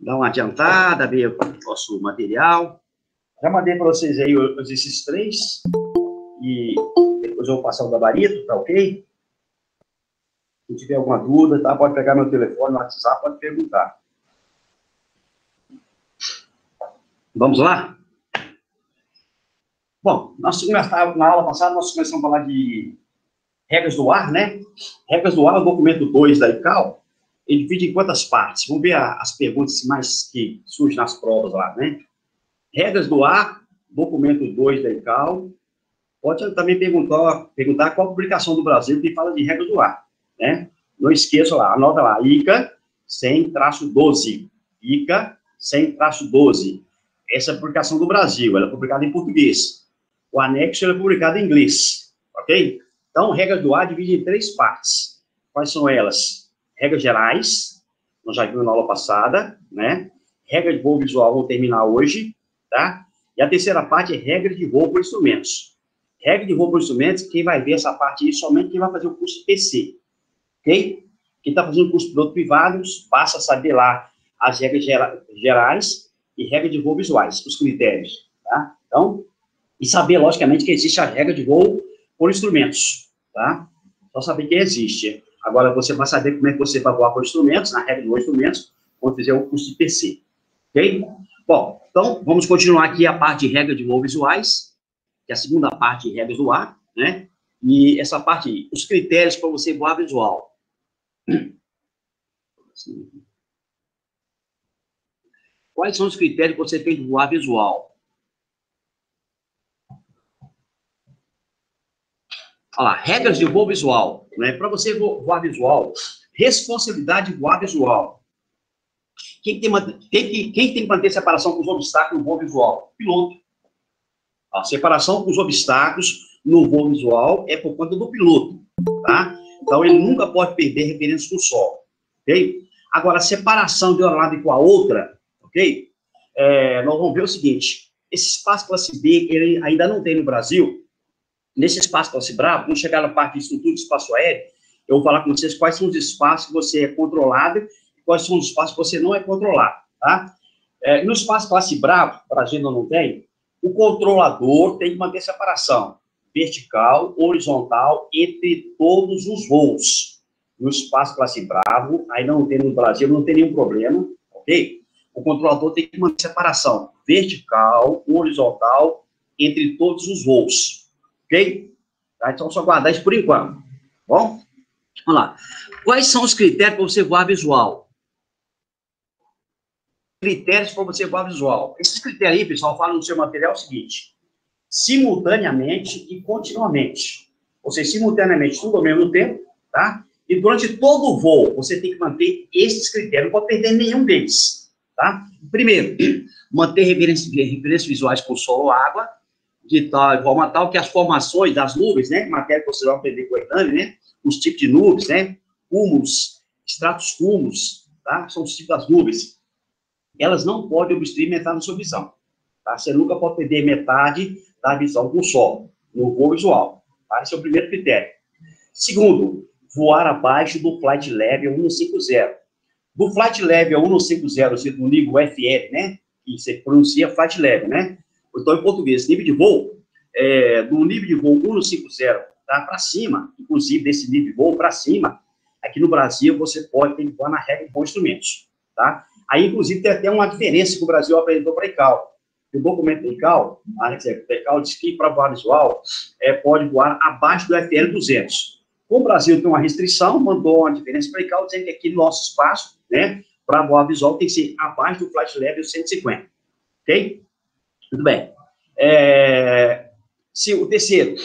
dar uma adiantada, ver o nosso material. Já mandei para vocês aí esses 3. E depois eu vou passar o gabarito, tá ok? Se tiver alguma dúvida, tá? Pode pegar meu telefone no WhatsApp, pode perguntar. Vamos lá? Bom, na aula passada nós começamos a falar de regras do ar, né? Regras do ar, o documento 2 da ICAO, ele divide em quantas partes? Vamos ver as perguntas mais que surgem nas provas lá, né? Regras do ar, documento 2 da ICAO. Pode também perguntar qual a publicação do Brasil que fala de regras do ar, né? Não esqueça lá, anota lá, ICA 100-12. ICA 100-12. Essa é a publicação do Brasil, ela é publicada em português. O anexo é publicado em inglês, ok? Então, regras do ar divide em 3 partes. Quais são elas? Regras gerais, nós já vimos na aula passada, né? Regra de voo visual, vou terminar hoje, tá? E a terceira parte é regra de voo por instrumentos. Regra de voo por instrumentos, quem vai ver essa parte aí, somente quem vai fazer o curso de PC, ok? Quem está fazendo curso de piloto privado, passa a saber lá as regras gerais e regra de voo visuais, os critérios, tá? Então, e saber, logicamente, que existe a regra de voo por instrumentos, tá? Só saber que existe. Agora, você vai saber como é que você vai voar por instrumentos, na regra de voo por instrumentos, quando fizer o curso de PC, ok? Bom, então, vamos continuar aqui a parte de regra de voo visuais, que é a segunda parte de regras do ar, né? E essa parte aí, os critérios para você voar visual. Quais são os critérios que você tem de voar visual? Olha lá, regras de voo visual, né? Para você voar visual, responsabilidade de voar visual. Quem tem que manter separação com os obstáculos no voo visual? O piloto. A separação com os obstáculos no voo visual é por conta do piloto, tá? Então, ele nunca pode perder referência com o sol, ok? Agora, a separação de uma lado com a outra, ok? Nós vamos ver o seguinte, esse espaço classe B, ele ainda não tem no Brasil. Nesse espaço classe Bravo, quando chegar na parte de estrutura de espaço aéreo, eu vou falar com vocês quais são os espaços que você é controlado e quais são os espaços que você não é controlado, tá? No espaço classe Bravo, o Brasil ainda não tem, o controlador tem que manter separação vertical, horizontal, entre todos os voos. No espaço classe Bravo, ainda não tem no Brasil, não tem nenhum problema, ok? O controlador tem que manter separação vertical, horizontal, entre todos os voos, ok? Tá? Então, só guardar isso por enquanto, bom? Vamos lá. Quais são os critérios para você voar visual? Critérios para você voar visual. Esses critérios aí, pessoal, falam no seu material o seguinte: simultaneamente e continuamente. Ou seja, simultaneamente, tudo ao mesmo tempo, tá? E durante todo o voo, você tem que manter esses critérios, não pode perder nenhum deles, tá? Primeiro, manter referências visuais com sol ou água, de forma tal que as formações das nuvens, né? Matéria que você vai aprender com o Hernani, né? Os tipos de nuvens, né? Cúmulos, estratos cúmulos, tá? São os tipos das nuvens. Elas não podem obstruir metade da sua visão, tá? Você nunca pode perder metade da visão com o sol, no voo visual, tá? Esse é o primeiro critério. Segundo, voar abaixo do Flight Level 150. Do Flight Level 150, ou seja, do nível FL, né? Que você pronuncia Flight Level, né? Então, em português, nível de voo, do nível de voo 150, tá? Para cima, inclusive desse nível de voo para cima, aqui no Brasil, você pode ter que voar na regra de voo instrumentos, tá? Aí, inclusive, tem até uma diferença que o Brasil apresentou para a ICAO. O documento da ICAO, a ICAO diz que para voar visual, pode voar abaixo do FL 200. Como o Brasil tem uma restrição, mandou uma diferença para a ICAO, dizendo que aqui no nosso espaço, né, para voar visual, tem que ser abaixo do Flight Level 150. Ok? Muito bem. O terceiro,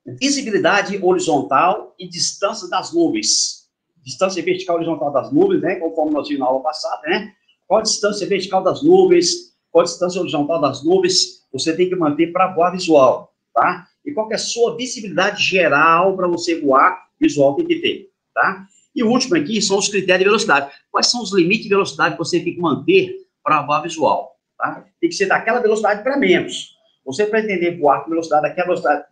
visibilidade horizontal e distância das nuvens. Distância vertical e horizontal das nuvens, né? Conforme nós vimos na aula passada, né? Qual a distância vertical das nuvens, qual a distância horizontal das nuvens, você tem que manter para voar visual, tá? E qual que é a sua visibilidade geral para você voar visual, tem que ter, tá? E o último aqui são os critérios de velocidade. Quais são os limites de velocidade que você tem que manter para voar visual, tá? Tem que ser daquela velocidade para menos. Você pretender voar com velocidade, daquela velocidade,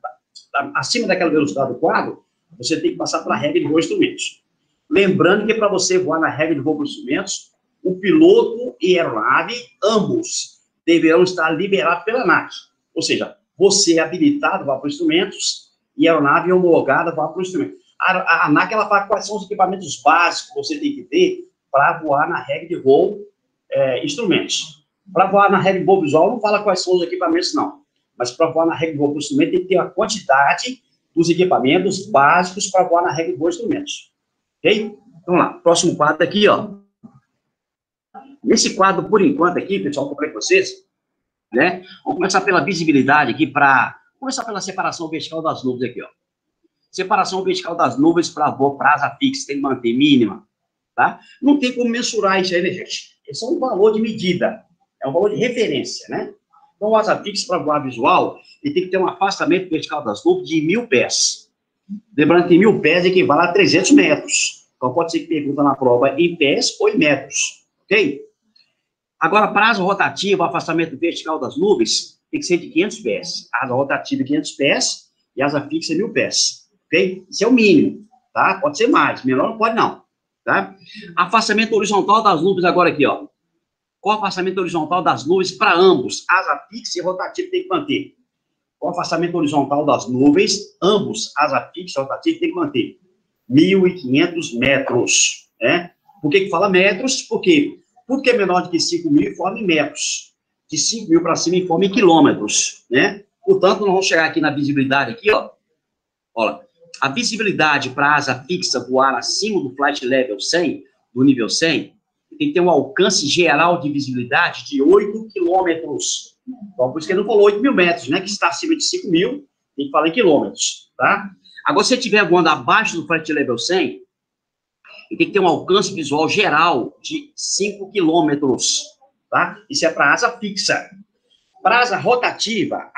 acima daquela velocidade do quadro, você tem que passar pela regra de voo instrumentos. Lembrando que para você voar na regra de voo por instrumentos, o piloto e a aeronave, ambos, deverão estar liberados pela ANAC. Ou seja, você é habilitado para instrumentos e a aeronave é homologada para o instrumento. A ANAC, ela fala quais são os equipamentos básicos que você tem que ter para voar na regra de voo instrumentos. Para voar na regra de voo visual, não fala quais são os equipamentos, não. Mas para voar na regra de voo por instrumento, tem que ter a quantidade dos equipamentos básicos para voar na regra de voo instrumentos. Ok? Vamos lá. Próximo quadro aqui, ó. Nesse quadro, por enquanto, aqui, pessoal, que eu falei com vocês, né? Vamos começar pela visibilidade aqui, começar pela separação vertical das nuvens aqui, ó. Separação vertical das nuvens para voo para asa fixa, tem que manter mínima, tá? Não tem como mensurar isso aí, né, gente? Esse é um valor de medida, é um valor de referência, né? Então, o asa fixa para voar visual, ele tem que ter um afastamento vertical das nuvens de 1.000 pés. Lembrando que 1.000 pés equivale a 300 metros. Então, pode ser que pergunta na prova em pés ou em metros, ok? Agora, para asa rotativa, o afastamento vertical das nuvens tem que ser de 500 pés. Asa rotativa, 500 pés, e asa fixa, 1.000 pés, ok? Isso é o mínimo, tá? Pode ser mais, menor não pode não, tá? Afastamento horizontal das nuvens agora aqui, ó. Qual o afastamento horizontal das nuvens para ambos? Asa fixa e rotativa tem que manter. Qual o afastamento horizontal das nuvens? Ambos, asa fixa e rotativa tem que manter. 1.500 metros, né? Por que fala metros? Porque tudo que é menor do que 5.000 forma em metros. De 5.000 para cima forma em quilômetros, né? Portanto, nós vamos chegar aqui na visibilidade aqui, ó. Olha, a visibilidade para asa fixa voar acima do flight level 100, do nível 100, tem que ter um alcance geral de visibilidade de 8 quilômetros. Então, por isso que ele não falou 8.000 metros, né? Que está acima de 5.000, tem que falar em quilômetros, tá? Agora, se você estiver voando abaixo do flight level 100, ele tem que ter um alcance visual geral de 5 quilômetros, tá? Isso é para asa fixa. Para asa rotativa,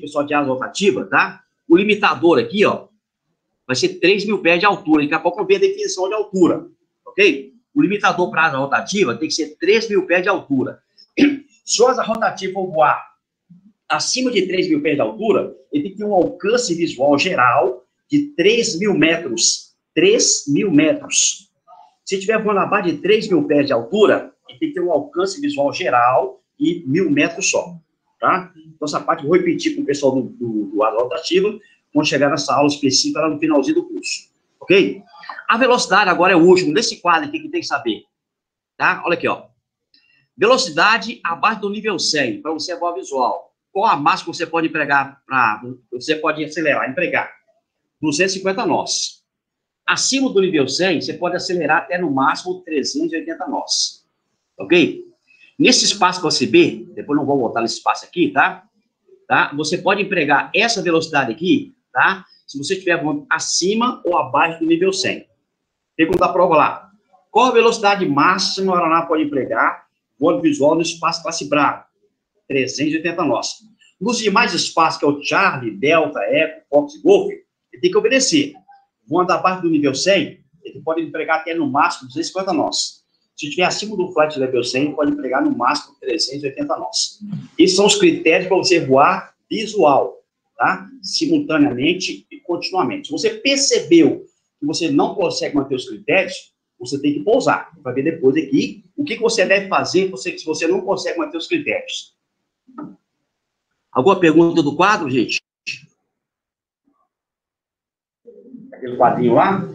pessoal de asa rotativa, tá? O limitador aqui, ó, vai ser 3.000 pés de altura. Daqui a pouco eu ver a definição de altura, ok? O limitador para asa rotativa tem que ser 3.000 pés de altura. Se a asa rotativa for voar acima de 3.000 pés de altura, ele tem que ter um alcance visual geral de 3.000 metros. 3.000 metros. Se estiver voando abaixo de 3.000 pés de altura, ele tem que ter um alcance visual geral de 1.000 metros só, tá? Então, essa parte eu vou repetir com o pessoal do asa rotativa, quando chegar nessa aula específica lá no finalzinho do curso, ok? A velocidade agora é o último desse quadro aqui que tem que saber, tá? Olha aqui, ó. Velocidade abaixo do nível 100, para você voar visual. Qual a máxima que você pode empregar você pode acelerar, empregar? 250 nós. Acima do nível 100, você pode acelerar até no máximo 380 nós, ok? Nesse espaço que você vê, depois não vou voltar nesse espaço aqui, tá? Você pode empregar essa velocidade aqui, tá? Se você estiver voando acima ou abaixo do nível 100. Pergunta a prova lá. Qual a velocidade máxima a aeronave pode empregar voando visual no espaço classe Bravo? 380 nós. Nos demais espaços, que é o Charlie, Delta, Eco, Fox e Golf, ele tem que obedecer. Voando abaixo do nível 100, ele pode empregar até no máximo 250 nós. Se estiver acima do flight level 100, ele pode empregar no máximo 380 nós. Esses são os critérios para você voar visual, tá? Simultaneamente e continuamente. Se você percebeu que você não consegue manter os critérios, você tem que pousar. Vai ver depois aqui o que você deve fazer se você não consegue manter os critérios. Alguma pergunta do quadro, gente? Aquele quadrinho lá?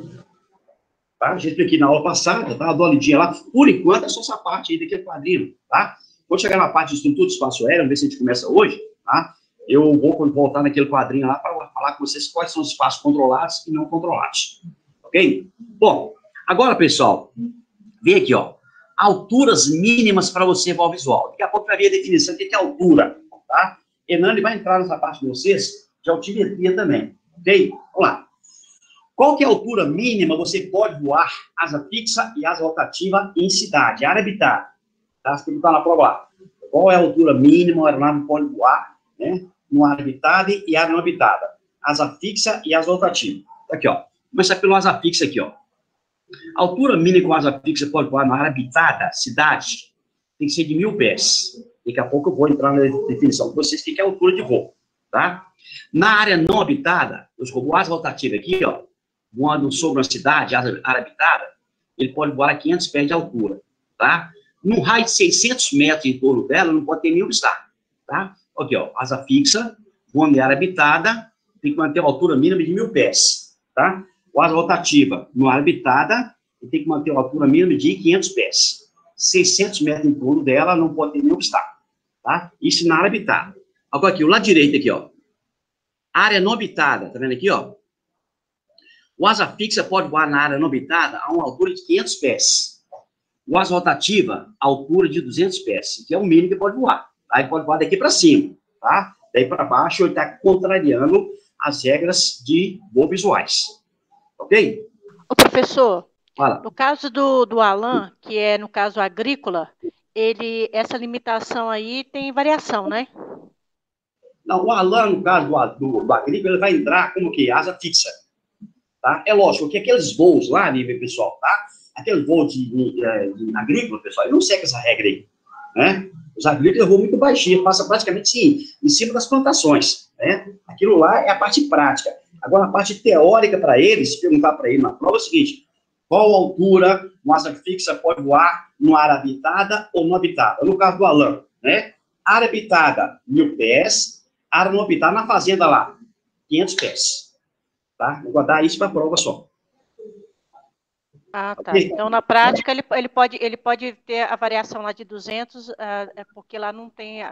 Tá? A gente aqui na aula passada, tá? Dou uma lidinha lá. Por enquanto, é só essa parte aí daquele quadrinho, tá? Quando chegar na parte de estrutura de espaço aéreo, vamos ver se a gente começa hoje, tá? Eu vou voltar naquele quadrinho lá para falar com vocês quais são os espaços controlados e não controlados. Ok? Bom, agora, pessoal, vem aqui, ó. Alturas mínimas para você voar visual. Daqui a pouco vai ver a definição do que é altura, tá? Hernani vai entrar nessa parte de vocês de altimetria também, ok? Vamos lá. Qual que é a altura mínima você pode voar asa fixa e asa rotativa em cidade, área habitada? Tá? Se perguntar na prova lá. Qual é a altura mínima a aeronave pode voar, né? Numa área habitada e área não habitada? Asa fixa e asa rotativa. Aqui, ó. Vou começar pelo asa fixa aqui, ó. A altura mínima que a asa fixa pode voar na área habitada, cidade, tem que ser de 1.000 pés. Daqui a pouco eu vou entrar na definição para vocês o que é a altura de voo, tá? Na área não habitada, o asa rotativa aqui, ó, voando sobre uma cidade, área habitada, ele pode voar a 500 pés de altura. tá? No raio de 600 metros em torno dela, não pode ter nenhum obstáculo, tá? Aqui, ó, asa fixa, voando em área habitada, tem que manter a altura mínima de 1.000 pés, tá? O asa rotativa, no área habitada, tem que manter a altura mínima de 500 pés. 600 metros em torno dela, não pode ter nenhum obstáculo, tá? Isso na área habitada. Agora aqui, o lado direito aqui, ó. Área não habitada, tá vendo aqui, ó? O asa fixa pode voar na área não habitada a uma altura de 500 pés. O asa rotativa, a altura de 200 pés, que é o mínimo que pode voar. Aí pode voar daqui para cima, tá? Daí para baixo, ele está contrariando as regras de voo visuais. Ok? Ô, professor, Fala. no caso do Alan, que é no caso agrícola, essa limitação aí tem variação, né? Não, o Alan, no caso do agrícola, ele vai entrar como que? Asa fixa. Tá? É lógico que aqueles voos lá, nível pessoal, tá? Aquele voo de agrícola, pessoal, ele não segue essa regra aí, né? Os agrícolas voam muito baixinho, passa praticamente sim, em cima das plantações, né? Aquilo lá é a parte prática. Agora, a parte teórica para eles, se perguntar para ele na prova, é o seguinte: qual altura uma asa fixa pode voar numa área habitada ou não habitada? No caso do Alan, né? Área habitada, 1.000 pés, área não habitada na fazenda lá, 500 pés. Tá? Vou guardar isso para a prova só. Ah, tá. Okay? Então, na prática, ele pode ter a variação lá de 200, porque lá não tem,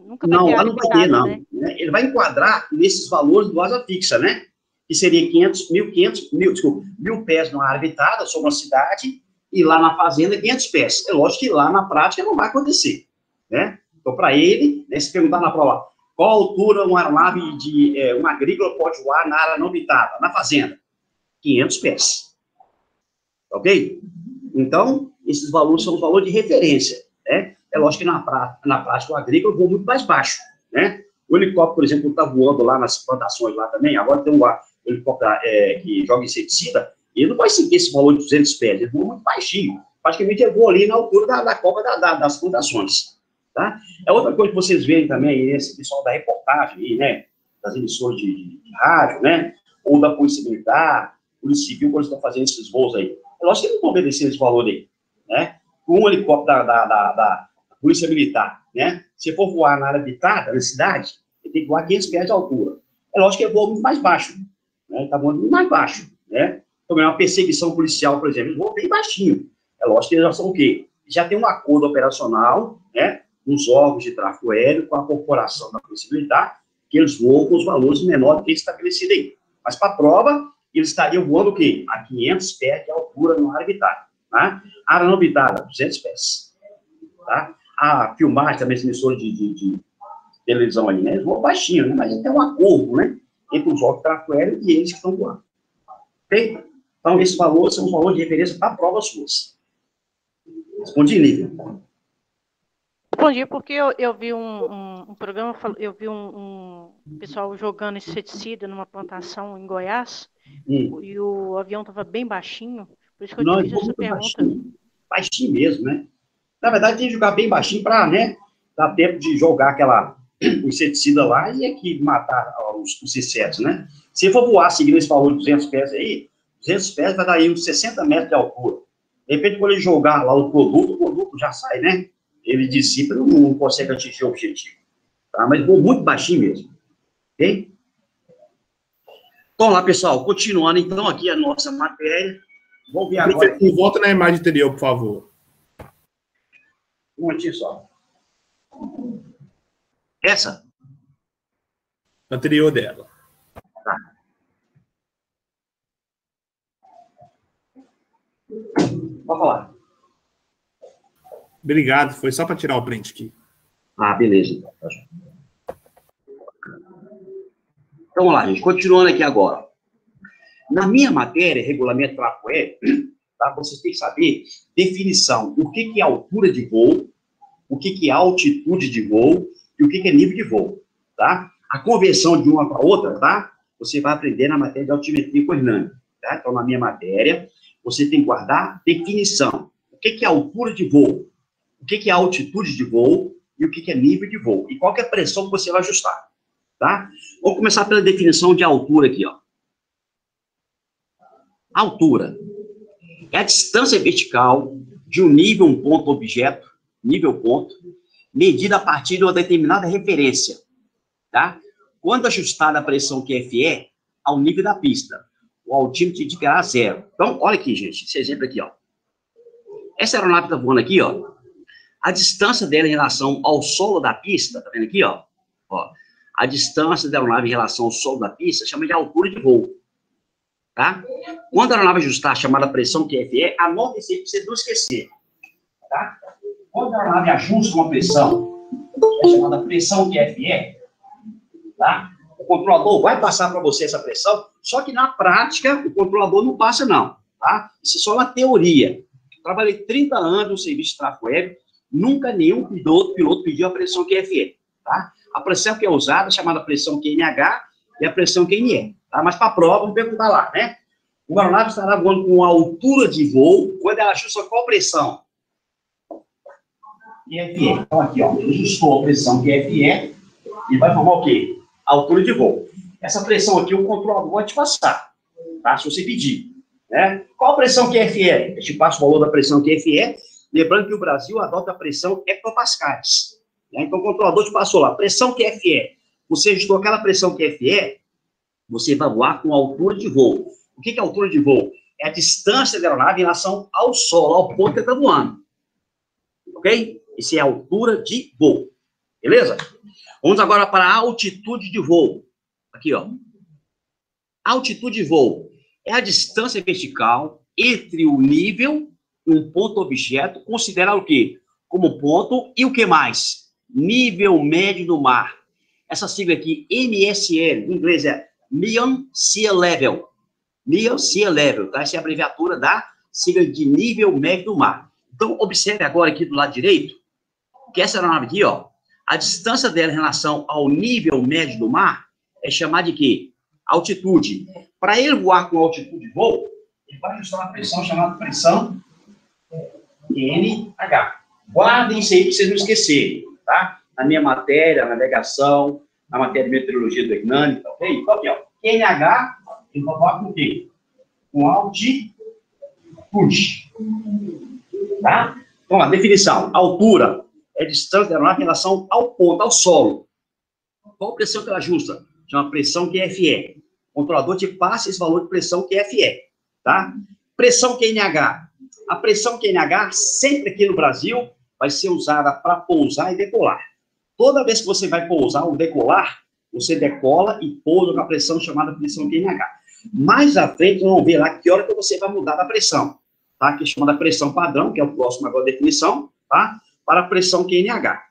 nunca vai Não, ter lá área não vai ter, habitada, não. né? Ele vai enquadrar nesses valores do asa fixa, né? Que seria 1.000 pés numa área habitada, sobre uma cidade, e lá na fazenda, 500 pés. É lógico que lá na prática não vai acontecer, né? Então, para ele, né, se perguntar na prova, qual altura uma aeronave uma agrícola pode voar na área não habitada, na fazenda? 500 pés. Ok? Então, esses valores são os valores de referência, né? É lógico que na prática o agrícola voa muito mais baixo, né? O helicóptero, por exemplo, está voando lá nas plantações lá também, agora tem um helicóptero que joga inseticida, e ele não vai seguir esse valor de 200 pés, ele voa muito baixinho, praticamente ele voa ali na altura da copa das plantações, tá? É outra coisa que vocês veem também, esse pessoal da reportagem aí, né? Das emissoras de rádio, né? Ou da Polícia Militar, Polícia Civil, quando estão fazendo esses voos aí. É lógico que eles não vão obedecer esse valor aí, né? Um helicóptero da Polícia Militar, né? Se for voar na área habitada, na cidade, ele tem que voar 500 pés de altura. É lógico que ele voa muito mais baixo, né? Está voando muito mais baixo, né? Também uma perseguição policial, por exemplo, eles voam bem baixinho. É lógico que eles já são o quê? Já tem um acordo operacional, né? Nos órgãos de tráfego aéreo, com a corporação da Polícia Militar, que eles voam com os valores menores do que estabelecido aí. Mas para a prova, eles estariam voando o quê? A 500 pés de altura na área habitada, tá? Área não habitada, 200 pés, tá? A filmagem também, esse emissor de televisão ali, né? Eles voam baixinho, né? Mas tem um acordo, né? Entre os órgãos de tráfego aéreo e eles que estão voando. Ok? Então, esses valores são os valores de referência para provas suas. Respondi, Lívia. Respondi porque eu vi um programa, eu vi um pessoal jogando inseticida numa plantação em Goiás, e o avião estava bem baixinho, por isso que eu te fiz essa pergunta. Baixinho mesmo, né? Na verdade, tem que jogar bem baixinho para, né, dar tempo de jogar o inseticida lá e aqui matar os insetos, né? Se for voar seguindo esse valor de 200 pés aí, 200 pés vai dar aí uns 60 metros de altura. De repente, quando ele jogar lá o produto já sai, né? Ele dissipa e não consegue atingir o objetivo. Tá? Mas voa muito baixinho mesmo. Ok? Então, lá, pessoal, continuando então aqui a nossa matéria. Vamos ver agora. Professor, volta na imagem anterior, por favor. Um momentinho só. Essa? Anterior dela. Tá. Pode falar. Obrigado, foi só para tirar o print aqui. Ah, beleza. Então, vamos lá, gente. Continuando aqui agora. Na minha matéria, regulamento de tráfego aéreo, tá, vocês têm que saber definição. O que é altura de voo, o que é altitude de voo e o que é nível de voo, tá? A conversão de uma para outra, tá? Você vai aprender na matéria de altimetria com o Hernani, tá? Então, na minha matéria, você tem que guardar definição. O que é altura de voo? O que é altitude de voo e o que é nível de voo? E qual que é a pressão que você vai ajustar, tá? Vamos começar pela definição de altura aqui, ó. Altura é a distância vertical de um nível, um ponto, objeto, nível, ponto, medida a partir de uma determinada referência, tá? Quando ajustada a pressão QFE ao nível da pista, o altímetro indicará zero. Então, olha aqui, gente, esse exemplo aqui, ó. Essa aeronave está voando aqui, ó. A distância dela em relação ao solo da pista, tá vendo aqui, ó? A distância da aeronave em relação ao solo da pista chama de altura de voo, tá? Quando a aeronave ajustar a chamada pressão QFE, anote isso aí para você não esquecer, tá? Quando a aeronave ajusta uma pressão, é chamada pressão QFE, tá? O controlador vai passar para você essa pressão, só que na prática o controlador não passa não, tá? Isso é só uma teoria. Trabalhei 30 anos no serviço de tráfego aéreo, nunca nenhum piloto pediu a pressão QFE, tá? A pressão que é usada é chamada pressão QNH e a pressão QNE, tá? Mas para a prova, vamos perguntar lá, né? O aeronave estará voando com altura de voo, quando ela ajusta qual pressão? QFE. Então aqui, ó, ajustou a pressão QFE e vai formar o quê? Altura de voo. Essa pressão aqui o controlador vai te passar, tá? Se você pedir, né? Qual a pressão QFE? Eu te passo o valor da pressão QFE, lembrando que o Brasil adota a pressão hectopascais, né? Então o controlador te passou lá, pressão QFE. Você ajustou aquela pressão QFE, você vai voar com altura de voo. O que é altura de voo? É a distância da aeronave em relação ao solo, ao ponto que está voando. Ok? Isso é a altura de voo. Beleza? Vamos agora para a altitude de voo. Aqui, ó. Altitude de voo é a distância vertical entre o nível e um ponto objeto, considerado o quê? Como ponto e o que mais? Nível médio do mar. Essa sigla aqui, MSL, em inglês é Mean Sea Level. Mean Sea Level, tá? Essa é a abreviatura da sigla de nível médio do mar. Então, observe agora aqui do lado direito, que essa aeronave aqui, ó, a distância dela em relação ao nível médio do mar é chamada de quê? Altitude. Para ele voar com altitude de voo, ele vai ajustar uma pressão chamada pressão QNH. Guardem isso aí para vocês não esquecerem, tá? Na minha matéria, navegação, na matéria de meteorologia do ECNAMI, tá ok? Então, aqui, ó, QNH, ele vai voar com o quê? Com altitude. Tá? Então, a definição. Altura é distância da aeronave em relação ao ponto, ao solo. Qual pressão que ela ajusta? Chama pressão QFE. O controlador te passa esse valor de pressão QFE, tá? Pressão QNH. A pressão QNH, sempre aqui no Brasil, vai ser usada para pousar e decolar. Toda vez que você vai pousar ou decolar, você decola e pousa com a pressão chamada pressão QNH. Mais à frente, vamos ver lá que hora que você vai mudar a pressão, tá? Que é chamada pressão padrão, que é o próximo agora da definição, tá? Para a pressão QNH.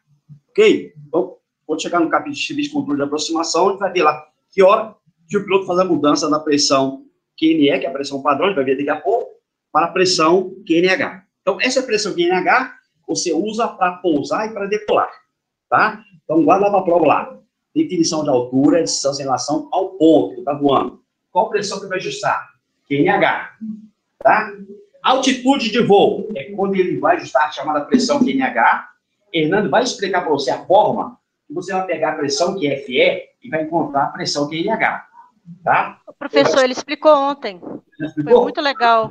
Ok? Então, quando chegar no capítulo de serviço de controle de aproximação, a gente vai ver lá que hora que o piloto faz a mudança da pressão QNE, que é a pressão padrão, a gente vai ver daqui a pouco, para a pressão QNH. Então, essa pressão QNH, você usa para pousar e para decolar, tá? Então, guarda lá para a prova lá. Definição de altura, distância em relação ao ponto que está voando. Qual pressão que vai ajustar? QNH, tá? Altitude de voo é quando ele vai ajustar a chamada pressão QNH. Hernando vai explicar para você a forma que você vai pegar a pressão QFE e vai encontrar a pressão QNH, tá? O professor, ele explicou ontem.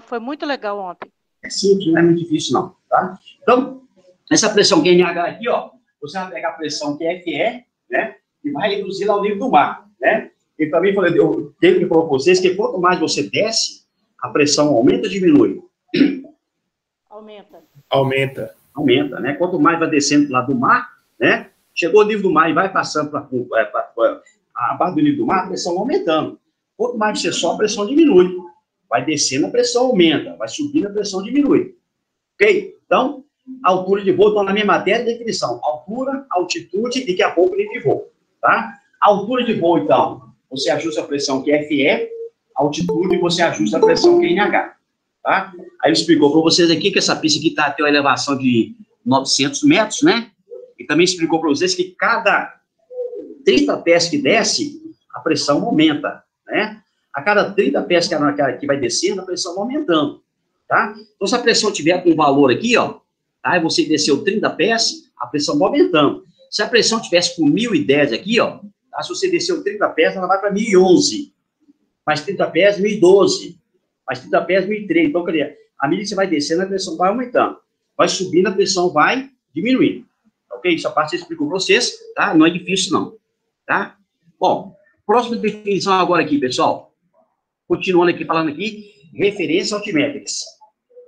Foi muito legal ontem. É simples, não é muito difícil não, tá? Então, essa pressão QNH aqui, ó, você vai pegar a pressão QFE, né? E vai reduzir ao nível do mar, né? E também falei, eu tenho que falar para vocês que quanto mais você desce, a pressão aumenta ou diminui? Aumenta, né? Quanto mais vai descendo lá do mar, né? Chegou ao nível do mar e vai passando para abaixo do nível do mar, a pressão aumentando. Quanto mais você sobe, a pressão diminui. Vai descendo, a pressão aumenta. Vai subindo, a pressão diminui. Ok? Então, altura de voo, então na minha matéria, definição. Altura, altitude e daqui a pouco nível de voo. Tá? Altura de voo, então, você ajusta a pressão QFE, altitude você ajusta a pressão QNH. Tá? Aí ele explicou para vocês aqui que essa pista aqui está até uma elevação de 900 metros, né? E também explicou para vocês que cada 30 pés que desce, a pressão aumenta, né? A cada 30 pés que vai descendo, a pressão vai aumentando, tá? Então, se a pressão tiver com um valor aqui, ó, tá? E você desceu 30 pés, a pressão vai aumentando. Se a pressão tivesse com 1010 aqui, ó, tá? Se você desceu 30 pés, ela vai para 1011. Mais 30 pés, 1012. Mais 30 pés, 1003. Então, à medida que você vai descendo, a pressão vai aumentando. vai subindo, a pressão vai diminuindo. Ok? Essa parte eu explico para vocês, tá? Não é difícil, não. Tá? Bom, próxima definição agora aqui, pessoal. Continuando aqui, falando aqui, referência altimétricas.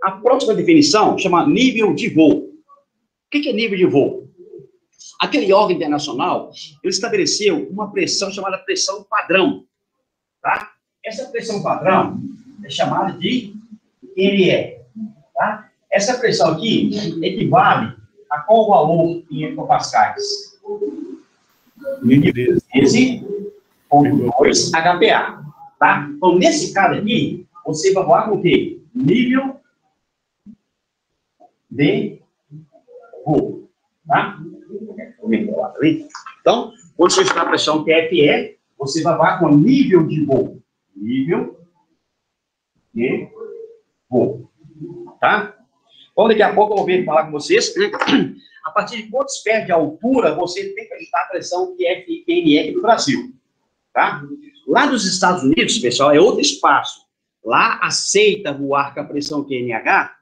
A próxima definição chama nível de voo. O que é nível de voo? Aquele órgão internacional, ele estabeleceu uma pressão chamada pressão padrão. Tá? Essa pressão padrão é chamada de NE. Tá? Essa pressão aqui equivale a qual valor em hectopascais? 13,2 HPA. Tá? Então, nesse caso aqui, você vai voar com o quê? Nível de voo. Tá? Então, quando você está na pressão TFE, você vai voar com nível de voo. Nível de voo. Tá? Então, daqui a pouco eu vou vir falar com vocês. A partir de quantos pés de altura você tem que evitar a pressão TFNE aqui no Brasil. Tá? Lá nos Estados Unidos, pessoal, é outro espaço. Lá aceita voar com a pressão QNH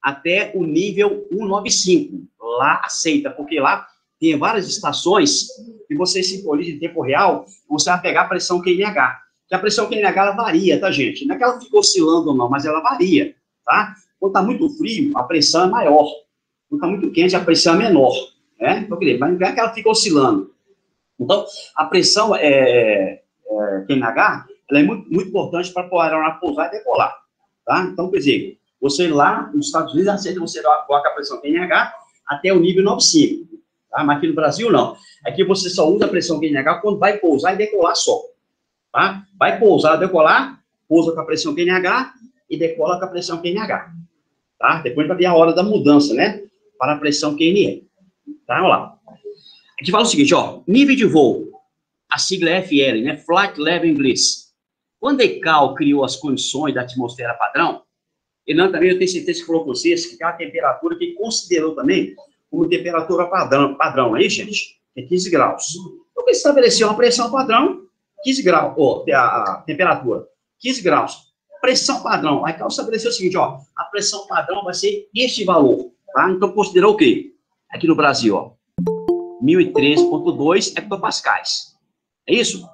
até o nível 195. Lá aceita, porque lá tem várias estações que você sincroniza em tempo real, você vai pegar a pressão QNH. Que a pressão QNH, ela varia, tá, gente? Não é que ela fica oscilando ou não, mas ela varia, tá? Quando está muito frio, a pressão é maior. Quando está muito quente, a pressão é menor. Né? Então, mas não é que ela fica oscilando. Então, a pressão QNH, ela é muito, muito importante para a aeronave pousar e decolar. Tá? Então, quer dizer, você lá nos Estados Unidos aceita você coloca a pressão QNH até o nível 95. Tá? Mas aqui no Brasil, não. Aqui você só usa a pressão QNH quando vai pousar e decolar só. Tá? Vai pousar e decolar, pousa com a pressão QNH e decola com a pressão QNH. Tá? Depois vai vir a hora da mudança, né? Para a pressão QNE. Tá? Vamos lá. Aqui fala o seguinte, ó. Nível de voo. A sigla é FL, né? Flight Level Inglês. Quando a ICAO criou as condições da atmosfera padrão, ele também, eu tenho certeza que falou com vocês, que é a temperatura que considerou também como temperatura padrão aí, gente, é 15 graus. Então, ele estabeleceu uma pressão padrão, 15 graus, a temperatura, 15 graus. Pressão padrão. A ICAO estabeleceu o seguinte, ó, a pressão padrão vai ser este valor, tá? Então, considerou o quê? Aqui no Brasil, ó, 1003,2 hectopascais. É isso?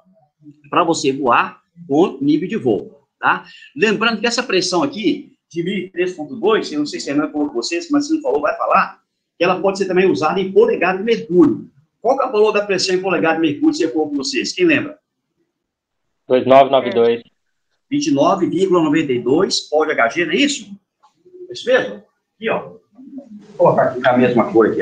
Para você voar com nível de voo, tá? Lembrando que essa pressão aqui, de 1003,2, eu não sei se a Ana falou com vocês, mas se não falou, vai falar, que ela pode ser também usada em polegada de mercúrio. Qual que é o valor da pressão em polegada de mercúrio, se eu for com vocês? Quem lembra? 2992. 29,92, pó de HG, não é isso? É isso mesmo? Aqui, ó. Vou colocar aqui a mesma cor aqui,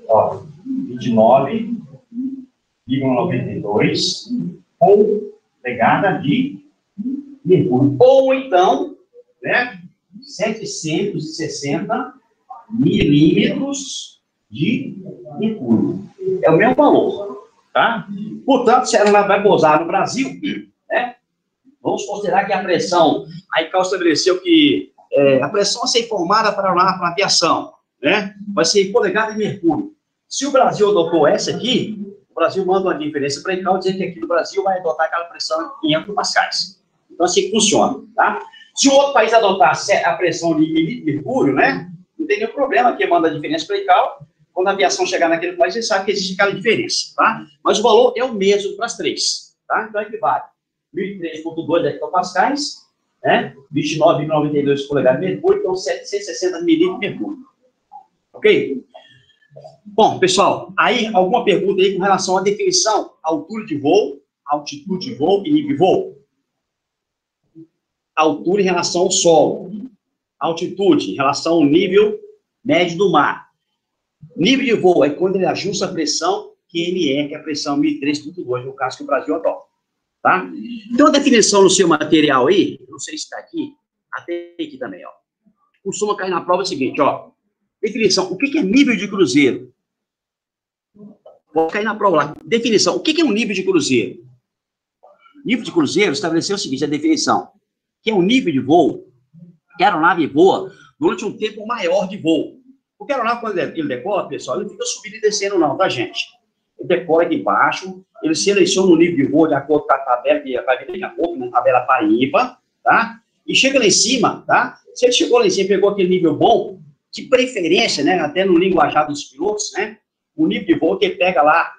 ó. 29,92 polegada de mercúrio. Ou então, né, 760 milímetros de mercúrio. É o mesmo valor, tá? Portanto, se ela vai pousar no Brasil, né, vamos considerar que a pressão, a ICAO estabeleceu que a pressão a ser informada para a aviação, né, vai ser polegada de mercúrio. Se o Brasil adotou essa aqui, o Brasil manda uma diferença para a ICAO dizer que aqui no Brasil vai adotar aquela pressão em hectopascais. Então, assim que funciona, tá? Se o outro país adotar a pressão de mercúrio, né, não tem nenhum problema, que manda a diferença para a ICAO. Quando a aviação chegar naquele país, você sabe que existe aquela diferença, tá? Mas o valor é o mesmo para as três, tá? Então, equivale 1003,2 hectopascais, né? 29,92 polegadas de mercúrio, então 760 milímetros de mercúrio. Ok? Bom, pessoal, aí alguma pergunta aí com relação à definição, altura de voo, altitude de voo e nível de voo? Altura em relação ao solo, altitude em relação ao nível médio do mar. Nível de voo é quando ele ajusta a pressão QNE, que é a pressão 1003,2, no caso que o Brasil adota. Tá? Então, a definição no seu material aí, não sei se está aqui, até aqui também, ó. Costuma cair na prova o seguinte, ó. Definição, o que é nível de cruzeiro? Vou cair na prova lá. Definição, o que é um nível de cruzeiro? Nível de cruzeiro estabeleceu o seguinte, a definição, que é um nível de voo, que a aeronave voa durante um tempo maior de voo. Porque a aeronave, quando ele decola, pessoal, ele não fica subindo e descendo não, tá, gente? Ele decola aqui embaixo, ele seleciona o nível de voo de acordo com a tabela, que vai ver daqui a pouco, uma tabela par ímpar, tá? E chega lá em cima, tá? Se ele chegou lá em cima e pegou aquele nível bom, de preferência, né, até no linguajar dos pilotos, né, o nível de voo que ele pega lá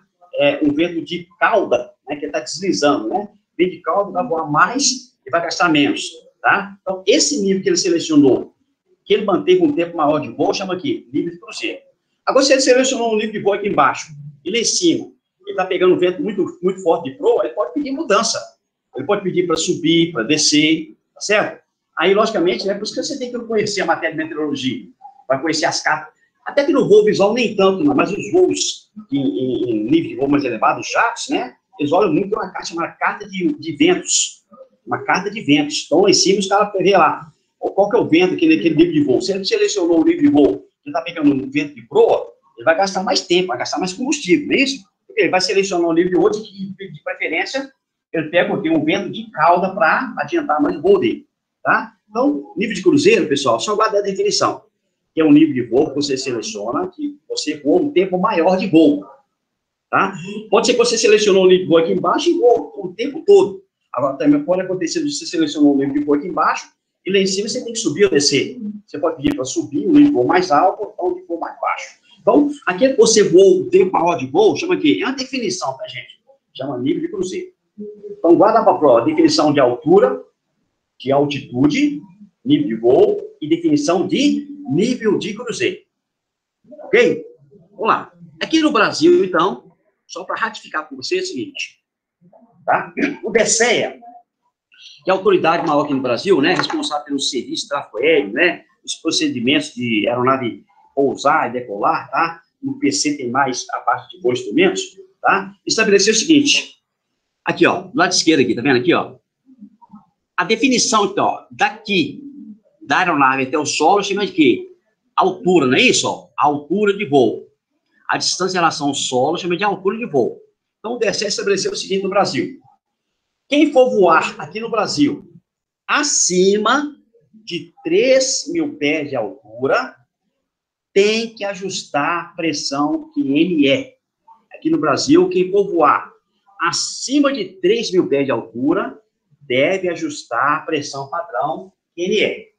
um vento de cauda, né, que ele está deslizando, né, vento de cauda vai voar mais e vai gastar menos, tá? Então, esse nível que ele selecionou, que ele manteve um tempo maior de voo, chama aqui, nível de cruzeiro. Agora, se ele selecionou um nível de voo aqui embaixo, e lá em cima, ele está pegando um vento muito, muito forte de proa, ele pode pedir mudança. Ele pode pedir para subir, para descer, tá certo? Aí, logicamente, é por isso que você tem que conhecer a matéria de meteorologia, vai conhecer as cartas. Até que no voo visual nem tanto, não, mas os voos em nível de voo mais elevado, os jatos, né? Eles olham muito uma carta chamada carta de ventos. Uma carta de ventos. Então, lá em cima, os caras vê lá qual que é o vento, aquele nível de voo. Se ele selecionou o nível de voo que está pegando um vento de proa, ele vai gastar mais tempo, vai gastar mais combustível, não é isso? Porque ele vai selecionar o nível de outro de preferência, ele pega um vento de cauda para adiantar mais o voo dele, tá? Então, nível de cruzeiro, pessoal, só guarda a definição, que é um nível de voo que você seleciona, que você voa um tempo maior de voo, tá? Pode ser que você selecionou o nível de voo aqui embaixo e voa o tempo todo. Agora, também pode acontecer de você selecionar o nível de voo aqui embaixo e lá em cima você tem que subir ou descer. Você pode pedir para subir o nível de voo mais alto ou o de voo mais baixo. Então, aquele que você voa o tempo maior de voo, chama aqui, é uma definição, tá, gente? Chama nível de cruzeiro. Então, guarda para a prova, definição de altura, de altitude, nível de voo e definição de nível de cruzeiro. Ok? Vamos lá. Aqui no Brasil, então, só para ratificar com você, é o seguinte, tá? O DSEA, que é a autoridade maior aqui no Brasil, né, responsável pelo serviço de tráfego aéreo, né, os procedimentos de aeronave pousar e decolar, tá? No PC tem mais a parte de voos e instrumentos, tá? Estabeleceu o seguinte, aqui, ó, do lado esquerdo aqui, tá vendo aqui, ó? A definição, então, ó, daqui, da aeronave até o solo, chama de quê? Altura, não é isso, ó? Altura de voo. A distância em relação ao solo chama de altura de voo. Então, o DSE estabeleceu o seguinte no Brasil. Quem for voar aqui no Brasil acima de 3.000 pés de altura tem que ajustar a pressão QNE. Aqui no Brasil, quem for voar acima de 3.000 pés de altura deve ajustar a pressão padrão QNE.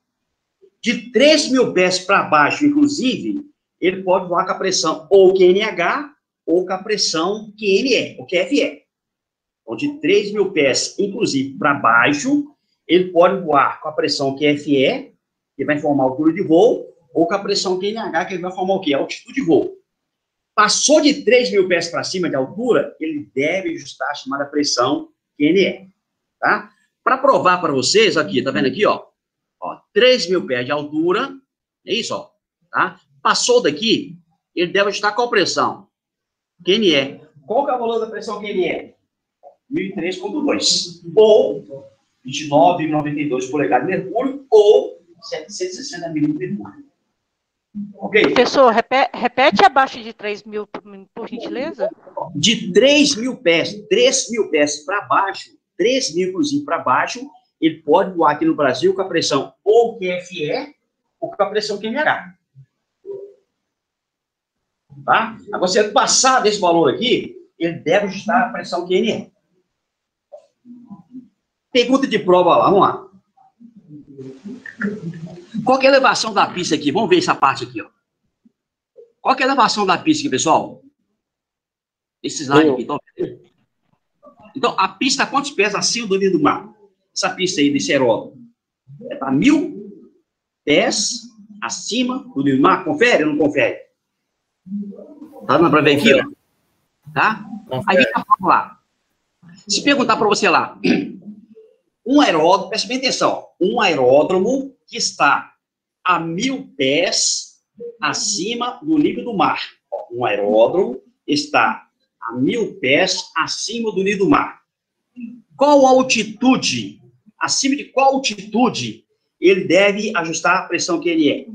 De 3.000 pés para baixo, inclusive, ele pode voar com a pressão ou QNH ou com a pressão QNE, ou QFE. Então, de 3.000 pés, inclusive, para baixo, ele pode voar com a pressão QFE, que vai formar a altura de voo, ou com a pressão QNH, que ele vai formar o quê? A altitude de voo. Passou de 3.000 pés para cima de altura, ele deve ajustar a chamada pressão QNE, tá? Para provar para vocês, aqui, tá vendo aqui, ó? 3.000 pés de altura, é isso, ó, tá? Passou daqui, ele deve ajustar qual pressão? QNE. Qual que é o valor da pressão QNE? 1.003,2. Ou 29,92 polegadas de mercúrio, ou 760 milímetros de mercúrio. Ok? Professor, repete abaixo de 3.000, por gentileza? De 3.000 pés, 3.000 pés para baixo, 3.000 inclusive para baixo, ele pode voar aqui no Brasil com a pressão ou QFE ou com a pressão QNH. Tá? Agora, se ele passar desse valor aqui, ele deve ajustar a pressão QNE. Pergunta de prova lá, vamos lá. Qual que é a elevação da pista aqui? Vamos ver essa parte aqui, ó. Qual que é a elevação da pista aqui, pessoal? Esse slide aqui, então, a pista, quantos pés acima do nível do mar? Essa pista aí desse aeródromo. É para 1.000 pés acima do nível do mar? Confere ou não confere? Tá dando para ver aqui, ó? Tá? Aí vem a prova lá. Se perguntar para você lá, um aeródromo, preste bem atenção, um aeródromo que está a 1.000 pés acima do nível do mar. Um aeródromo está a 1.000 pés acima do nível do mar. Qual altitude, acima de qual altitude ele deve ajustar a pressão que ele é?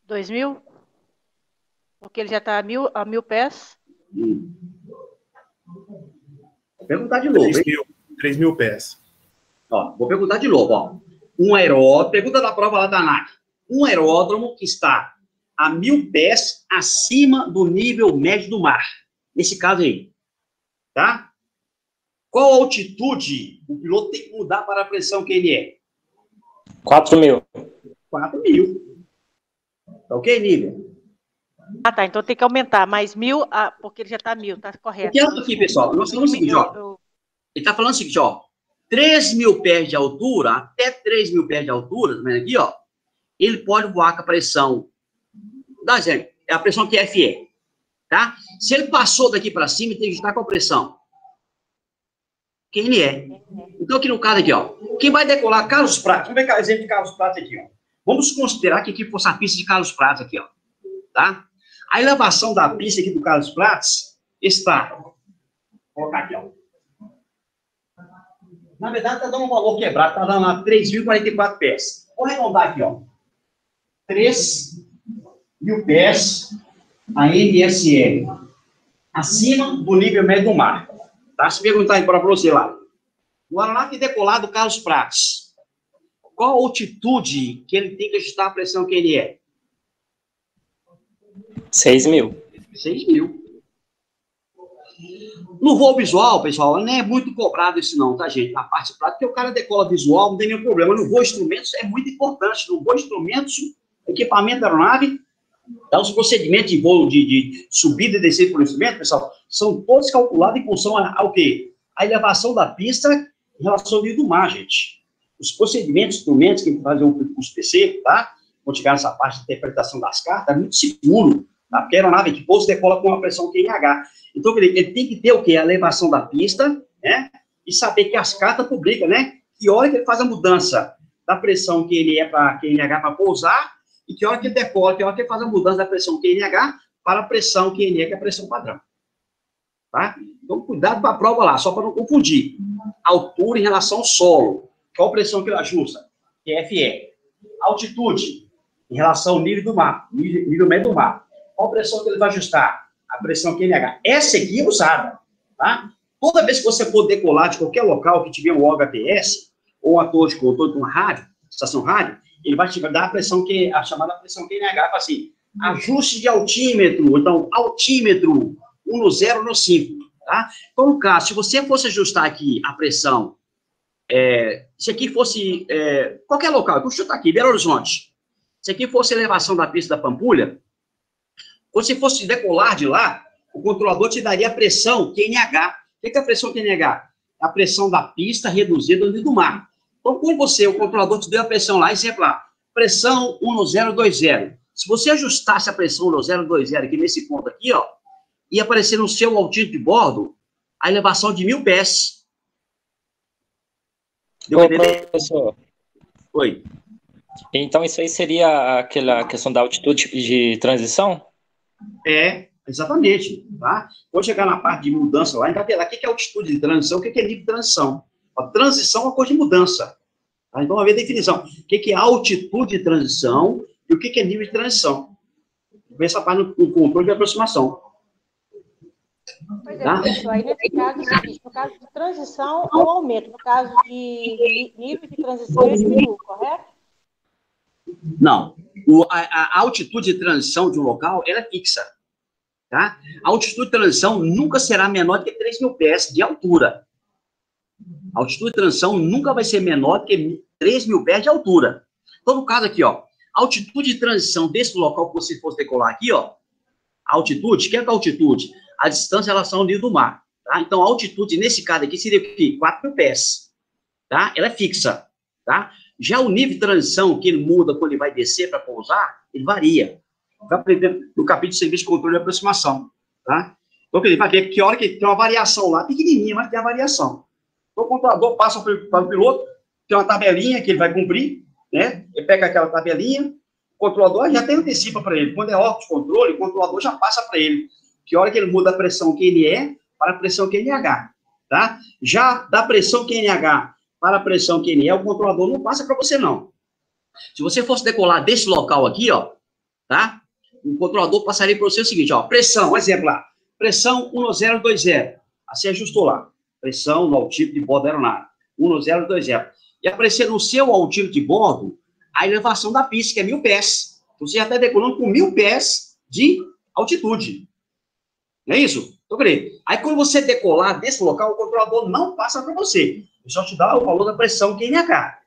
2.000? Porque ele já está a 1.000 pés. Vou perguntar de novo. 3.000 pés. Ó, vou perguntar de novo. Ó. Um aeródromo, pergunta da prova lá da ANAC. Um aeródromo que está a 1.000 pés acima do nível médio do mar. Nesse caso aí. Tá? Qual altitude o piloto tem que mudar para a pressão que ele é? 4.000. 4.000. Tá ok, Nívia? Ah, tá. Então tem que aumentar mais 1.000, porque ele já está 1.000, tá correto. Porque aqui, pessoal, nós falamos o seguinte, ó. Ele está falando o seguinte, ó. 3.000 pés de altura, até 3.000 pés de altura, tá vendo aqui, ó. Ele pode voar com a pressão. Dá exemplo, é a pressão QFE, tá? Se ele passou daqui para cima, ele tem que estar com a pressão QNE. Então, aqui no caso aqui, ó. Quem vai decolar? Carlos Prates. Vamos ver o exemplo de Carlos Prates aqui, ó. Vamos considerar que aqui fosse a pista de Carlos Prates aqui, ó. Tá? A elevação da pista aqui do Carlos Prates está... Vou colocar aqui, ó. Na verdade, está dando um valor quebrado. Está dando lá 3.044 pés. Vou arredondar aqui, ó. 3.000 pés a NSL. Acima do nível médio do mar. Tá? Se perguntar aí para você lá. O aeronave decolado Carlos Prates. Qual a altitude que ele tem que ajustar a pressão que ele é? 6.000. 6.000. No voo visual, pessoal, não é muito cobrado isso não, tá, gente? Na parte prática, porque o cara decola visual, não tem nenhum problema. No voo instrumentos é muito importante. No voo instrumentos, equipamento da aeronave, os procedimentos de voo, de subida e descida por instrumento, pessoal, são todos calculados em função ao quê? A elevação da pista em relação ao nível do mar, gente. Os procedimentos, instrumentos que fazem o curso PC, tá? Quando chegar nessa parte de interpretação das cartas, é muito seguro, tá? Porque a aeronave que pousa decola com uma pressão QNH. Então, ele tem que ter o quê? A elevação da pista, né? E saber que as cartas publicam, né? Que hora que ele faz a mudança da pressão QNE para QNH para pousar, e que hora que ele decola, que hora que ele faz a mudança da pressão QNH para a pressão QNE, que é a pressão padrão. Tá? Então, cuidado com a prova lá, só para não confundir. Altura em relação ao solo. Qual pressão que ele ajusta? QFE. Altitude em relação ao nível do mar, nível médio do mar. Qual pressão que ele vai ajustar? A pressão QNH. Essa aqui é usada. Tá? Toda vez que você for decolar de qualquer local que tiver um OHTS, ou a torre de controle com rádio, estação rádio, ele vai te dar a pressão, a chamada pressão QNH, fala assim, ajuste de altímetro, então, altímetro, 1 no 0 no 5, tá? Então, no caso, se você fosse ajustar aqui a pressão, se aqui fosse, qualquer local, vou chutar aqui, Belo Horizonte, se aqui fosse a elevação da pista da Pampulha, ou se fosse decolar de lá, o controlador te daria a pressão QNH. O que é a pressão QNH? A pressão da pista reduzida do nível do mar. Então, como o controlador te deu a pressão lá, exemplo lá, pressão 1020. Se você ajustasse a pressão 1020 aqui nesse ponto aqui, ó, ia aparecer no seu altímetro de bordo a elevação de 1.000 pés. Deu pra entender? Professor. Oi. Então, isso aí seria aquela questão da altitude de transição? Exatamente. Tá? Quando chegar na parte de mudança lá, a gente vai ver lá o que é altitude de transição, o que é nível de transição. A transição é uma coisa de mudança. Tá? Então, vai ver a definição. O que é altitude de transição e o que é nível de transição. Ver essa parte no controle de aproximação. Pois é, professor, aí nesse caso, no caso de transição, ou aumento. No caso de nível de transição, eu diminuo, correto? Não. A altitude de transição de um local, ela é fixa. Tá? A altitude de transição nunca será menor do que 3.000 pés de altura. A altitude de transição nunca vai ser menor do que 3.000 pés de altura. Então, no caso aqui, ó, a altitude de transição desse local que você fosse decolar aqui, ó, a altitude, o que é a altitude? A distância em relação ao nível do mar. Tá? Então, a altitude, nesse caso aqui, seria o quê? 4.000 pés. Tá? Ela é fixa. Tá? Já o nível de transição, que ele muda quando ele vai descer para pousar, ele varia. Vai aprender no capítulo de serviço de controle de aproximação. Tá? Então, ele vai ver que hora que tem uma variação lá, pequenininha, mas tem a variação. Então, o controlador passa para o piloto, tem uma tabelinha que ele vai cumprir, né? Ele pega aquela tabelinha, o controlador já tem antecipa para ele. Quando é órgão de controle, o controlador já passa para ele. Que hora que ele muda a pressão QNE para a pressão QNH. Tá? Já da pressão QNH para a pressão QNE, o controlador não passa para você, não. Se você fosse decolar desse local aqui, ó, tá? O controlador passaria para você o seguinte, ó, pressão, exemplo lá, pressão 1020. Assim ajustou lá. Pressão no altímetro de bordo da aeronave. 1020. E aparecer no seu altímetro de bordo a elevação da pista, que é 1.000 pés. Você já está decolando com 1.000 pés de altitude. Não é isso? Então, peraí. Aí, quando você decolar desse local, o controlador não passa para você. Ele só te dá o valor da pressão QNH.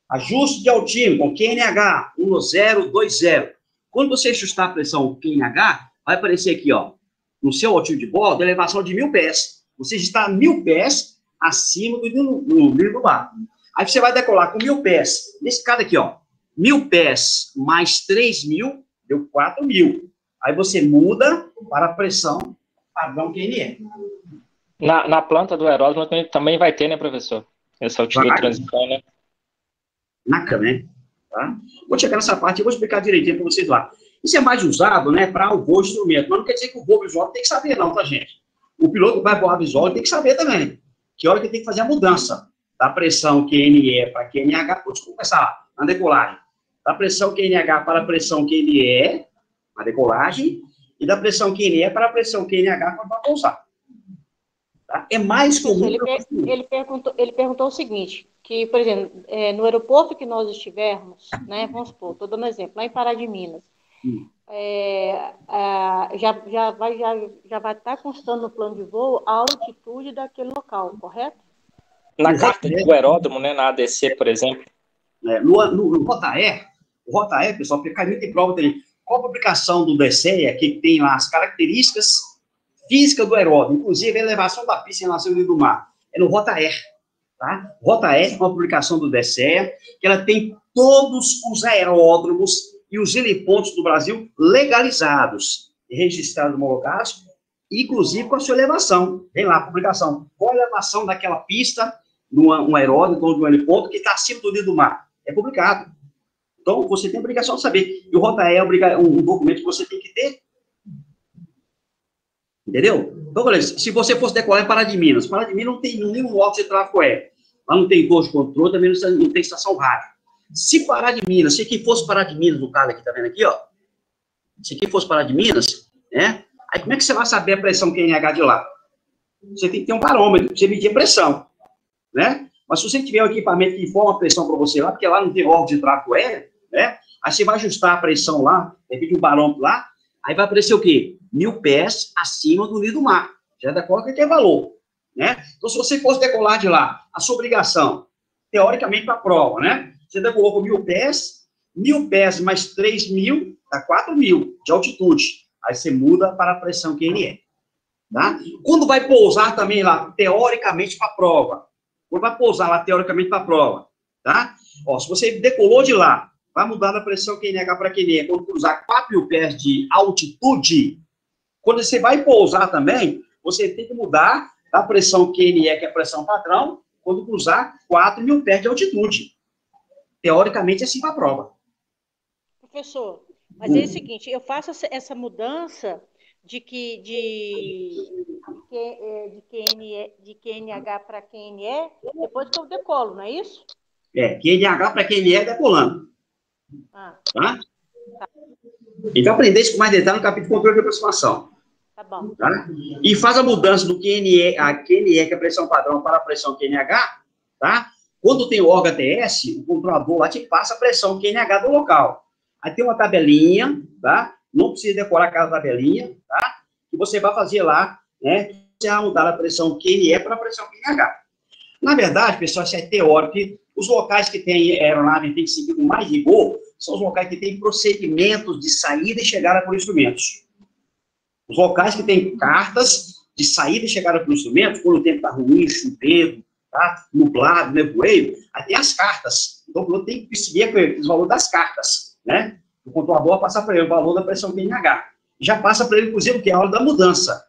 Ajuste de altímetro com QNH 1020. Quando você ajustar a pressão QNH, vai aparecer aqui, ó, no seu altivo de bordo, elevação de 1.000 pés. Você está 1.000 pés acima do nível do mar. Aí você vai decolar com 1.000 pés. Nesse caso aqui, ó, 1.000 pés mais 3.000, deu 4.000. Aí você muda para a pressão padrão QNE. Na planta do aeródromo também vai ter, né, professor? Essa altitude de transição, né? Na câmera, né? Tá? Vou chegar nessa parte e vou explicar direitinho para vocês lá. Isso é mais usado, né, para o voo de instrumento, mas não quer dizer que o voo visual tem que saber, não, tá, gente? O piloto que vai voar visual tem que saber também. Que hora que tem que fazer a mudança da pressão QNE para QNH, vamos começar na decolagem. Da pressão QNH para a pressão QNE, na decolagem, e da pressão QNE para a pressão QNH quando vai pousar. Tá? É mais comum... Ele perguntou o seguinte, que, por exemplo, no aeroporto que nós estivermos, né, vamos supor, estou dando um exemplo, lá em Pará de Minas, já vai estar constando no plano de voo a altitude daquele local, correto? Na carta do aeródromo, né, na ADC, por exemplo. No Rotaer, pessoal, porque cai muito em prova também. Qual a publicação do DSEA que tem lá as características físicas do aeródromo, inclusive a elevação da pista em relação ao nível do mar? É no Rotaer, tá? Rotaer é uma publicação do DSEA, que ela tem todos os aeródromos e os helipontos do Brasil legalizados, registrados, homologados, inclusive com a sua elevação. Vem lá a publicação. Qual a elevação daquela pista, um aeródromo ou de um heliponto que está acima do nível do mar? É publicado. Então, você tem a obrigação de saber. E o Rotaer é um documento que você tem que ter. Entendeu? Então, olha, se você fosse decolar em Pará de Minas não tem nenhum órgão de tráfego aéreo. Lá não tem torre de controle, também não tem estação rádio. Se Pará de Minas, se aqui fosse Pará de Minas, no caso aqui, tá vendo aqui, ó? Se aqui fosse Pará de Minas, né? Aí como é que você vai saber a pressão QNH de lá? Você tem que ter um parâmetro, você medir a pressão, né? Mas se você tiver um equipamento que informa a pressão para você lá, porque lá não tem órgão de tráfego aéreo, né? Aí você vai ajustar a pressão lá, devido um parâmetro lá, aí vai aparecer o quê? 1.000 pés acima do nível do mar. Já decola qualquer valor, né? Então, se você fosse decolar de lá, a sua obrigação, teoricamente, para a prova, né? Você decolou com 1.000 pés mais 3.000, dá 4.000 de altitude. Aí você muda para a pressão QNE, tá? Quando vai pousar também lá, teoricamente, para a prova, quando vai pousar lá, teoricamente, para a prova, tá? Ó, se você decolou de lá, vai mudar da pressão QNH para QNE, quando cruzar 4.000 pés de altitude, quando você vai pousar também, você tem que mudar da pressão QNE, que é a pressão padrão, quando cruzar 4.000 pés de altitude. Teoricamente, é assim para a prova. Professor, mas é o seguinte, eu faço essa mudança de QNH para QNE depois que eu decolo, não é isso? QNH para QNE é decolando. Tá? Tá. Então, aprender isso com mais detalhe no capítulo de controle de aproximação. Tá bom. Tá? E faz a mudança do QNE, a QNE, que é a pressão padrão, para a pressão QNH, tá? Quando tem o órgão ATS, o controlador lá te passa a pressão QNH do local. Aí tem uma tabelinha, tá? Não precisa decorar aquela tabelinha, tá? Que você vai fazer lá, né? Você vai mudar a pressão QNE para a pressão QNH. Na verdade, pessoal, isso é teórico. Os locais que tem aeronave tem que seguir com mais rigor são os locais que têm procedimentos de saída e chegada por instrumentos. Os locais que têm cartas de saída e chegada por instrumentos, quando o tempo está ruim, chovendo, tá? Nublado, nevoeiro, aí tem as cartas. Então, o piloto tem que seguir os valores das cartas, né? O controlador vai passar para ele o valor da pressão QNH. Já passa para ele, inclusive, o que é a hora da mudança,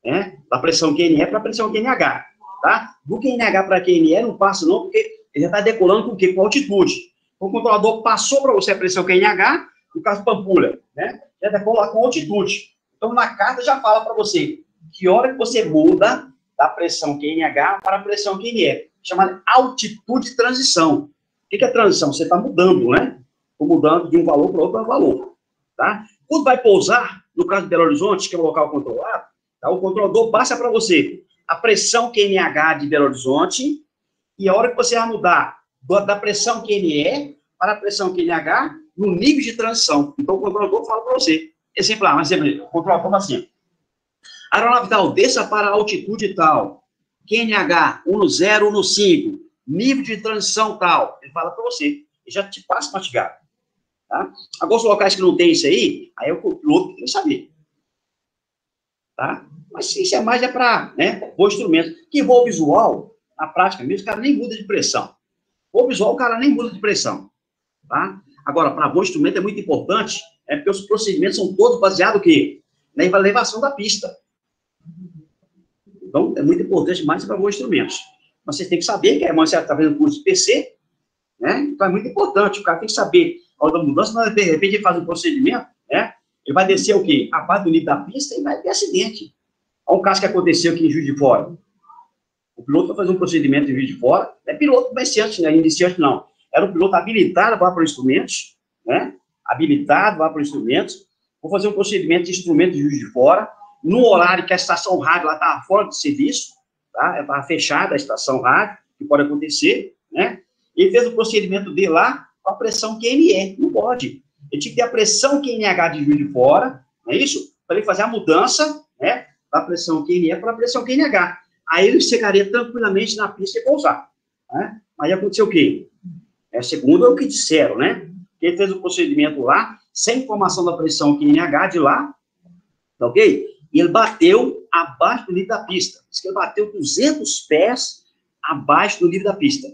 né? Da pressão QNE para a pressão QNH, tá? Do QNH para QNE não passa não, porque ele já está decolando com o quê? Com altitude. O controlador passou para você a pressão QNH, no caso Pampulha, né? Já decola com altitude. Então, na carta já fala para você que hora que você muda da pressão QNH para a pressão QNE, chamada altitude de transição. O que é transição? Você está mudando, né? Estou mudando de um valor para outro valor, tá? Quando vai pousar, no caso de Belo Horizonte, que é um local controlado, tá? O controlador passa para você a pressão QNH de Belo Horizonte e a hora que você vai mudar da pressão QNE para a pressão QNH no nível de transição. Então, o controlador fala para você. Exemplo, o controlador fala assim, aeronave tal, desça para a altitude tal, QNH 10, 15, nível de transição tal. Ele fala para você, ele já te passa mastigado. Tá? Agora, os locais que não tem isso aí o piloto tem que saber. Tá? Mas isso é mais para, né, o instrumento. Que voo visual, na prática mesmo, o cara nem muda de pressão. Voo visual, o cara nem muda de pressão. Tá? Agora, para voo instrumento é muito importante, porque os procedimentos são todos baseados o quê? Na elevação da pista. Então, é muito importante mais para voo instrumentos. Mas você tem que saber que você está fazendo curso de PC, né? Então é muito importante, o cara tem que saber a hora da mudança, mas de repente ele faz um procedimento, né? Ele vai descer o quê? A parte do nível da pista e vai ter acidente. Olha um caso que aconteceu aqui em Juiz de Fora. O piloto vai fazer um procedimento em Juiz de Fora, não é piloto iniciante, né? Iniciante não. Era um piloto habilitado para instrumentos, né? Habilitado para instrumentos. Vou fazer um procedimento de instrumento de Juiz de Fora, no horário que a estação rádio lá estava fora de serviço, tá? Estava fechada a estação rádio, que pode acontecer, né? Ele fez o procedimento dele lá com a pressão QNE, não pode. Ele tinha que ter a pressão QNH de Juiz de Fora, não é isso? Para ele fazer a mudança, né? Da pressão QNE para a pressão QNH. Aí ele chegaria tranquilamente na pista e pousar, né? Aí aconteceu o quê? Segundo é o que disseram, né? Ele fez o procedimento lá, sem informação da pressão QNH de lá, tá ok? E ele bateu abaixo do nível da pista. Diz que ele bateu 200 pés abaixo do nível da pista.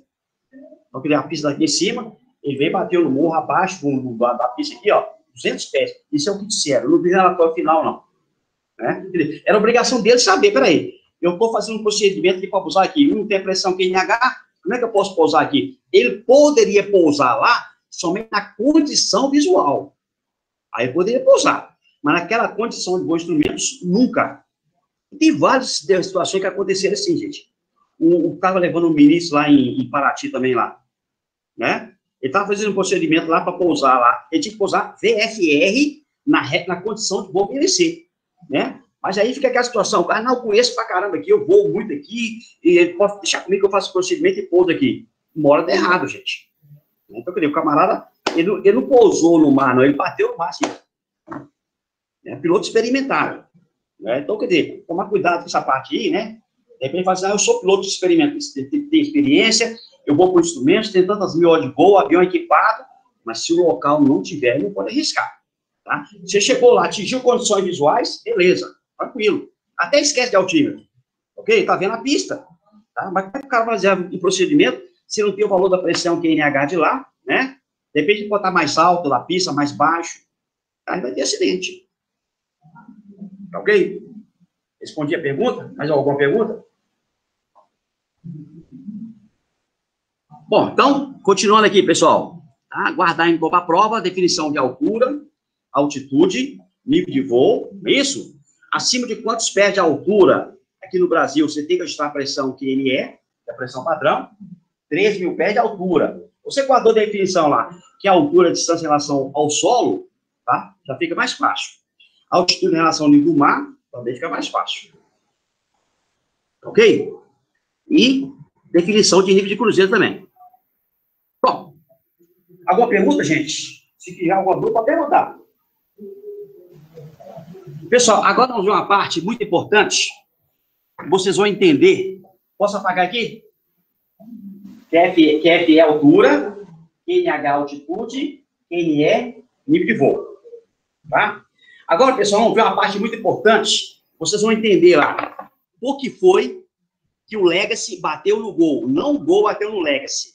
Então, a pista daqui em cima, ele veio e bateu no morro abaixo da pista aqui, ó, 200 pés. Isso é o que disseram. Não vi relatório final, não. Né? Era obrigação dele saber, peraí, eu estou fazendo um procedimento aqui para pousar aqui, não tem pressão QNH, como é que eu posso pousar aqui? Ele poderia pousar lá somente na condição visual. Aí poderia pousar. Mas naquela condição de bons instrumentos, nunca. Tem várias situações que aconteceram assim, gente. O cara levando um ministro lá em Paraty também lá, né? Ele estava fazendo um procedimento lá para pousar lá. Ele tinha que pousar VFR na condição de voo PVC, né? Mas aí fica aquela situação, o cara não conheço pra caramba aqui, eu voo muito aqui, e ele pode deixar comigo que eu faço o procedimento e pouso aqui. Uma hora tá errado, gente. Então, o camarada, ele não pousou no mar, não, ele bateu no mar, assim. Piloto experimentado. Né? Então, quer dizer, tomar cuidado com essa parte aí, né? De repente, fala assim, eu sou piloto experimentado, tem experiência, eu vou por instrumentos, tem tantas mil horas de voo, avião equipado, mas se o local não tiver, não pode arriscar. Tá? Você chegou lá, atingiu condições visuais, beleza, tranquilo. Até esquece de altímetro, ok? Tá vendo a pista. Tá? Mas como é que o cara vai fazer um procedimento se não tem o valor da pressão QNH de lá, né? De repente, pode estar mais alto da pista, mais baixo, aí vai ter acidente. Tá ok? Respondi a pergunta? Mais alguma pergunta? Bom, então, continuando aqui, pessoal. Tá? Guardar em para a prova, definição de altura, altitude, nível de voo, é isso? Acima de quantos pés de altura, aqui no Brasil, você tem que ajustar a pressão QNE, que é a pressão padrão, 3.000 pés de altura. Você guardou a definição lá, que é a altura, a distância em relação ao solo, tá? Já fica mais fácil. Altitude em relação ao nível do mar, também fica mais fácil. Ok? E definição de nível de cruzeiro também. Bom, alguma pergunta, gente? Se tiver alguma dúvida, pode perguntar. Pessoal, agora nós vamos ver uma parte muito importante. Vocês vão entender. Posso apagar aqui? QF é altura, QNH altitude, QNE nível de voo. Tá? Agora, pessoal, vamos ver uma parte muito importante. Vocês vão entender lá. Por que foi que o Legacy bateu no gol? Não o gol bateu no Legacy.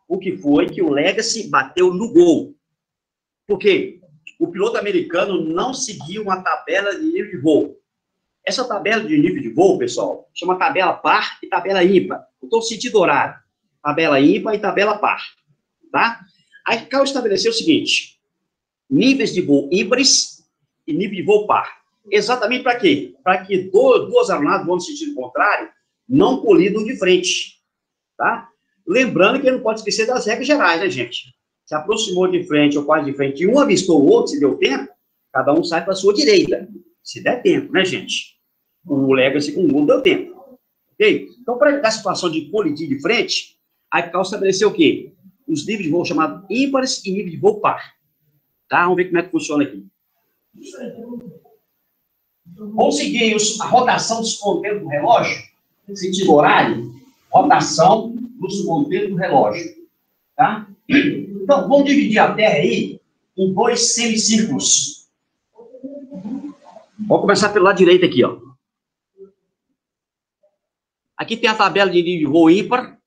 O que foi que o Legacy bateu no gol? Por quê? O piloto americano não seguiu uma tabela de nível de voo. Essa tabela de nível de voo, pessoal, chama tabela par e tabela ímpar. Estou no sentido horário. Tabela ímpar e tabela par. Tá? Aí o cara estabeleceu o seguinte: níveis de voo ímpares e nível de voo par. Exatamente para quê? Para que duas aeronaves vão no sentido contrário não colidam de frente. Tá? Lembrando que não pode esquecer das regras gerais, né, gente? Se aproximou de frente ou quase de frente e um avistou o outro, se deu tempo, cada um sai para a sua direita. Se der tempo, né, gente? O Legacy com o gol deu tempo. Ok? Então, para evitar a situação de colidir de frente, a ICAO estabeleceu o quê? Os níveis de voo chamados ímpares e nível de voo par. Tá? Vamos ver como é que funciona aqui. Vamos seguir a rotação dos ponteiros do relógio, sentido horário, rotação dos ponteiros do relógio. Tá? Então, vamos dividir a Terra aí em 2 semicírculos. Vamos começar pelo lado direito aqui, ó. Aqui tem a tabela de nível de voo ímpar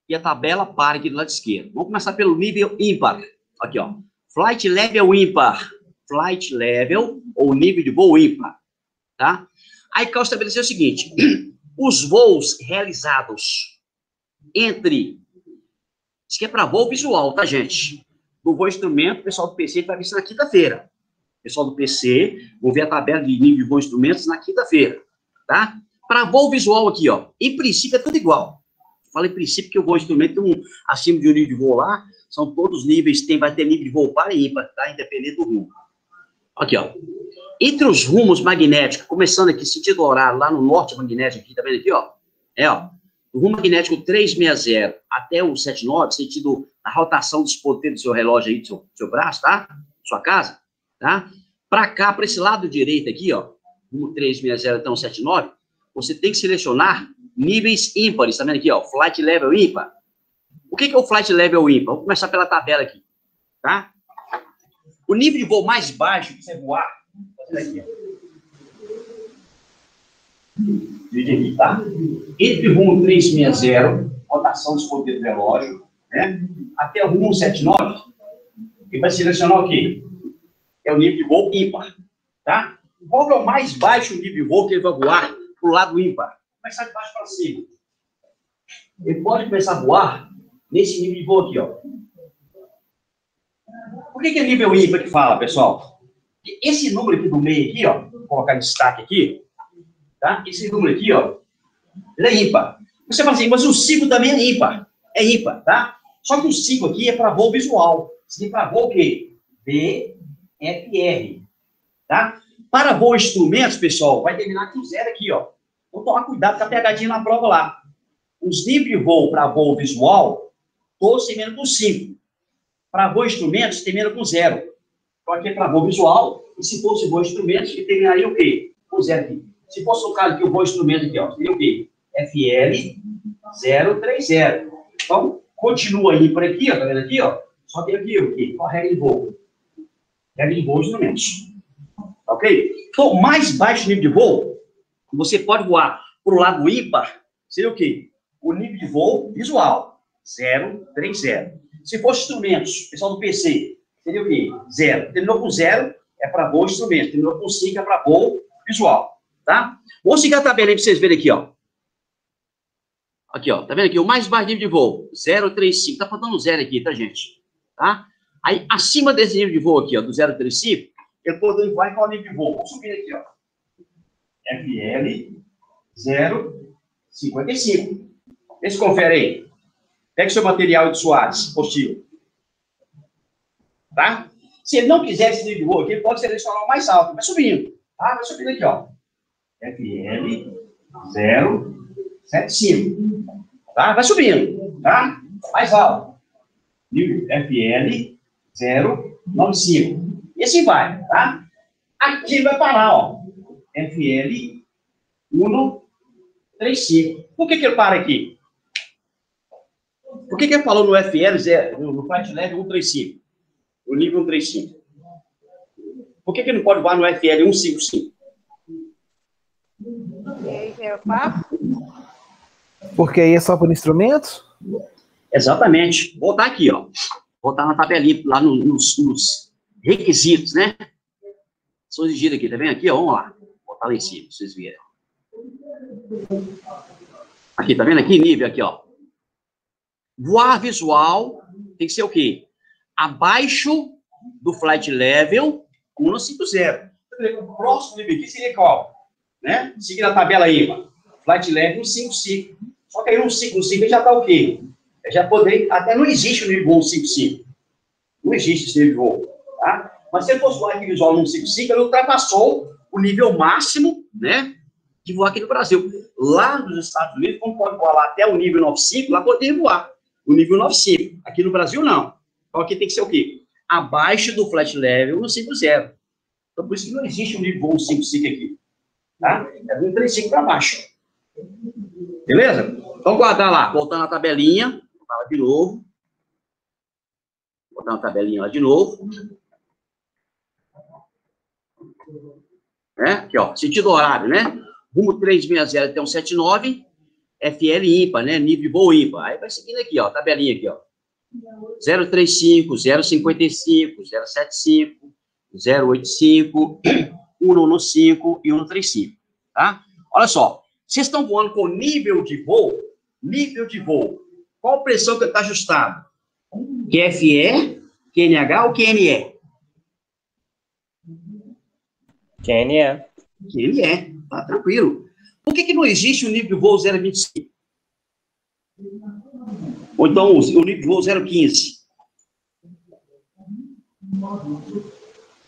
e a tabela par aqui do lado esquerdo. Vamos começar pelo nível ímpar. Aqui, ó. Flight level ímpar. Flight level, ou nível de voo ímpar. Tá? A ICAO estabeleceu o seguinte. Os voos realizados entre... Isso aqui é para voo visual, tá, gente? Do voo instrumento, o pessoal do PC vai ver isso na quinta-feira. O pessoal do PC, vão ver a tabela de nível de voo instrumentos na quinta-feira. Tá? Para voo visual aqui, ó. Em princípio, é tudo igual. Falo em princípio que o voo instrumento tem acima de um nível de voo lá, são todos níveis, vai ter nível de voo par e ímpar, tá? Independente do rumo. Aqui, ó. Entre os rumos magnéticos, começando aqui, sentido horário, lá no norte magnético, aqui, tá vendo aqui, ó? Ó. O rumo magnético 360 até o 79, sentido a rotação dos ponteiros do seu relógio aí, do seu braço, tá? Sua casa, tá? Para cá, para esse lado direito aqui, ó, rumo 360 até o 79, você tem que selecionar níveis ímpares, tá vendo aqui, ó? Flight level ímpar. O que é o flight level ímpar? Vamos começar pela tabela aqui, tá? O nível de voo mais baixo que você voar, aqui, ó. Aqui, tá? Entre o rumo 360, rotação dos ponteiros do relógio, né? Até o rumo 79, e vai selecionar o quê? É o nível de voo ímpar, tá? Qual é o mais baixo nível de voo que ele vai voar para o lado ímpar? Começar de baixo para cima. Ele pode começar a voar nesse nível de voo aqui, ó. Por que é nível ímpar que fala, pessoal? Esse número aqui do meio aqui, ó, vou colocar em destaque aqui, tá? Esse número aqui, ó, ele é ímpar. Você fala assim, mas o 5 também é ímpar. É ímpar, tá? Só que o 5 aqui é para voo visual. Isso aqui é para voo o quê? VFR, tá? Para voo instrumentos, pessoal, vai terminar com 0 aqui, ó. Vou tomar cuidado com a pegadinha na prova lá. Os níveis de voo para voo visual, todos terminam com 5. Para voo instrumentos, termina com 0. Então, aqui é para voo visual, e se fosse voo instrumentos, ele terminaria o quê? Com 0 aqui. Se fosse o caso aqui, o voo instrumento aqui, ó, seria o quê? FL 030. Então, continua aí por aqui, ó, tá vendo aqui, ó? Só tem aqui o quê? Qual a regra de voo? Regra de voo instrumentos. Ok? Então, mais baixo nível de voo, você pode voar para o lado ímpar, seria o quê? O nível de voo visual, 030. Se fosse instrumentos, pessoal do PC, seria o quê? 0. Terminou com 0, é para voo instrumento. Terminou com 5, é para voo visual. Tá? Vamos seguir a tabela aí para vocês verem aqui, ó. Aqui, ó. Tá vendo aqui? O mais baixo nível de voo, 035. Tá faltando 0 aqui, tá, gente? Tá? Aí, acima desse nível de voo aqui, ó, do 035, eu posso voar em qual nível de voo? Vou subir aqui, ó. FL 055. Esse confere aí. Pega o seu material de Soares, positivo. Tá? Se ele não quiser esse nível de voo aqui, ele pode selecionar o mais alto. Vai subindo. Tá? Vai subindo aqui, ó. FL 075. Tá? Vai subindo. Tá? Mais alto. Nível FL 095. E assim vai. Tá? Aqui vai parar, ó. FL 135. Por que ele para aqui? Por que ele falou no FL, no flight level 135? O nível 135. Por que ele não pode voar no FL 155? Porque aí é só por instrumentos? Exatamente. Vou botar aqui, ó. Vou botar na tabelinha, lá nos requisitos, né? São exigidos aqui, tá vendo aqui? Ó, vamos lá. Vou botar lá em cima, pra vocês verem. Aqui, tá vendo aqui? Nível aqui, ó. Voar visual tem que ser o quê? Abaixo do flight level 150. O próximo nível aqui seria qual? Né? Seguindo a tabela aí, ó. Flight level 155. Só que aí 155 já tá o quê? Já poderia, até não existe o nível 155. Não existe esse nível de voo, tá? Mas se ele fosse voar aqui visual no 155, ele ultrapassou o nível máximo, né? De voar aqui no Brasil. Lá nos Estados Unidos, como pode voar lá até o nível 95, lá poderia voar o nível 95. Aqui no Brasil, não. Então, aqui tem que ser o quê? Abaixo do flight level 150. Então, por isso que não existe o nível 155 aqui. Tá? É do 135 para baixo. Beleza? Então, guardar lá. Voltando na tabelinha. Voltar lá de novo. Botar uma tabelinha lá de novo. Né? Aqui, ó, sentido horário, né? Rumo 360 até 179, FL ímpar, né? Nível de voo ímpar. Aí vai seguindo aqui, ó, tabelinha aqui, ó. 035, 055, 075, 085, 195 e 135, tá? Olha só, vocês estão voando com nível de voo, qual pressão que está ajustada? QFE, QNH ou QNE? QNE. QNE, tá tranquilo. Por que não existe o nível de voo 025? Ou então o nível de voo 015?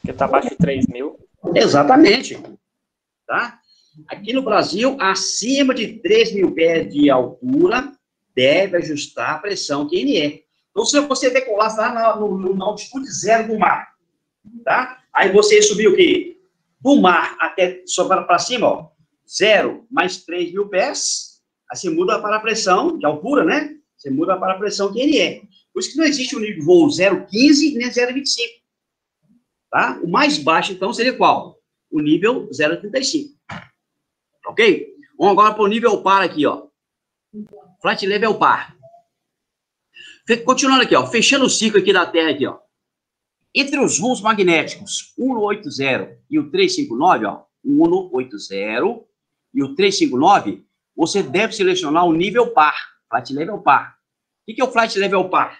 Porque está abaixo de 3.000. Exatamente. Tá? Aqui no Brasil, acima de 3.000 pés de altura, deve ajustar a pressão QNE. Então, se você decolar lá na altitude zero do mar, tá? Aí você subir o quê? Do mar até só para cima, ó, 0 mais 3.000 pés, aí você muda para a pressão de altura, né? Você muda para a pressão QNE. Por isso que não existe o nível de voo 0,15 nem 0,25. Tá? O mais baixo, então, seria qual? O nível 0,35. Ok? Vamos agora para o nível par aqui, ó. Flight level par. Continuando aqui, ó. Fechando o ciclo aqui da Terra, aqui, ó. Entre os rumos magnéticos 180 e o 359, ó. 180 e o 359, você deve selecionar o nível par. Flight level par. O que é o flight level par?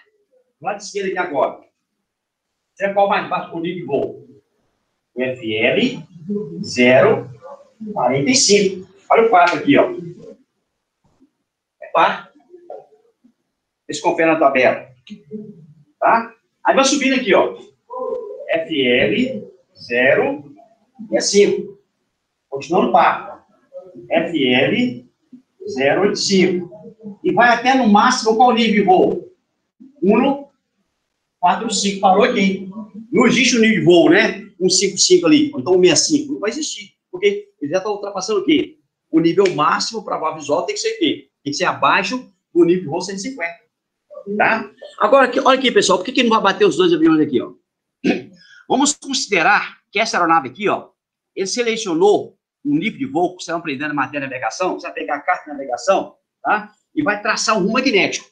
Do lado esquerdo aqui agora. Será qual mais baixo por nível de voo? O FL 0,45. Olha o par aqui, ó. É par. Eles conferem na tabela. Tá? Aí vai subindo aqui, ó. FL 0,5. Continuando par. FL 0,85. E vai até no máximo qual nível de voo? 1,45. Parou aqui. Não existe o nível de voo, né? 155 ali, ou então 165. Não vai existir. Porque ele já está ultrapassando o quê? O nível máximo para a visual tem que ser o quê? Tem que ser abaixo do nível de voo 150. Tá? Agora, olha aqui, pessoal. Por que não vai bater os dois aviões aqui, ó? Vamos considerar que essa aeronave aqui, ó, ele selecionou um nível de voo que vocês estão aprendendo em matéria de navegação. Você vai pegar a carta de navegação, tá? E vai traçar um rumo magnético.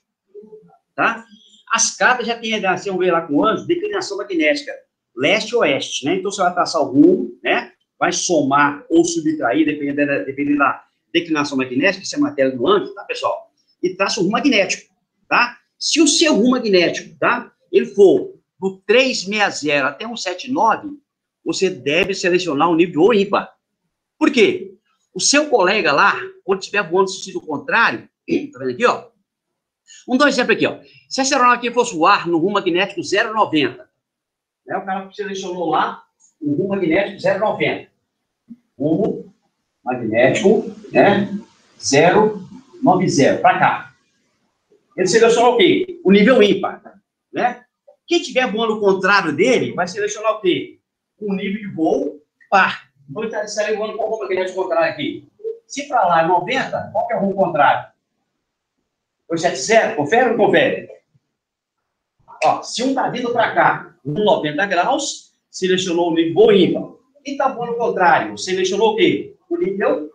Tá? As cartas já têm, assim, vamos ver lá com o anjo, declinação magnética, leste-oeste, né? Então, você vai traçar o rumo, né? Vai somar ou subtrair, dependendo da declinação magnética, isso é matéria do anjo, tá, pessoal? E traça o rumo magnético, tá? Se o seu rumo magnético, tá? Ele for do 360 até 179, você deve selecionar um nível de voo ímpar. Por quê? O seu colega lá, quando estiver voando no sentido contrário, tá vendo aqui, ó? Vamos dar um exemplo aqui, ó. Se essa aeronave aqui fosse voar no rumo magnético 0,90, né? O cara selecionou lá o rumo magnético 0,90. Rumo magnético, né? 0,90, para cá. Ele selecionou o quê? O nível ímpar, né? Quem estiver voando o contrário dele, vai selecionar o quê? O nível de voo par. Então, ele está voando com o rumo magnético contrário aqui. Se para lá é 90, qual que é o rumo contrário? 270, confere ou não confere? Ó, se um está vindo para cá, 90 graus, selecionou o nível voo ímpar. E está voando ao contrário, selecionou o quê? O nível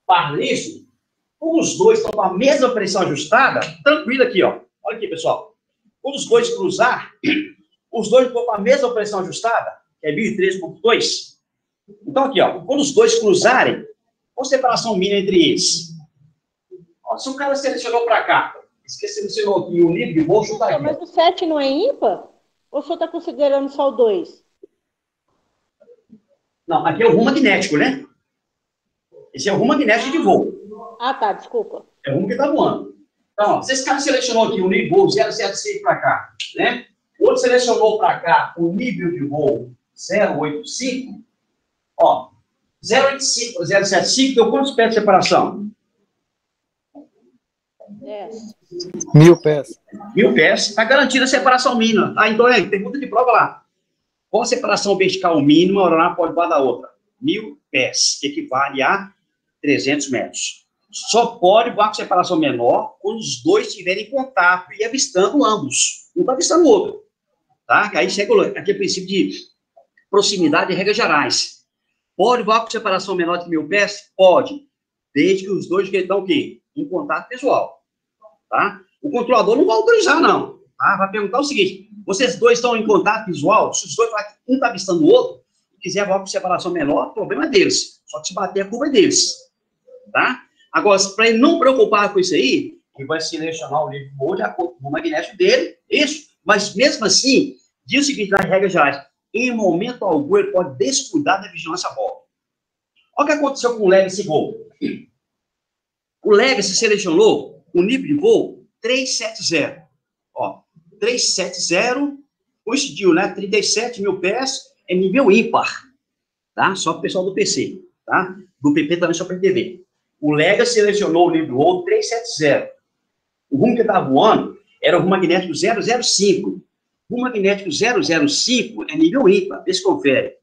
par. Isso. Como os dois estão com a mesma pressão ajustada, tranquilo aqui, ó. Olha aqui, pessoal. Quando os dois cruzar, os dois estão com a mesma pressão ajustada, que é 1013,2. Então, aqui, ó. Quando os dois cruzarem, qual a separação mínima entre eles? Ó, se o cara selecionou para cá, selecionou aqui o nível de voo, chuta aqui. Mas o 7 não é ímpar? Ou o senhor está considerando só o 2? Não, aqui é o rumo magnético, né? Esse é o rumo magnético de voo. Ah, tá, desculpa. É o rumo que está voando. Então, ó, se esse cara selecionou aqui o nível de voo 075 para cá, né? O outro selecionou para cá o nível de voo 085, ó, 085 para 075 deu quantos pés de separação? 10. 1000 pés. 1000 pés. Está garantida a separação mínima. Tá? Então, pergunta de prova lá. Qual a separação vertical mínima a aeronave pode voar da outra? 1000 pés, que equivale a 300 metros. Só pode voar com separação menor quando os dois estiverem em contato e avistando ambos. Um está avistando o outro. Tá? Aí chega aqui o princípio de proximidade e regras gerais. Pode voar com separação menor de 1.000 pés? Pode. Desde que os dois estão o quê? Em contato visual. Tá? O controlador não vai autorizar, não. Tá? Vai perguntar o seguinte, vocês dois estão em contato visual? Se os dois, um está avistando o outro, e quiser voar com separação menor, o problema é deles. Só que se bater, a culpa é deles. Tá? Agora, para ele não preocupar com isso aí, ele vai selecionar o nível de voo de acordo com o magnético dele, isso. Mas, mesmo assim, diz o seguinte, nas regras gerais, em momento algum, ele pode descuidar da vigilância a bordo. Olha o que aconteceu com o Legacy Voo. O Legacy selecionou o nível de voo 370. Ó, 370, coincidiu, né? 37.000 pés é nível ímpar. Tá? Só para o pessoal do PC. Tá? Do PP também só para entender. O Legacy selecionou o nível de voo 370. O rumo que estava voando era o rumo magnético 005. O rumo magnético 005 é nível ímpar. Vê se confere.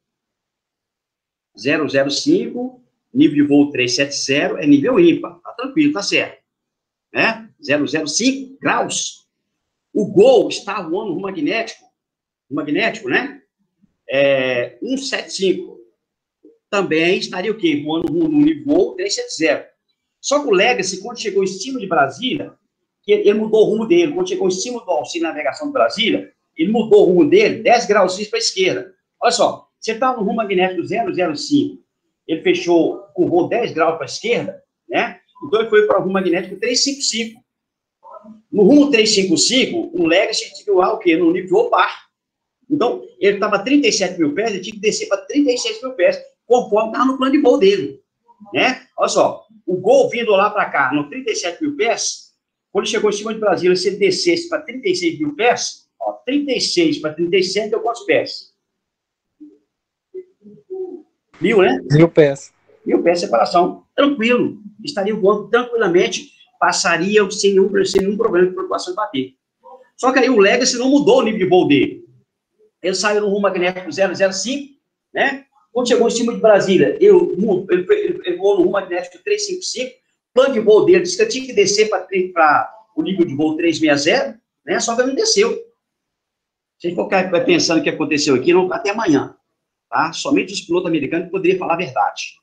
005, nível de voo 370 é nível ímpar. Tá tranquilo, tá certo. Né? 005 graus. O Gol está voando no rumo magnético, né? 175. Também estaria o quê? Voando no nível de voo 370. Só que o Legacy, quando chegou em cima de Brasília, ele mudou o rumo dele. Quando chegou em cima do auxílio de navegação de Brasília, ele mudou o rumo dele 10 graus para a esquerda. Olha só, você está no rumo magnético 005, ele fechou com o voo 10 graus para a esquerda, né? Então ele foi para o rumo magnético 355. No rumo 355, o Legacy tinha que voar o quê? No nível de voo par. Então, ele estava a 37.000 pés, ele tinha que descer para 36.000 pés, conforme estava no plano de voo dele, né? Olha só, o Gol vindo lá para cá, no 37.000 pés, quando chegou em cima de Brasília, se ele descesse para 36.000 pés, ó, 36 para 37 deu quantos pés? 1.000, né? 1.000 pés. 1.000 pés de separação. Tranquilo. Estaria voando tranquilamente, passaria sem nenhum problema de preocupação de bater. Só que aí o Legacy não mudou o nível de voo dele. Ele saiu no rumo magnético 005, né? Quando chegou em cima de Brasília, ele voou no rumo magnético 355, o plano de voo dele disse que eu tinha que descer para o nível de voo 360, né? Só que ele não desceu. Se a gente for pensando o que aconteceu aqui, não vai até amanhã. Tá? Somente os pilotos americanos poderiam falar a verdade.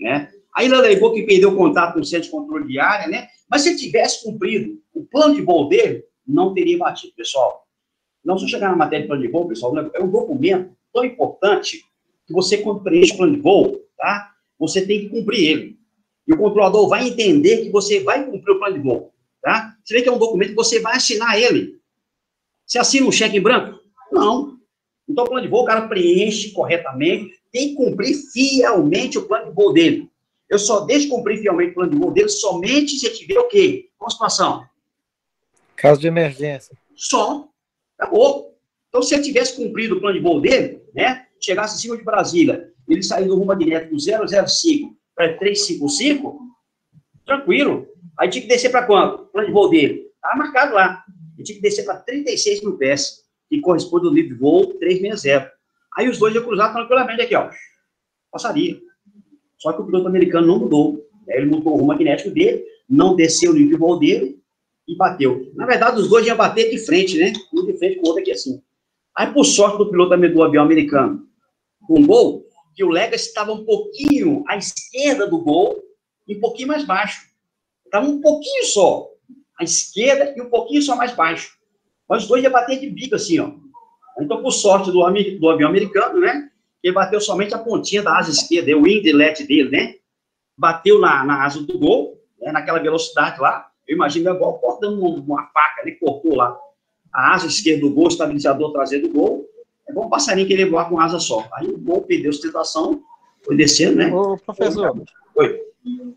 Né? Aí ele alegou que perdeu o contato com o centro de controle de área, né? Mas se ele tivesse cumprido o plano de voo dele, não teria batido, pessoal. Não, se eu chegar na matéria de plano de voo, pessoal, é um documento tão importante que você, quando preenche o plano de voo, tá? Você tem que cumprir ele. E o controlador vai entender que você vai cumprir o plano de voo. Tá? Você vê que é um documento que você vai assinar ele. Você assina um cheque em branco? Não. Então, o plano de voo, o cara preenche corretamente, tem que cumprir fielmente o plano de voo dele. Eu só deixo cumprir fielmente o plano de voo dele somente se tiver o quê? Qual a situação? Caso de emergência. Só. Acabou. Então, se ele tivesse cumprido o plano de voo dele, né, chegasse em cima de Brasília, ele sair do rumo magnético 005 para 355, tranquilo. Aí tinha que descer para quanto? O plano de voo dele. Estava marcado lá. Ele tinha que descer para 36.000 pés, que corresponde ao nível de voo 360. Aí os dois iam cruzar tranquilamente aqui, ó. Passaria. Só que o piloto americano não mudou. Ele mudou o rumo magnético dele, não desceu o nível de voo dele e bateu. Na verdade, os dois iam bater de frente, né? Um de frente com o outro aqui assim. Aí, por sorte do piloto do avião americano, com o Gol, que o Legacy estava um pouquinho à esquerda do Gol e um pouquinho mais baixo. Estava um pouquinho só à esquerda e um pouquinho só mais baixo. Mas os dois iam bater de bico assim, ó. Então, por sorte do avião americano, né? Ele bateu somente a pontinha da asa esquerda, o winglet dele, né? Bateu na asa do Gol, né, naquela velocidade lá. Eu imagino o Gol cortando uma faca, né? Cortou lá a asa esquerda do Gol, o estabilizador traseiro do Gol. É bom um passarinho querer voar com asa só. Aí o Gol perdeu sustentação, foi descendo, né? Ô, professor. Oi.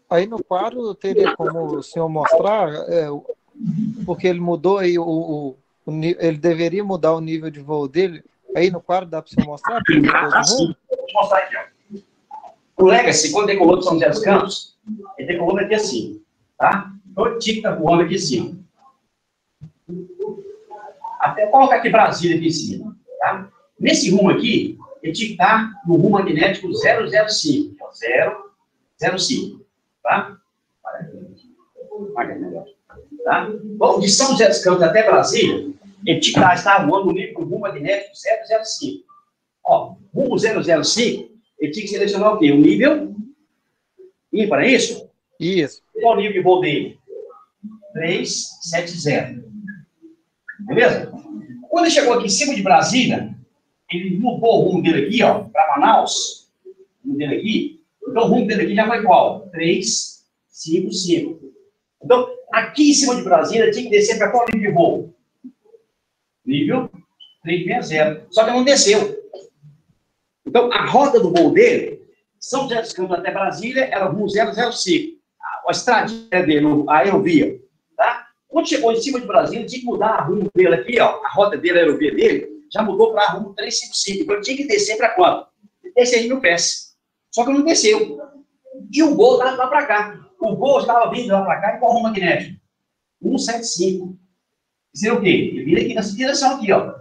Aí no quadro teria como o senhor mostrar, porque ele mudou aí ele deveria mudar o nível de voo dele. Aí no quadro dá para o senhor mostrar? Sim. Vou te mostrar aqui, ó. O Legacy, quando decolou de São José dos Campos, ele decolou aqui assim, tá? Então ele tinha que estar voando aqui assim. Até colocar aqui Brasília aqui em cima, tá? Nesse rumo aqui, ele tinha que estar no rumo magnético 005, 005, tá? Tá? Bom, de São José dos Campos até Brasília, ele tinha que estar voando no nível do rumo magnético 005. Ó, rumo 005 ele tinha que selecionar o quê? O nível ímpar, é isso? Isso. Qual o nível de voo dele? 370. Beleza? Quando ele chegou aqui em cima de Brasília, ele mudou o rumo dele aqui, ó, para Manaus. O rumo dele aqui. Então, o rumo dele aqui já foi qual? 355. Então, aqui em cima de Brasília, tinha que descer para qual nível de voo? Nível 360. Só que não desceu. Então, a rota do voo dele, São José dos Campos até Brasília, era o rumo 005. A estradinha dele, a aerovia. Tá? Quando chegou em cima de Brasília, tinha que mudar o rumo dele aqui, ó. A rota dele, a aerovia dele, já mudou para rumo 355. Então, tinha que descer para quanto? 16 mil pés. Só que não desceu. E o voo estava lá para cá. O voo estava vindo lá para cá e qual rumo magnético? 175. Seria o quê? Ele vira aqui nessa direção aqui, ó.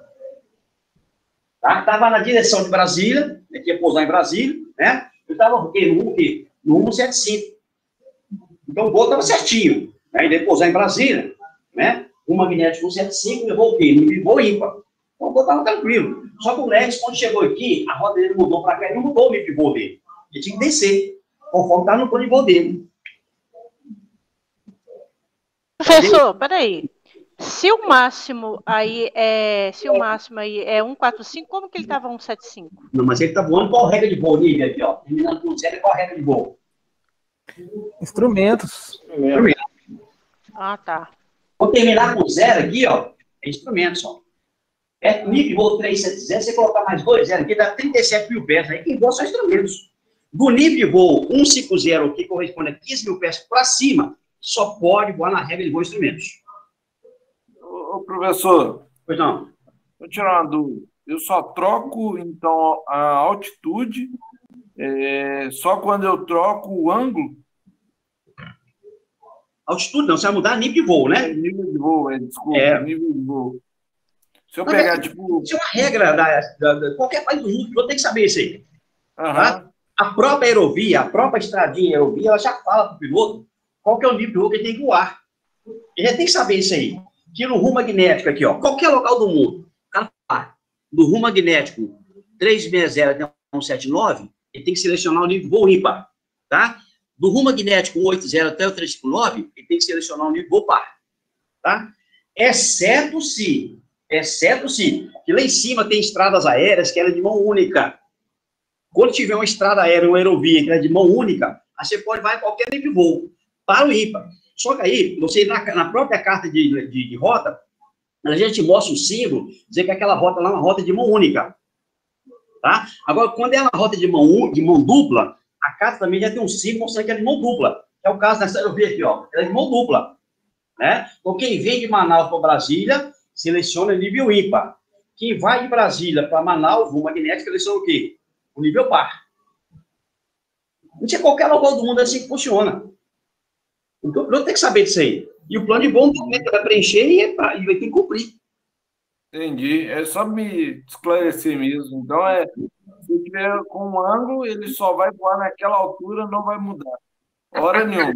Tá? Estava na direção de Brasília, ele ia pousar em Brasília, né? Ele estava no quê? No 175. Então o voo estava certinho. Né? Ele ia pousar em Brasília, né? O magnético 175 levou o quê? Ele levou ímpar. Então o voo estava tranquilo. Só que o Lex, quando chegou aqui, a roda dele mudou para cá e não mudou o nível de voo dele. Ele tinha que descer, conforme estava no plano de voo dele. Professor, peraí. Se o máximo aí é 145, como que ele estava 175? Não, mas ele está voando qual regra de voo, Nívia, aqui, ó. Terminando com zero, qual regra de voo? Instrumentos. Ah, tá. Vou terminar com zero aqui, ó. É instrumentos, ó. É nível de voo 370, você colocar mais 2 zero aqui, dá 37 mil pés. Aí quem voa são instrumentos. Do nível de voo 150, que corresponde a 15 mil pés para cima, só pode voar na regra de voo instrumentos. Ô, professor, Pois não. vou tirar uma dúvida. Eu só troco, então, a altitude só quando eu troco o ângulo? Altitude não, você vai mudar nível de voo, né? Nível de voo, desculpa, nível de voo. Se eu pegar, tipo... Isso é uma regra da qualquer país do mundo, eu tenho que saber isso aí. Tá? A própria aerovia, a própria estradinha aerovia, ela já fala para o piloto qual que é o nível de voo que ele tem que voar. Ele já tem que saber isso aí. Que no rumo magnético aqui, ó, qualquer local do mundo, do rumo magnético 360 até 179, ele tem que selecionar o nível de voo ímpar, tá? Do rumo magnético 180 até o 359, ele tem que selecionar o nível de voo par, tá? Exceto se, que lá em cima tem estradas aéreas que eram de mão única. Quando tiver uma estrada aérea, uma aerovia que é de mão única, aí você pode vai em qualquer nível de voo, para o ímpar. Só que aí, você na própria carta de rota, a gente mostra um símbolo, dizer que aquela rota lá é uma rota de mão única. Tá? Agora, quando é uma rota de mão dupla, a carta também já tem um símbolo mostrando que é de mão dupla. É o caso dessa aerovia aqui, ó. Ela é de mão dupla. Né? Então, quem vem de Manaus para Brasília, seleciona nível ímpar. Quem vai de Brasília para Manaus, rumo magnético, seleciona o quê? O nível par. Não sei qualquer local do mundo é assim que funciona. Então, o piloto tem que saber disso aí. E o plano de voo vai preencher e vai ter que cumprir. Entendi. É só me esclarecer mesmo. Então, se tiver com um ângulo, ele só vai voar naquela altura, não vai mudar. Hora nenhuma.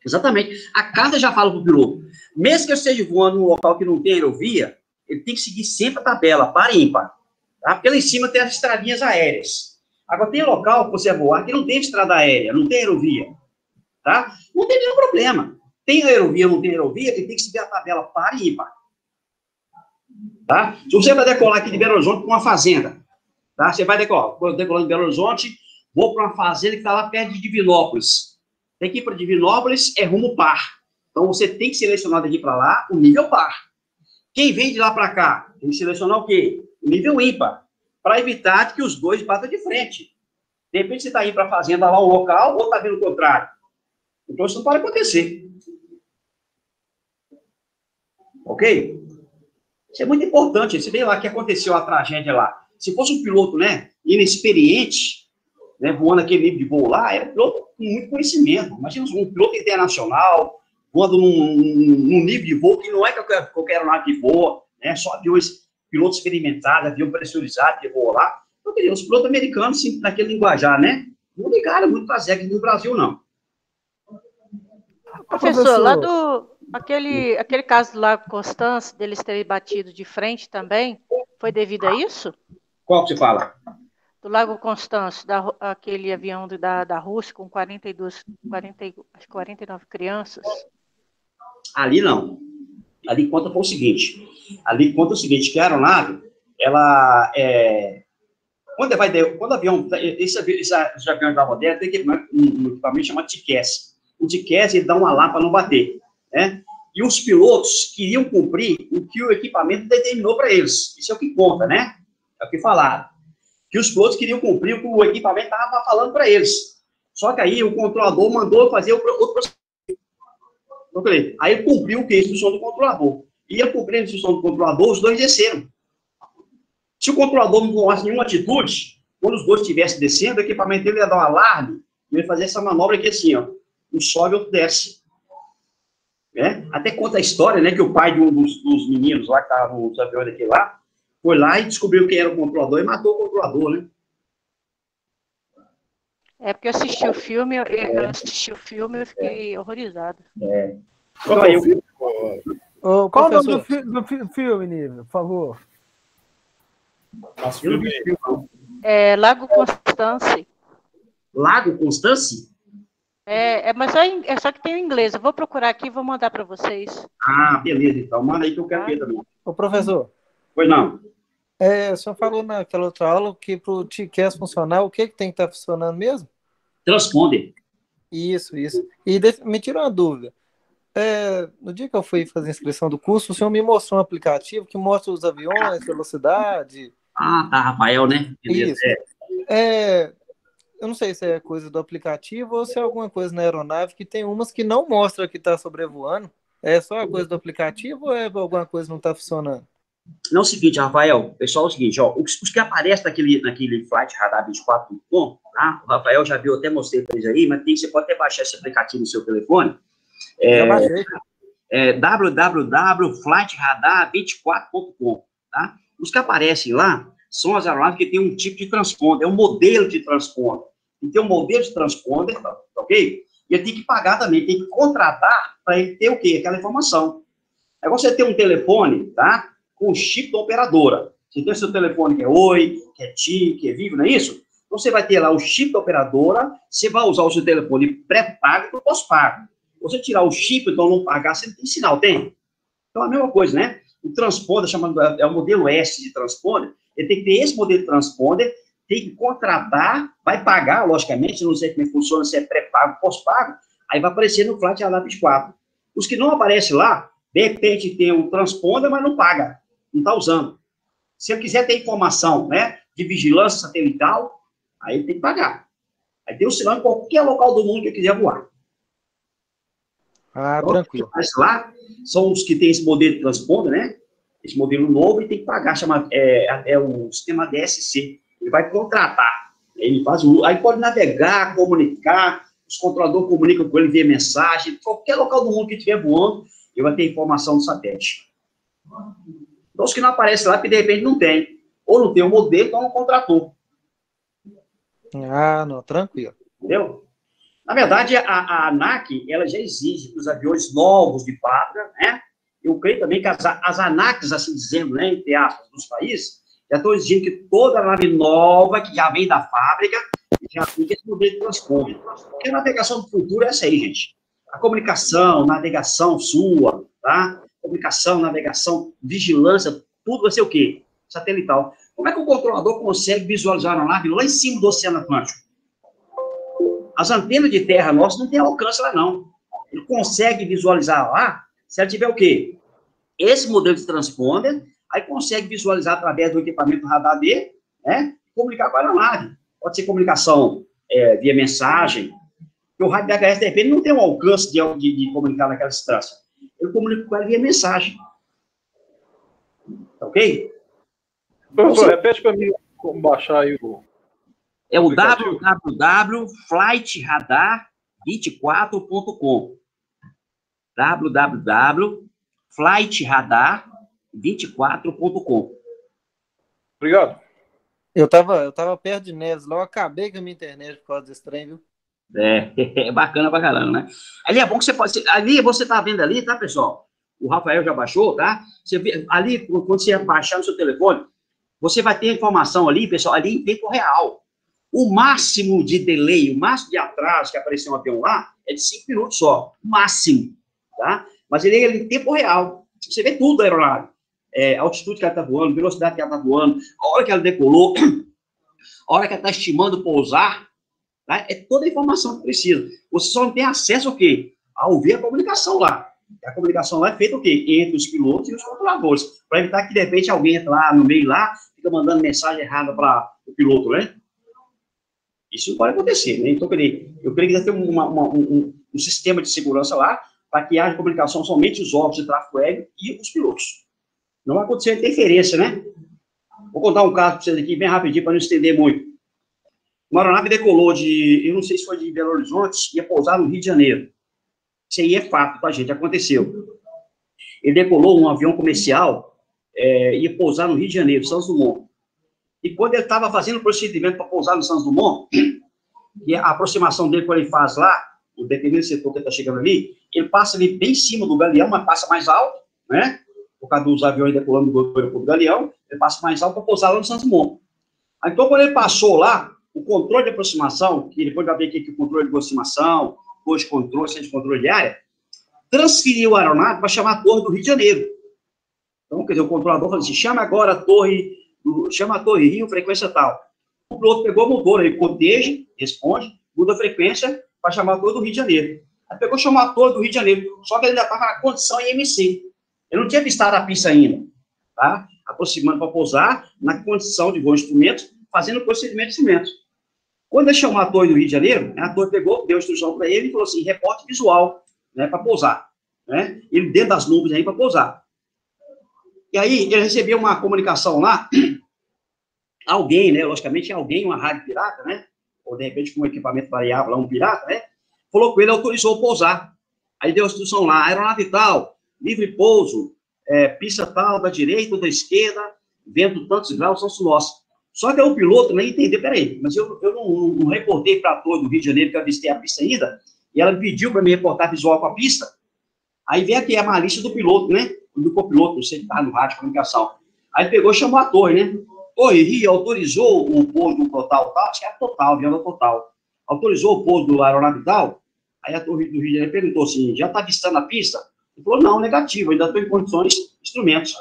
Exatamente. A carta já fala para o piloto. Mesmo que eu esteja voando num local que não tem aerovia, ele tem que seguir sempre a tabela, par e ímpar. Tá? Porque lá em cima tem as estradinhas aéreas. Agora, tem local que você vai voar que não tem estrada aérea, não tem aerovia. Tá? Não tem nenhum problema. Tem aerovia ou não tem aerovia, ele tem que seguir a tabela par e ímpar. Tá? Se você vai decolar aqui de Belo Horizonte para uma fazenda, tá? Você vai decolar de Belo Horizonte, vou para uma fazenda que está lá perto de Divinópolis. Tem que ir para Divinópolis, é rumo par. Então, você tem que selecionar daqui para lá o nível par. Quem vem de lá para cá, tem que selecionar o quê? O nível ímpar, para evitar que os dois batam de frente. De repente, você está indo para a fazenda lá, o local, ou está vindo o contrário. Então, isso não pode acontecer. Ok? Isso é muito importante. Você vê lá que aconteceu a tragédia lá. Se fosse um piloto, né, inexperiente, né, voando aquele nível de voo lá, era um piloto com muito conhecimento. Imagina um piloto internacional, voando num nível de voo que não é qualquer aeronave que voa, né, só aviões, pilotos experimentados, avião pressurizado que voa lá. Então, os pilotos americanos, sim, naquele linguajar, né, não ligaram muito para as regras no Brasil, não. Professor, lá aquele caso lá, Constância, deles terem batido de frente também, foi devido a isso? Qual que você fala? do Lago Constance, aquele avião da Rússia com 49 crianças? Ali não. Ali conta o seguinte. Ali conta o seguinte, que a aeronave, ela quando o avião, esse avião da moderna tem um equipamento chamado TCAS. O TCAS, ele dá um alarme para não bater, né? E os pilotos queriam cumprir o que o equipamento determinou para eles. Isso é o que conta, né? É o que falaram. Que os pilotos queriam cumprir o que o equipamento estava falando para eles. Só que aí o controlador mandou fazer outro procedimento. Aí ele cumpriu o que? A instrução do controlador. E ele cumpriu a instrução do controlador, os dois desceram. Se o controlador não tomasse nenhuma atitude, quando os dois estivessem descendo, o equipamento dele ia dar um alarme, e ele fazia essa manobra aqui assim, ó. Um sobe, outro desce. Até conta a história, né, que o pai de um dos meninos lá, que estava nos aviões daqui lá, foi lá e descobriu quem era o controlador e matou o controlador, né? É porque eu assisti o filme, e fiquei horrorizado. Qual é o filme? Qual o nome do filme, Nível, por favor? Nosso filme Lago Constance. Lago Constance? Mas só que tem o inglês. Eu vou procurar aqui e vou mandar para vocês. Ah, beleza, então. Manda aí que eu quero ver também. Ô, professor. Pois não. O senhor falou naquela outra aula que para o TCAS funcionar, o que tem que estar funcionando mesmo? Transponder. Isso. E me tira uma dúvida. No dia que eu fui fazer a inscrição do curso, o senhor me mostrou um aplicativo que mostra os aviões, velocidade. Ah, tá, Rafael, né? Isso. Eu não sei se é coisa do aplicativo ou se é alguma coisa na aeronave, que tem umas que não mostra que está sobrevoando. É só a coisa do aplicativo ou é alguma coisa que não está funcionando? Não, é o seguinte, Rafael, pessoal, é o seguinte, ó, os que aparecem naquele Flight Radar 24.com, tá? O Rafael já viu, até mostrei para eles aí, mas você pode até baixar esse aplicativo no seu telefone. Já baixei. www.flightradar24.com, tá? Os que aparecem lá são as aeronaves que têm um tipo de transponder, é um modelo de transponder. E tem um modelo de transponder, tá, ok? E ele tem que pagar também, tem que contratar para ele ter o quê? Aquela informação. É você ter um telefone, tá? Com o chip da operadora. Você tem o seu telefone que é Oi, que é TIM, que é Vivo, não é isso? Então você vai ter lá o chip da operadora, você vai usar o seu telefone pré-pago para o pós-pago. Você tirar o chip, então não pagar, você não tem sinal, tem? Então é a mesma coisa, né? O transponder, é o modelo S de transponder, ele tem que ter esse modelo de transponder, tem que contratar, vai pagar, logicamente, não sei como é que funciona, se é pré-pago, pós-pago, aí vai aparecer no Flight Radar 24. Os que não aparecem lá, de repente tem um transponder, mas não paga, não está usando. Se eu quiser ter informação, né, de vigilância satelital, aí tem que pagar. Aí tem o sinal em qualquer local do mundo que eu quiser voar. Ah, tranquilo. Mas lá são os que têm esse modelo de transponder, né? Esse modelo novo, e tem que pagar, chama, o sistema DSC. Ele vai contratar. Ele faz aí pode navegar, comunicar, os controladores comunicam com ele via mensagem, qualquer local do mundo que estiver voando, ele vai ter informação do satélite. Então, os que não aparecem lá, porque de repente não tem. Ou não tem o modelo, então não contratou. Ah, não, tranquilo. Entendeu? Na verdade, a ANAC, ela já exige que os aviões novos de pátria, né? Eu creio também que as ANACs, assim dizendo, né, entre aspas, dos países, já estão exigindo que toda nave nova, que já vem da fábrica, já aplique esse modelo de transponder. Porque a navegação do futuro é essa aí, gente. A comunicação, navegação sua, tá? Comunicação, navegação, vigilância, tudo vai ser o quê? Satelital. Como é que o controlador consegue visualizar uma nave lá em cima do Oceano Atlântico? As antenas de terra nossas não tem alcance lá, não. Ele consegue visualizar lá, se ela tiver o quê? Esse modelo de transponder, aí consegue visualizar através do equipamento radar dele, né? Comunicar com a aeronave. Pode ser comunicação via mensagem, porque o rádio VHF, de repente, não tem um alcance de comunicar naquela distância. Eu comunico com ela via mensagem. Tá ok? Professor, repete para mim como baixar aí o... É o www.flightradar24.com. www.flightradar24.com. Obrigado. Eu tava perto de Neves, lá eu acabei com a minha internet por causa desse trem, viu? É bacana pra caramba, né? Ali é bom que você pode... Ali você tá vendo ali, tá, pessoal? O Rafael já baixou, tá? Você vê, ali, quando você baixar no seu telefone, você vai ter informação ali, pessoal, ali em tempo real. O máximo de delay, o máximo de atraso que apareceu um avião lá, é de 5 minutos só, máximo, tá? Mas ele é em tempo real, você vê tudo da aeronave, a altitude que ela está voando, velocidade que ela está voando, a hora que ela decolou, a hora que ela está estimando pousar, tá? É toda a informação que precisa. Você só não tem acesso ao quê? A ouvir a comunicação lá. A comunicação lá é feita o quê? Entre os pilotos e os controladores, para evitar que, de repente, alguém entra lá no meio lá, fica mandando mensagem errada para o piloto, né? Isso não pode acontecer, né? Então, eu creio que deve ter um sistema de segurança lá, para que haja comunicação somente os órgãos de tráfego aéreo e os pilotos. Não vai acontecer interferência, né? Vou contar um caso para vocês aqui, bem rapidinho, para não estender muito. Uma aeronave decolou eu não sei se foi de Belo Horizonte, ia pousar no Rio de Janeiro. Isso aí é fato, tá, gente? Aconteceu. Ele decolou um avião comercial, ia pousar no Rio de Janeiro, Santos Dumont. E quando ele estava fazendo o procedimento para pousar no Santos Dumont, e a aproximação dele, quando ele faz lá, dependendo do setor que ele está chegando ali, ele passa ali bem em cima do Galeão, mas passa mais alto, né? Por causa dos aviões decolando do aeroporto do Galeão, ele passa mais alto para pousar lá no Santos Dumont. Então, quando ele passou lá, o controle de aproximação, que depois vai ver aqui que o controle de aproximação, de controle, centro de controle de área, transferiu a aeronave para chamar a torre do Rio de Janeiro. Então, quer dizer, o controlador falou assim, chama agora a torre Rio, frequência tal. O piloto pegou o motor, ele coteja, responde, muda a frequência para chamar a torre do Rio de Janeiro. Aí pegou, chamou a torre do Rio de Janeiro, só que ele ainda estava na condição IMC. Ele não tinha avistado a pista ainda, tá? Aproximando para pousar, na condição de voo de instrumentos, fazendo o procedimento de instrumentos. Quando ele chamou a torre do Rio de Janeiro, a torre pegou, deu instrução para ele e falou assim, reporte visual, né, para pousar, né? Ele dentro das nuvens aí para pousar. E aí, ele recebeu uma comunicação lá, alguém, né, logicamente, uma rádio pirata, né, ou de repente com um equipamento variável lá, um pirata, né, falou com ele, autorizou pousar. Aí deu a instrução lá, aeronave tal, livre pouso, pista tal, da direita ou da esquerda, vento tantos graus, são nossos. Só que o piloto nem entendeu, peraí, mas eu não reportei para a torre do Rio de Janeiro que eu avistei a pista ainda, e ela pediu para me reportar visual com a pista. Aí vem aqui a malícia do piloto, né? Do copiloto, você que está no rádio de comunicação. Aí pegou e chamou a torre, né? Torre Rio autorizou o pouso do Total, acho que é Total, avião da Total. Autorizou o pouso do aeronave tal. Aí a torre do Rio de Janeiro perguntou assim, já está avistando a pista? Ele falou, não, negativo, ainda estou em condições de instrumentos.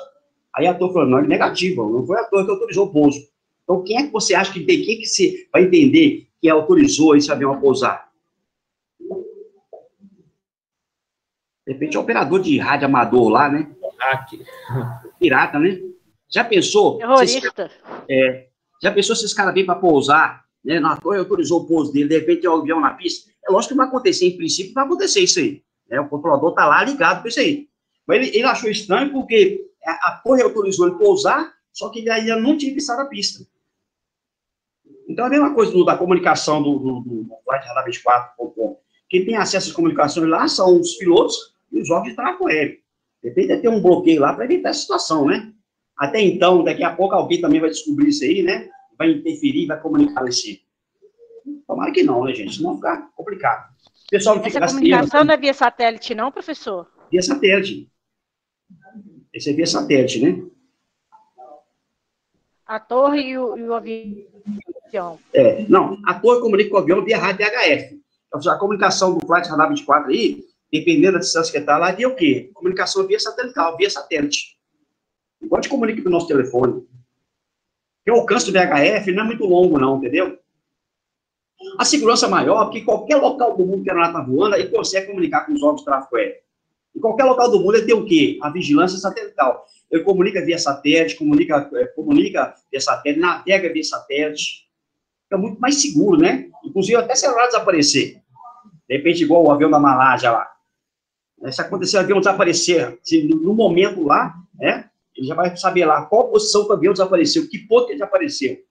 Aí a torre falou, não, é negativo, não foi a torre que autorizou o pouso. Então, quem é que você acha que tem? Quem que você vai entender que autorizou esse avião a pousar? De repente, é operador de rádio amador lá, né? Pirata, né? Já pensou? Terrorista. Já pensou se esse cara vem para pousar, né? Na torre autorizou o pouso dele, de repente tem um avião na pista? É lógico que vai acontecer, em princípio, vai acontecer isso aí. Né? O controlador está lá ligado com isso aí. Mas ele achou estranho porque a torre autorizou ele pousar, só que ele ainda não tinha pisado a pista. Então, é a mesma coisa da comunicação do Flight Radar 24.com. Quem tem acesso às comunicações lá são os pilotos e os órgãos de tráfego aéreo. De repente, vai ter um bloqueio lá para evitar essa situação, né? Até então, daqui a pouco, alguém também vai descobrir isso aí, né? Vai interferir, vai comunicar isso. Tomara que não, né, gente? Senão fica complicado. O pessoal não fica essa comunicação não é via satélite, não, professor? Via satélite. Esse é via satélite, né? A torre e o avião. Não, a torre comunica com o avião via rádio VHF. Então, a comunicação do Flight Radar 24 aí, dependendo da distância que está lá, via o quê? Comunicação via satelital, via satélite. Igual a gente comunica com o nosso telefone. Porque o alcance do VHF não é muito longo, não, entendeu? A segurança maior, porque qualquer local do mundo que a aeronave está voando, ele consegue comunicar com os órgãos de tráfego aéreo. Em qualquer local do mundo, ele tem o quê? A vigilância satelital. Ele comunica via satélite, comunica via satélite, navega via satélite. Fica muito mais seguro, né? Inclusive, até celular desaparecer. De repente, igual o avião da Malásia lá. Se acontecer o avião desaparecer, se no momento lá, né? Ele já vai saber lá qual posição que o avião desapareceu, que ponto que ele desapareceu.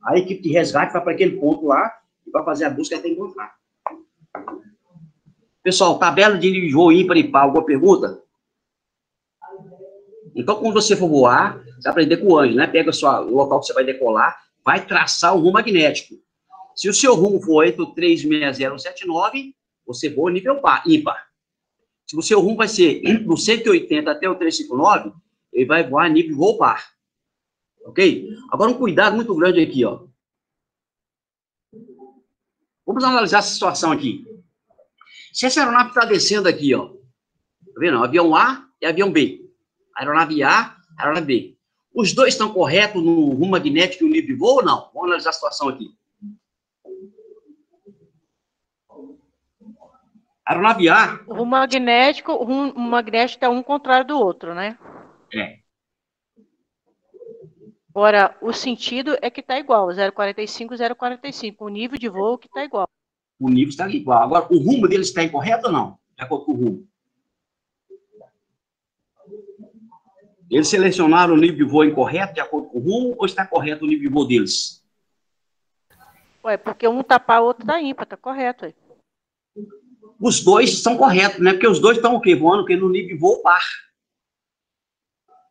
A equipe de resgate vai para aquele ponto lá e vai fazer a busca até encontrar. Pessoal, tabela de voo ímpar e par, alguma pergunta? Então, quando você for voar, você vai aprender com o anjo, né? Pega o local que você vai decolar, vai traçar o rumo magnético. Se o seu rumo for entre o 36079, você voa nível ímpar. Se o seu rumo vai ser do 180 até o 359, ele vai voar nível voo par. Ok? Agora, um cuidado muito grande aqui, ó. Vamos analisar essa situação aqui. Se essa aeronave está descendo aqui, ó, tá vendo? Avião A e avião B. Aeronave A, aeronave B. Os dois estão corretos no rumo magnético e no nível de voo ou não? Vamos analisar a situação aqui. Aeronave A... O rumo magnético está um contrário do outro, né? É. Agora, o sentido é que está igual, 0,45, 0,45. O nível de voo que está igual. O nível está igual. Agora, o rumo deles está incorreto ou não? De acordo com o rumo. Eles selecionaram o nível de voo incorreto de acordo com o rumo ou está correto o nível de voo deles? Ué, porque um tapar, o outro está ímpar, está correto. Ué. Os dois são corretos, né? Porque os dois estão o quê? Voando no nível de voo par.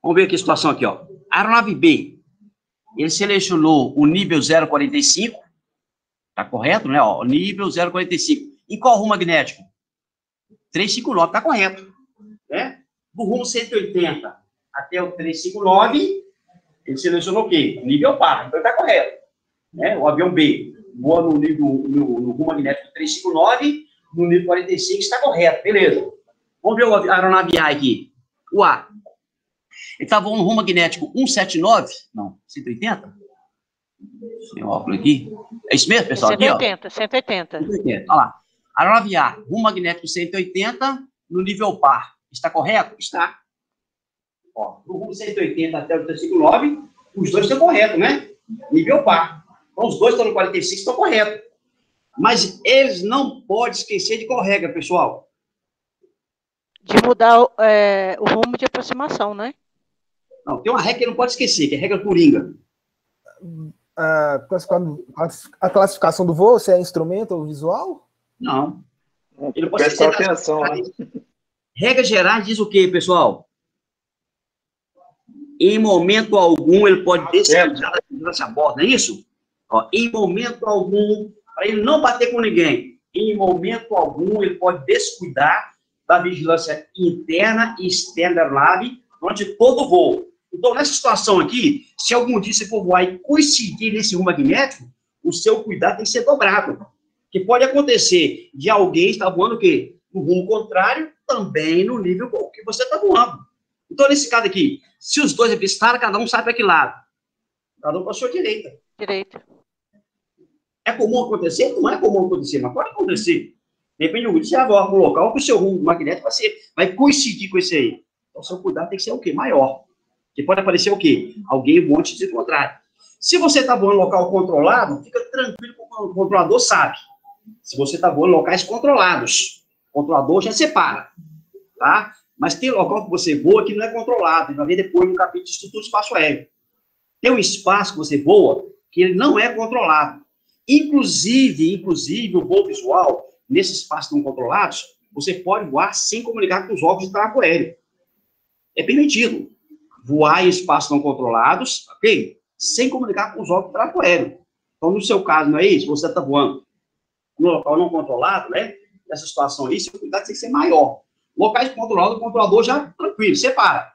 Vamos ver aqui a situação aqui, ó. Aeronave B. Ele selecionou o nível 0,45. Tá correto, né? Ó, nível 0,45. E qual rumo magnético? 359, tá correto. Né? Do rumo 180 até o 359, ele selecionou o quê? Nível par. Então tá correto. Né? O avião B voa no rumo magnético 359, no nível 45, está correto. Beleza. Vamos ver a aeronave A aqui. O A. Ele está voando no rumo magnético 179? Não, 180? Tem um óculos aqui. É isso mesmo, pessoal? 180, aqui, 180. 180. Olha lá. Aeronave A, rumo magnético 180, no nível par. Está correto? Está. Ó, no rumo 180 até o 359, os dois estão corretos, né? Nível par. Então, os dois estão no 45, estão corretos. Mas eles não podem esquecer de qual regra, pessoal? De mudar o rumo de aproximação, né? Não, tem uma regra que não pode esquecer, que é a regra Coringa. A classificação do voo, se é instrumento ou visual? Não. Ele não pode esquecer. Atenção, né? Regras gerais diz o quê, pessoal? Em momento algum, ele pode descuidar da vigilância a bordo, não é isso? Ó, em momento algum, para ele não bater com ninguém, em momento algum, ele pode descuidar da vigilância interna e externa da aeronave durante todo o voo. Então, nessa situação aqui, se algum dia você for voar e coincidir nesse rumo magnético, o seu cuidado tem que ser dobrado. Que pode acontecer de alguém estar voando o quê? No rumo contrário, também no nível que você está voando. Então, nesse caso aqui, se os dois avistaram, cada um sabe para que lado. Cada um para a sua direita. Direita. É comum acontecer? Não é comum acontecer, mas pode acontecer. Depende do você voar para um local que o seu rumo magnético vai coincidir com esse aí. Então, o seu cuidado tem que ser o quê? Maior. Que pode aparecer o quê? Alguém voando de sentido contrário. Se você está voando em local controlado, fica tranquilo, porque o controlador sabe. Se você está voando em locais controlados, o controlador já separa, tá? Mas tem local que você voa que não é controlado, vai ver depois no capítulo de estrutura do espaço aéreo. Tem um espaço que você voa que ele não é controlado. Inclusive o voo visual, nesses espaços não controlados, você pode voar sem comunicar com os órgãos de tráfego aéreo. É permitido voar em espaços não controlados, ok? Sem comunicar com os órgãos de tráfego aéreo. Então, no seu caso, não é isso? Você está voando no local não controlado, né? Nessa situação aí, seu cuidado tem que ser maior. Locais controlados, o controlador já, tranquilo, separa.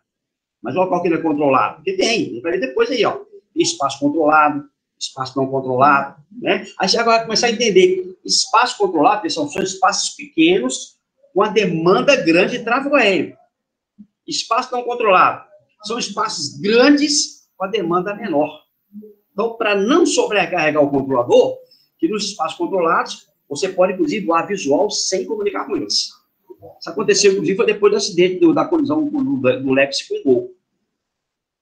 Mas o local que não é controlado, porque tem, vai ver depois aí, ó. Espaço controlado, espaço não controlado, né? Aí você agora vai começar a entender. Espaço controlado, pessoal, são espaços pequenos com a demanda grande de tráfego aéreo. Espaço não controlado são espaços grandes com a demanda menor. Então, para não sobrecarregar o controlador, que nos espaços controlados, você pode, inclusive, voar visual sem comunicar com eles. Isso aconteceu, inclusive, foi depois do acidente da colisão do Lex com o Gol.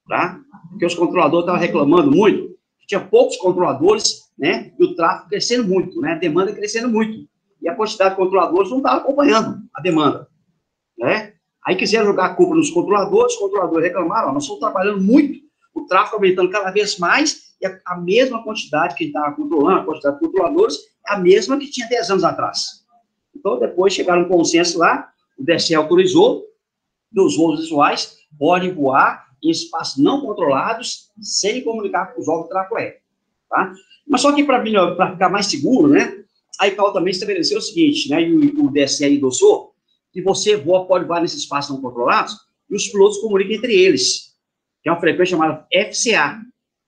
Tá? Porque os controladores estavam reclamando muito, que tinha poucos controladores, né? E o tráfego crescendo muito, né? A demanda crescendo muito. E a quantidade de controladores não estava acompanhando a demanda, né? Aí quiseram jogar a culpa nos controladores, os controladores reclamaram, ó, nós estamos trabalhando muito, o tráfego aumentando cada vez mais, e a mesma quantidade que estava controlando, a quantidade de controladores, é a mesma que tinha 10 anos atrás. Então, depois chegaram a um consenso lá, o DSE autorizou que os voos visuais podem voar em espaços não controlados, sem comunicar com os órgãos de tráfego aéreo, tá? Mas só que para ficar mais seguro, né, a ICAO também estabeleceu o seguinte, né, e o DSE endossou, que você pode voar nesses espaços não controlados, e os pilotos comunicam entre eles, que é uma frequência chamada FCA,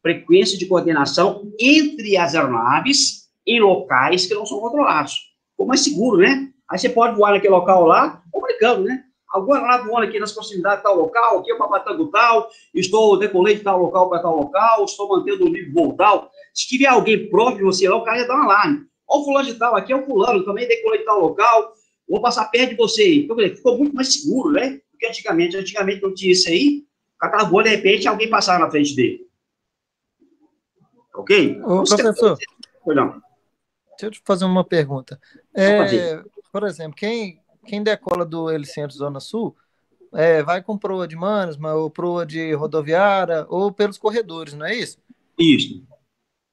frequência de coordenação entre as aeronaves em locais que não são controlados. Ficou mais seguro, né? Aí você pode voar naquele local lá, comunicando, né? Agora lá voando aqui nas proximidades de tal local, aqui é para Patango tal, estou decolei de tal local para tal local, estou mantendo o nível voo tal. Se tiver alguém próximo de você lá, o cara já dá um alarme. Ó, o fulano de tal, aqui é o fulano, também decolei de tal local, vou passar perto de você. Então, ficou muito mais seguro, né? Porque antigamente não tinha isso aí, o cara estava voando, de repente, alguém passava na frente dele. Ok? Ô, professor, Foi não. deixa eu te fazer uma pergunta. Por exemplo, quem decola do Helicentro Zona Sul, vai com proa de Manasma, ou proa de rodoviária, ou pelos corredores, não é isso? Isso.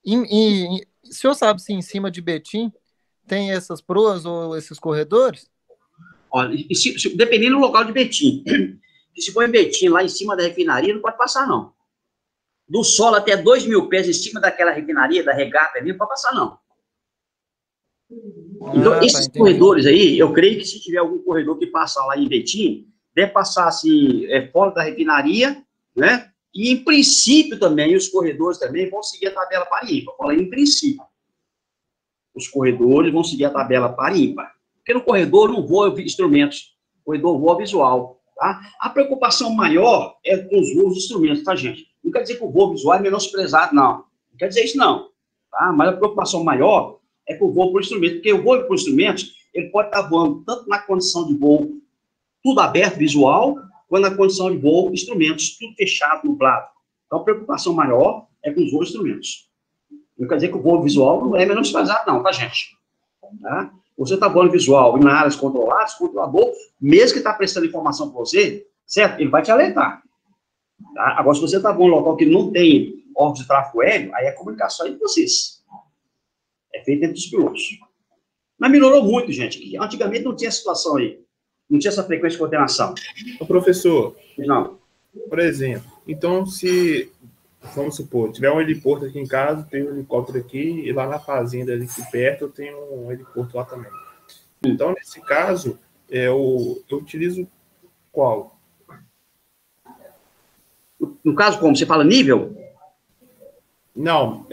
O senhor sabe se em cima de Betim tem essas proas ou esses corredores? Olha, dependendo do local de Betim. Se for em Betim, lá em cima da refinaria, não pode passar, não. Do solo até 2.000 pés em cima daquela refinaria, da regata ali, não pode passar, não. Então, esses corredores aí, eu creio que se tiver algum corredor que passa lá em Betim, deve passar, assim, fora da refinaria, né? E, em princípio, também, os corredores também vão seguir a tabela par e ímpar. Falei em princípio. Os corredores vão seguir a tabela par e ímpar. Porque no corredor não voa instrumentos. O corredor voa visual, tá? A preocupação maior é com os voos de instrumentos, tá, gente? Não quer dizer que o voo visual é menosprezado, não. Não quer dizer isso, não. Tá? Mas a preocupação maior é com o voo por instrumentos. Porque o voo por instrumentos, ele pode estar voando tanto na condição de voo tudo aberto, visual, quanto na condição de voo, instrumentos, tudo fechado, nublado. Então, a preocupação maior é com os voos instrumentos. Não quer dizer que o voo visual não é menosprezado, não, tá, gente? Tá? Você está voando visual em áreas controladas, o controlador, mesmo que está prestando informação para você, certo? Ele vai te alertar. Tá? Agora, se você está voando em um local que não tem órgãos de tráfego aéreo, aí é comunicação entre vocês. É feito entre os pilotos. Mas melhorou muito, gente. Antigamente não tinha essa situação aí. Não tinha essa frequência de coordenação. Ô, professor, não. Por exemplo, então se, vamos supor, tiver um heliporto aqui em casa, tem um helicóptero aqui, e lá na fazenda ali aqui perto eu tenho um heliporto lá também. Então, nesse caso, eu utilizo qual? No caso, como? Você fala nível? Não,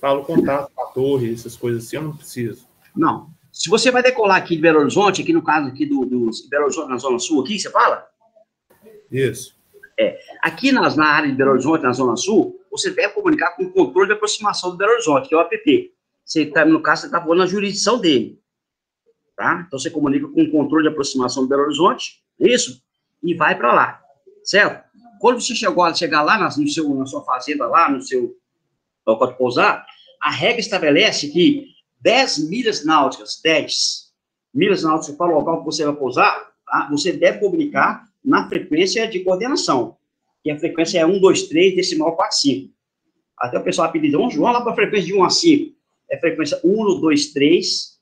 falo contato com a torre, essas coisas assim, eu não preciso. Não. Se você vai decolar aqui de Belo Horizonte, aqui no caso aqui do Belo Horizonte, na Zona Sul, aqui, você fala? Isso. Aqui na área de Belo Horizonte, na Zona Sul, você deve comunicar com o controle de aproximação do Belo Horizonte, que é o APP. No caso, você está voando na jurisdição dele. Tá? Então, você comunica com o controle de aproximação do Belo Horizonte, isso, e vai para lá, certo? Quando você chegar lá na sua fazenda, lá no seu local de pousar, a regra estabelece que 10 milhas náuticas para o local que você vai pousar, tá? Você deve comunicar na frequência de coordenação, que a frequência é 123 decimal 45. Até o pessoal apelida, vamos lá para a frequência de 1 a 5. É frequência 123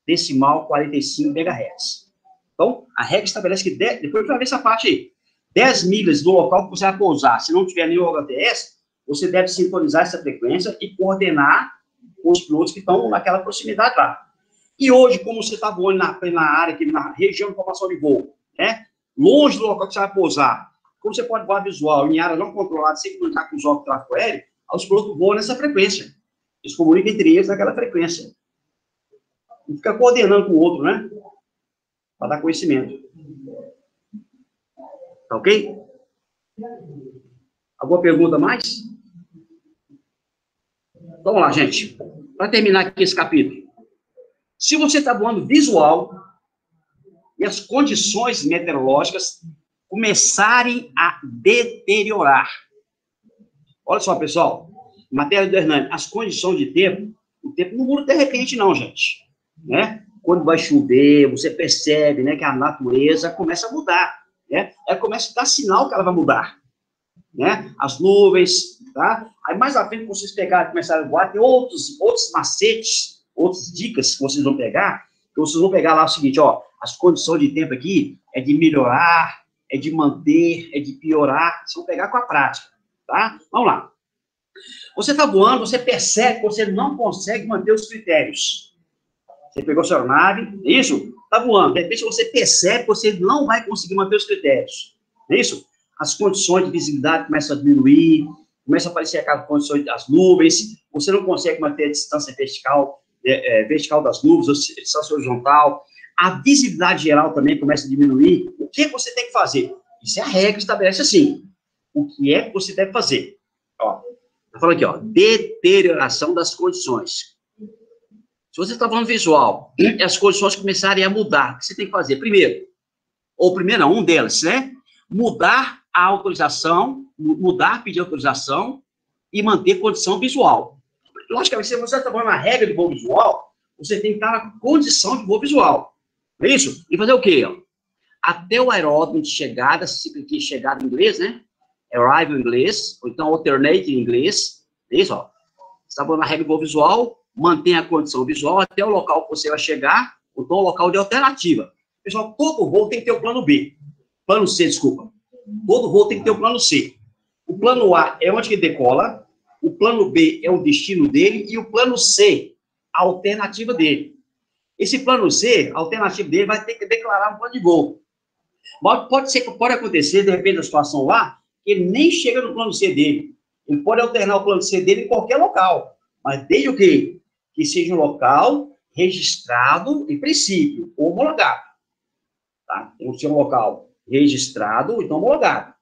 decimal 45 MHz. Então, a regra estabelece que, depois vai ver essa parte aí, 10 milhas do local que você vai pousar, se não tiver nenhum HTS, você deve sintonizar essa frequência e coordenar os pilotos que estão naquela proximidade lá. E hoje, como você está voando na área, aqui, na região de formação de voo, né, longe do local que você vai pousar, como você pode voar visual em área não controlada, sem comunicar com os órgãos de tráfego aéreo, os pilotos voam nessa frequência. Eles comunicam entre eles naquela frequência. E fica coordenando com o outro, né? Para dar conhecimento. Tá ok? Alguma pergunta mais? Vamos lá, gente. Para terminar aqui esse capítulo. Se você está voando visual e as condições meteorológicas começarem a deteriorar. Olha só, pessoal. Em matéria do Hernani, as condições de tempo, o tempo não muda de repente, não, gente. Né? Quando vai chover, você percebe, né, que a natureza começa a mudar. Né? Ela começa a dar sinal que ela vai mudar. Né? As nuvens, tá? Aí mais à frente, vocês pegarem e começarem a voar, tem outros macetes, outras dicas que vocês vão pegar, que vocês vão pegar lá o seguinte, ó, as condições de tempo aqui é de melhorar, é de manter, é de piorar, vocês vão pegar com a prática, tá? Vamos lá. Você está voando, você percebe que você não consegue manter os critérios. Você pegou sua aeronave, é isso? Está voando, de repente você percebe que você não vai conseguir manter os critérios, é isso? As condições de visibilidade começam a diminuir, começa a aparecer aquelas condições das nuvens, você não consegue manter a distância vertical, vertical das nuvens, a distância horizontal, a visibilidade geral também começa a diminuir. O que você tem que fazer? Isso é a regra que estabelece assim. O que é que você deve fazer? Ó, tá falando aqui, ó, deterioração das condições. Se você está falando visual, e as condições começarem a mudar, o que você tem que fazer? Primeiro, um delas, né? Mudar a autorização, pedir autorização e manter condição visual. Logicamente, se você está falando na regra de voo visual, você tem que estar na condição de voo visual. É isso? E fazer o quê? Ó? Até o aeródromo de chegada, se você clicar em chegada em inglês, né? Arrival em inglês, ou então alternate em inglês. É isso, ó. Você está falando na regra de voo visual, mantém a condição visual até o local que você vai chegar, ou então o local de alternativa. Pessoal, todo voo tem que ter o plano B. Plano C, desculpa. Todo voo tem que ter o plano C. O plano A é onde que decola, o plano B é o destino dele, e o plano C, a alternativa dele. Esse plano C, a alternativa dele, vai ter que declarar um plano de voo. Mas pode acontecer, de repente, a situação lá, que ele nem chega no plano C dele. Ele pode alternar o plano C dele em qualquer local. Mas desde o quê? Que seja um local registrado, em princípio, homologado. Tá? Tem que ser um local registrado, então homologado.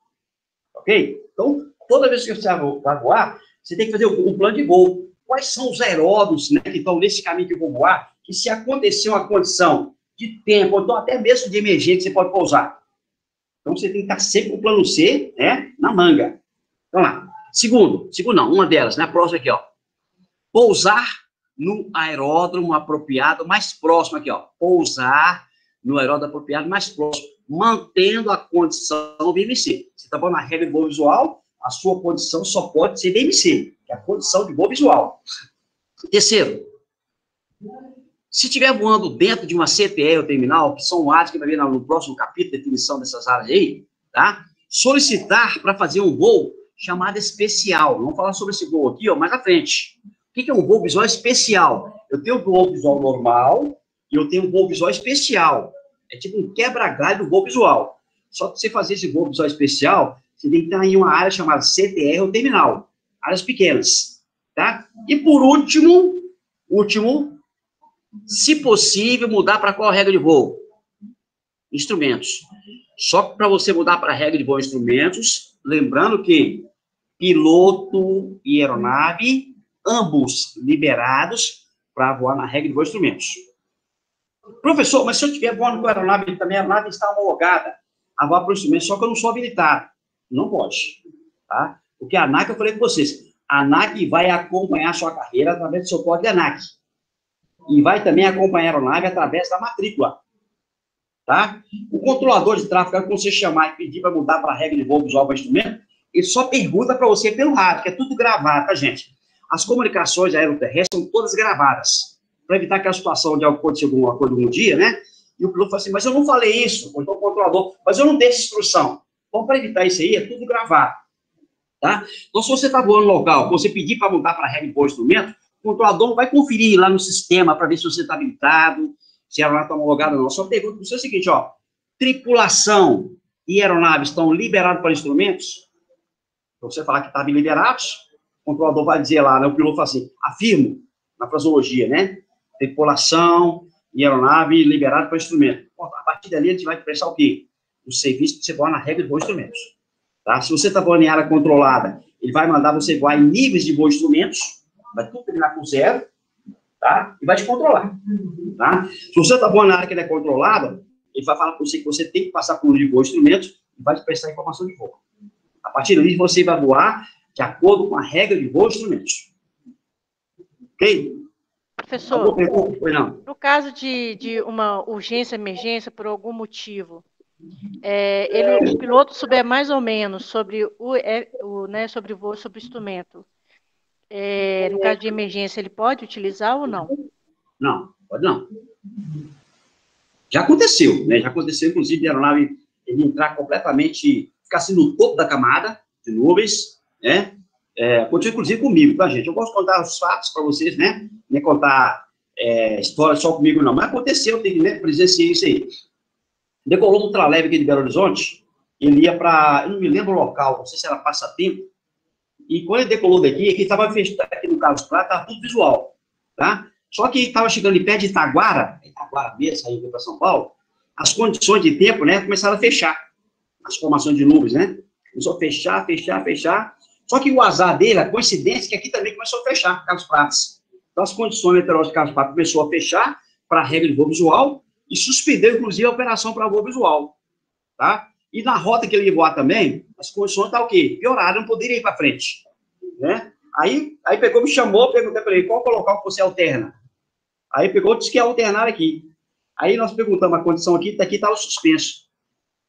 Ok? Então, toda vez que você vai voar, você tem que fazer um plano de voo. Quais são os aeródromos, né, que estão nesse caminho que eu vou voar, que se acontecer uma condição de tempo, ou então até mesmo de emergência, você pode pousar. Então, você tem que estar sempre com o plano C, né, na manga. Vamos lá. Segundo não, uma delas, né, a próxima aqui, ó. Pousar no aeródromo apropriado mais próximo aqui, ó. Pousar no aeródromo apropriado mais próximo, mantendo a condição VMC. Você está falando na regra de voo visual, a sua condição só pode ser VMC, que é a condição de voo visual. Terceiro, se estiver voando dentro de uma CTE ou terminal, que são áreas que vai ver no próximo capítulo, definição dessas áreas aí, tá? Solicitar para fazer um voo chamado especial. Vamos falar sobre esse voo aqui, ó, mais à frente. O que é um voo visual especial? Eu tenho um voo visual normal e eu tenho um voo visual especial. É tipo um quebra-galho do voo visual. Só que você fazer esse voo visual especial, você tem que estar em uma área chamada CTR ou terminal. Áreas pequenas, tá? E por último, se possível, mudar para qual regra de voo? Instrumentos. Só que para você mudar para a regra de voo instrumentos, lembrando que piloto e aeronave, ambos liberados para voar na regra de voo instrumentos. Professor, mas se eu estiver voando com a aeronave, também a aeronave está homologada a voar para o instrumento, só que eu não sou habilitado. Não pode, tá? Porque a ANAC, eu falei com vocês, a ANAC vai acompanhar a sua carreira através do seu código de ANAC. E vai também acompanhar a aeronave através da matrícula, tá? O controlador de tráfego, quando você chamar e pedir para mudar para a regra de voo visual para instrumento, ele só pergunta para você pelo rádio, que é tudo gravado, tá, gente? As comunicações aeroterrestres são todas gravadas, para evitar aquela situação de acontecer alguma coisa algum dia, né? E o piloto fala assim, mas eu não falei isso, ou então o controlador, mas eu não dei essa instrução. Então, para evitar isso aí, é tudo gravado, tá? Então, se você está voando local, você pedir para mudar para a regra de voo instrumento, o controlador vai conferir lá no sistema para ver se você está habilitado, se a aeronave está homologada ou não. Só pergunta para você o seguinte, ó, tripulação e aeronave estão liberados para instrumentos? Se você falar que está liberados, o controlador vai dizer lá, né, o piloto fala assim, afirmo, na fraseologia, né? Tripulação e aeronave liberado para instrumento. Bom, a partir dali, a gente vai prestar o quê? O serviço que você voa na regra de voo instrumentos. Tá? Se você está voando em área controlada, ele vai mandar você voar em níveis de voo instrumentos, vai tudo terminar com 0, tá? E vai te controlar, tá? Se você está voando na área que é controlada, ele vai falar para você que você tem que passar por um nível de voo instrumentos e vai te prestar informação de voo. A partir dali, você vai voar de acordo com a regra de voo instrumentos. Ok? Professor, no caso de uma urgência, emergência, por algum motivo, o piloto souber mais ou menos sobre sobre o voo, sobre o instrumento, no caso de emergência, ele pode utilizar ou não? Não, pode não. Já aconteceu, né? Já aconteceu, inclusive, de a aeronave ele entrar completamente, ficar assim no topo da camada de nuvens, né? Aconteceu, inclusive, comigo, tá, gente? Eu gosto de contar os fatos para vocês, né? Nem contar história só comigo, não. Mas aconteceu, eu presenciei isso aí. Decolou um ultraleve aqui de Belo Horizonte, ele ia para, eu não me lembro o local, não sei se era Passatempo, E quando ele decolou daqui, aqui estava fechado, aqui no Carlos Prates, estava tudo visual, tá? Só que estava chegando em pé de Itaguara mesmo, saindo para São Paulo, as condições de tempo, né, começaram a fechar, as formações de nuvens, né? Começou a fechar. Só que o azar dele, a coincidência, é que aqui também começou a fechar, Carlos Prates. Então, as condições meteorológicas de Carlos Prates começou a fechar para a regra de voo visual e suspendeu, inclusive, a operação para voo visual, tá? E na rota que ele ia voar também, as condições estavam o quê? Pioraram, não poderia ir para frente, né? Aí pegou, me chamou, perguntei para ele, qual local que você alterna? Aí pegou, disse que ia alternar aqui. Aí nós perguntamos a condição aqui estava suspenso.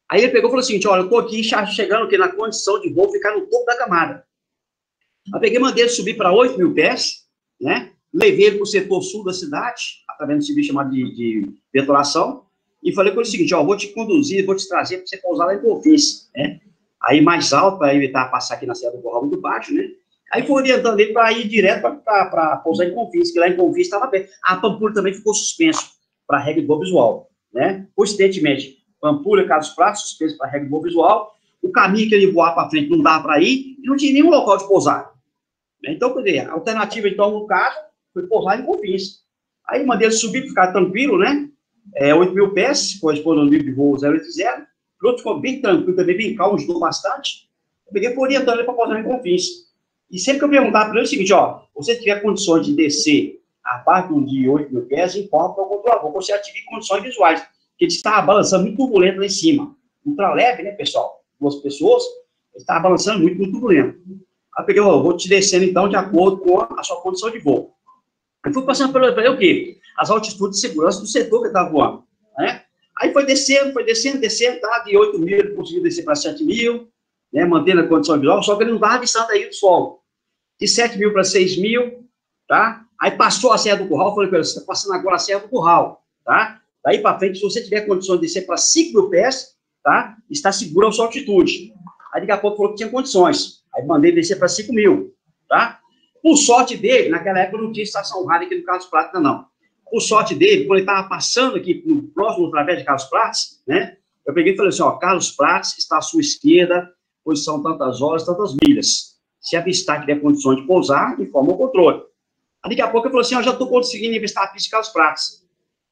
Aí ele pegou e falou assim, olha, eu estou aqui chegando aqui na condição de voo, ficar no topo da camada. Aí peguei, mandei ele subir para 8.000 pés, né? Levei ele para o setor sul da cidade, através do serviço chamado de vetoração, e falei com ele o seguinte, ó, vou te conduzir, vou te trazer para você pousar lá em Confins, né? Aí mais alto, para evitar passar aqui na Serra do Curral muito baixo, né? Aí foi orientando ele para ir direto para pousar em Confins, que lá em Confins estava bem. A Pampulha também ficou suspenso para a regra de voo visual, né? Coincidentemente, Pampulha, Carlos Prates, suspenso para a regra de voo visual, o caminho que ele voar para frente não dava para ir, e não tinha nenhum local de pousar. Então, quer dizer, a alternativa, então, no caso, foi pousar em Confins. Aí mandei ele subir, ficar tranquilo, né? 8.000 pés, corresponde ao nível de voo 080. O piloto ficou bem tranquilo, também bem calmo, ajudou bastante. Eu peguei por orientando ele para pousar em Confins. E sempre que eu perguntava para ele o seguinte, ó, você tiver condições de descer abaixo de 8.000 pés, informa para o controlador, você ative condições visuais, porque ele estava balançando muito turbulento lá em cima. Ultraleve, né, pessoal? 2 pessoas, ele estava balançando muito turbulento. Aí eu peguei, ó, vou te descendo, então, de acordo com a sua condição de voo. Eu fui passando para ele o quê? As altitudes de segurança do setor que ele estava voando, né? Aí foi descendo, tá? De 8.000, ele conseguiu descer para 7.000, né? Mantendo a condição visual, só que ele não estava avistando aí do solo. De 7.000 para 6.000, tá? Aí passou a Serra do Curral, falei para ele, você está passando agora a Serra do Curral, tá? Daí para frente, se você tiver condições de descer para 5.000 pés, tá? Está seguro a sua altitude. Aí daqui a pouco falou que tinha condições. Aí mandei descer para 5.000, tá? Por sorte dele, naquela época não tinha estação rádio aqui no Carlos Prates, não. Por sorte dele, quando ele estava passando aqui no próximo através de Carlos Prates, né? Eu peguei e falei assim, ó, Carlos Prates está à sua esquerda, posição tantas horas, tantas milhas. Se avistar que tiver condições de pousar, informa o controle. Aí daqui a pouco eu falei assim, ó, já estou conseguindo avistar a pista de Carlos Prates.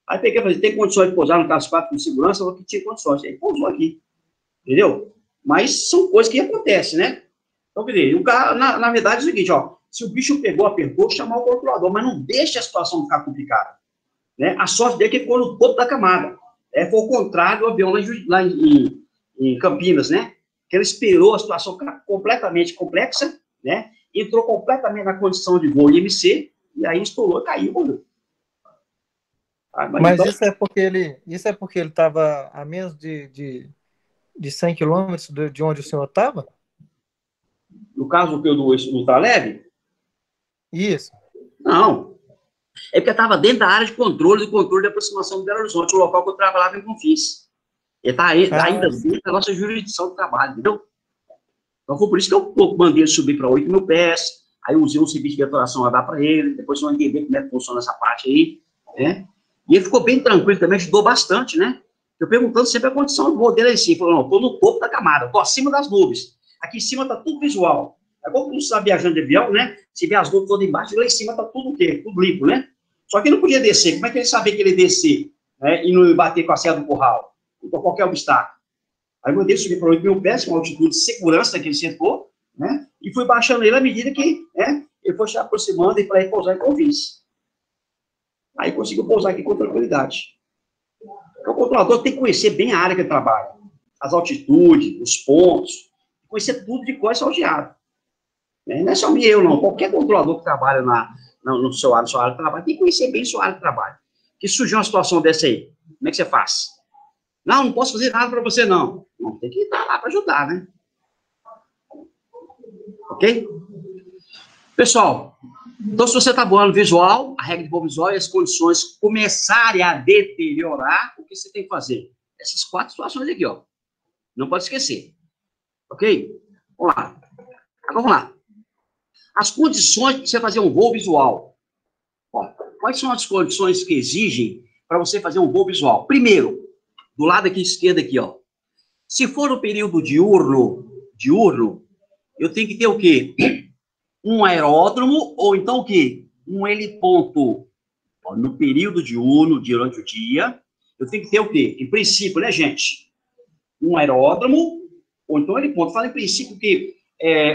Aí peguei e falei, tem condições de pousar no Carlos Prates com segurança? Eu falei que tinha condições. Aí pousou aqui, entendeu? Mas são coisas que acontecem, né? Então, quer dizer, o cara, na verdade, é o seguinte, ó, se o bicho pegou, apertou, chamar o controlador, mas não deixa a situação ficar complicada, né? A sorte dele é que ele ficou no topo da camada. Foi o contrário do avião lá em Campinas, né? Que ele esperou a situação ficar completamente complexa, né? Entrou completamente na condição de voo IMC, e aí estourou e caiu. Mas então, isso é porque ele estava a menos de 100 quilômetros de onde o senhor estava? No caso do ultraleve? Isso. Não. É porque estava dentro da área de controle, do controle de aproximação do Belo Horizonte, o local que eu trabalhava em Confins. Ele está ainda dentro da nossa jurisdição de trabalho, entendeu? Então foi por isso que eu mandei ele subir para 8.000 pés, aí usei um serviço de vetoração a dar para ele, depois vocês vão entender como é que funciona essa parte aí, né? E ele ficou bem tranquilo também, ajudou bastante, né? Eu perguntando sempre a condição do voo dele aí, assim, falou, não, estou no topo da camada, estou acima das nuvens. Aqui em cima está tudo visual. É como você está viajando de avião, né? Se vê as nuvens todas embaixo, lá em cima está tudo o quê? Tudo limpo, né? Só que ele não podia descer. Como é que ele sabia que ele ia descer, né? E não bater com a Serra do Curral? Então, qualquer obstáculo. Aí eu mandei subir para 8.000 pés, com altitude de segurança daquele setor, né? E fui baixando ele à medida que, né, ele foi se aproximando e para ele pousar em Confins. Aí conseguiu pousar aqui com tranquilidade. Então, o controlador tem que conhecer bem a área que ele trabalha. As altitudes, os pontos, conhecer tudo de cor e salteado. Não é só eu, não. Qualquer controlador que trabalha na sua área de trabalho tem que conhecer bem a sua área de trabalho. Que surgiu uma situação dessa aí, como é que você faz? Não posso fazer nada para você, não. Não, tem que estar lá para ajudar, né? Ok? Pessoal, então se você está voando visual, a regra de voo visual e as condições começarem a deteriorar, o que você tem que fazer? Essas 4 situações aqui, ó. Não pode esquecer. Ok? Vamos lá. Agora vamos lá. As condições para você fazer um voo visual. Ó, quais são as condições que exigem para você fazer um voo visual? Primeiro, do lado aqui esquerdo aqui, ó. Se for no período diurno, eu tenho que ter o quê? um aeródromo, ou então o quê? Um heliponto. Ó, no período diurno, durante o dia, eu tenho que ter o quê? Em princípio, né, gente? Um aeródromo, ou então um heliponto. Fala em princípio que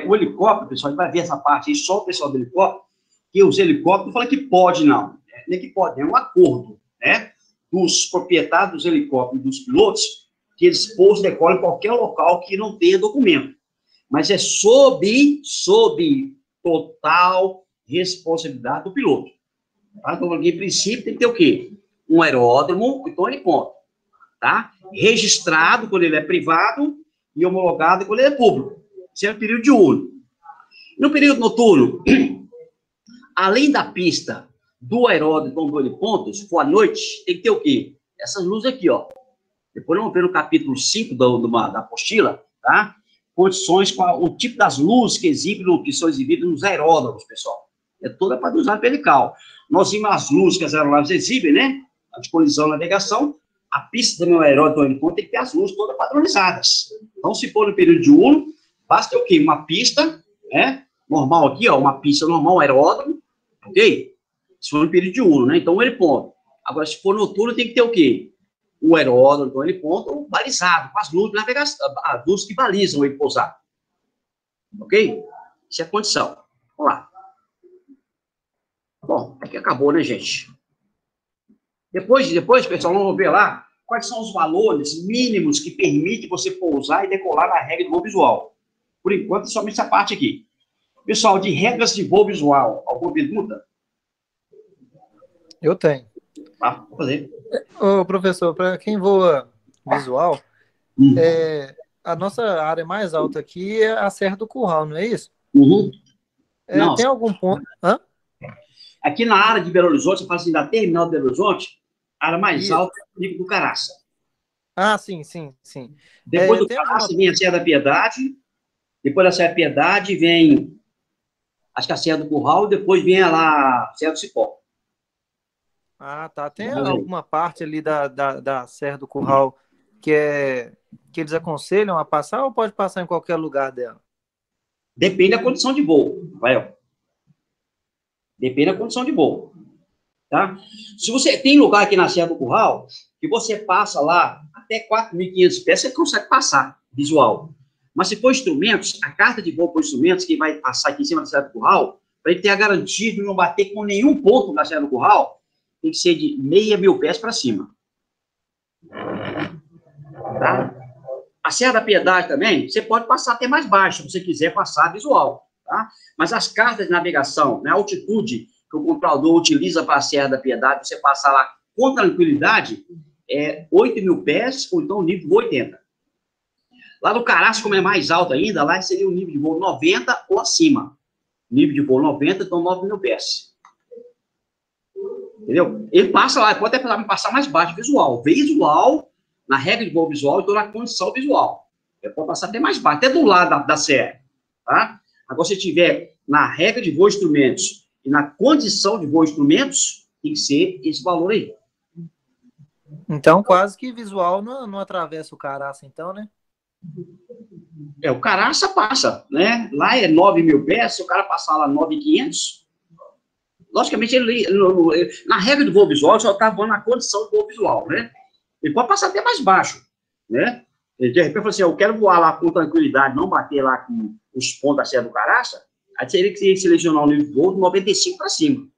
o helicóptero, pessoal, a gente vai ver essa parte aí, só o pessoal do helicóptero, que os helicópteros falam que pode, não. Nem que pode, é um acordo, né? Dos proprietários dos helicópteros, dos pilotos, que eles pousam e decolam em qualquer local que não tenha documento. Mas é sob total responsabilidade do piloto. Tá? Então, em princípio, tem que ter o quê? Um aeródromo, então ele conta. Tá? Registrado quando ele é privado e homologado quando ele é público. Isso é o período diurno. No período noturno, além da pista do aeródromo do heliponto, se for à noite, tem que ter o quê? Essas luzes aqui, ó. Depois vamos ver no capítulo 5 da apostila, tá? Condições com o tipo das luzes que são exibidas nos aeródromos, pessoal. É toda para usar pelical. Nós vimos as luzes que as aeronaves exibem, né? A de colisão, navegação. A pista do meu aeródromo do heliponto tem que ter as luzes todas padronizadas. Então, se for no período diurno, basta ter o quê? Uma pista, né? Normal aqui, ó, uma pista normal, um aeródromo, ok? Se for no período diurno, né? Então, o heliponto. Agora, se for noturno, tem que ter o quê? O aeródromo do heliponto balizado, com as luzes de navegação, as luzes que balizam ele pousar. Ok? Isso é a condição. Vamos lá. Bom, aqui acabou, né, gente? Depois, pessoal, vamos ver lá quais são os valores mínimos que permitem você pousar e decolar na regra de voo visual. Por enquanto, somente essa parte aqui. Pessoal, de regras de voo visual, alguma pergunta? Eu tenho. Ah, vou fazer. Ô, professor, para quem voa visual, a nossa área mais alta aqui é a Serra do Curral, não é isso? Uhum. Tem algum ponto... Hã? Aqui na área de Belo Horizonte, você fala assim, da terminal de Belo Horizonte, a área mais Isso. alta é o nível do Caraça. Ah, sim. Depois do Caraça vem a Serra da Piedade, depois da Serra da Piedade vem, acho que a Serra do Curral, e depois vem a Serra do Cipó. Ah, tá. Tem alguma parte ali da Serra do Curral que eles aconselham a passar ou pode passar em qualquer lugar dela? Depende da condição de voo, Rafael. Depende da condição de voo. Tá? Se você tem lugar aqui na Serra do Curral, que você passa lá até 4.500 pés, você consegue passar visual. Mas se for instrumentos, a carta de voo por instrumentos que vai passar aqui em cima da Serra do Curral, para ele ter a garantia de não bater com nenhum ponto na Serra do Curral, tem que ser de 6.000 pés para cima. Tá? A Serra da Piedade também, você pode passar até mais baixo, se você quiser passar visual. Tá? Mas as cartas de navegação, né, a altitude que o controlador utiliza para a Serra da Piedade, você passar lá com tranquilidade, é 8.000 pés, ou então o nível 80. Lá no Caraça, como é mais alto ainda, lá seria o nível de voo 90 ou acima. Nível de voo 90, então 9.000 pés. Entendeu? Ele passa lá, pode até passar mais baixo, visual. Visual, na regra de voo visual, então na condição visual. Ele pode passar até mais baixo, até do lado da serra. Tá? Agora, se tiver na regra de voo instrumentos e na condição de voo instrumentos, tem que ser esse valor aí. Então, quase que visual não atravessa o Caraça, então, né? O Caraça passa, né? Lá é 9.000 pés, se o cara passar lá 9.500, logicamente, ele, na regra do voo visual, só está voando na condição do voo visual, né? Ele pode passar até mais baixo, né? Ele, de repente, fala assim, eu quero voar lá com tranquilidade, não bater lá com os pontos da Serra do Caraça, aí teria que selecionar o nível de voo de 95 para cima.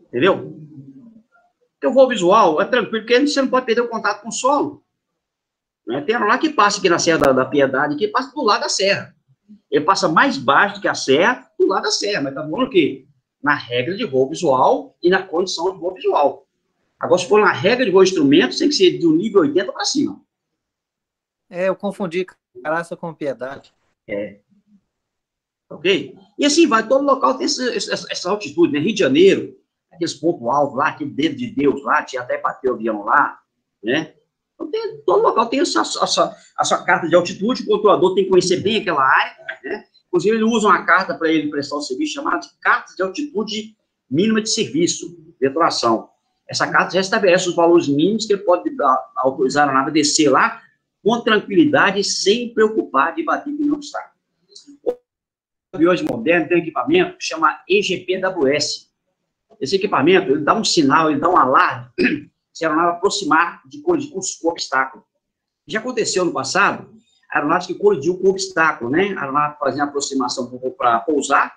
Entendeu? Porque o voo visual é tranquilo, porque você não pode perder o contato com o solo. Né? Tem lá que passa aqui na Serra da Piedade, que passa do lado da serra. Ele passa mais baixo do que a serra, do lado da serra, mas tá voando o quê? Na regra de voo visual e na condição de voo visual. Agora, se for na regra de voo instrumento, tem que ser do nível 80 para cima. Eu confundi Caraça com Piedade. Ok? E assim vai, todo local tem essa altitude, né? Rio de Janeiro, aqueles pontos altos lá, aquele dedo de Deus lá, tinha até bater o avião lá, né? Então, todo local tem a sua carta de altitude, o controlador tem que conhecer bem aquela área, né? Inclusive, ele usa uma carta para ele prestar o serviço chamada de carta de altitude mínima de serviço, de atuação. Essa carta já estabelece os valores mínimos que ele pode autorizar a nave a descer lá com tranquilidade, sem preocupar de bater em nenhum obstáculo. O aviões modernos tem um equipamento que chama EGPWS. Esse equipamento, ele dá um sinal, ele dá um alarme se a aeronave aproximar de colidir com obstáculo. Já aconteceu no passado, a aeronave que colidiu com obstáculo, né? A aeronave fazia a aproximação para pousar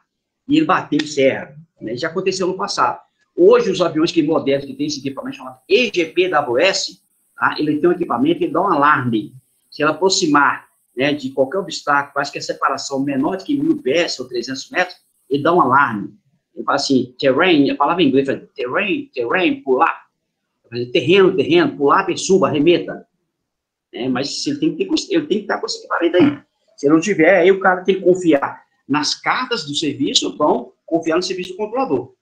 e ele bateu em serra. Né? Já aconteceu no passado. Hoje, os aviões modernos que têm esse equipamento chamado EGPWS, tá? Ele tem um equipamento que dá um alarme. Se ela aproximar, né, de qualquer obstáculo, parece que a separação menor de que 1.000 pés ou 300 metros, ele dá um alarme. Ele fala assim, terrain, a palavra em inglês, terrain, pular. Terreno, pular, suba, arremeta. Mas ele tem que estar com esse equipamento aí. Se não tiver, aí o cara tem que confiar nas cartas do serviço, então, confiar no serviço do controlador.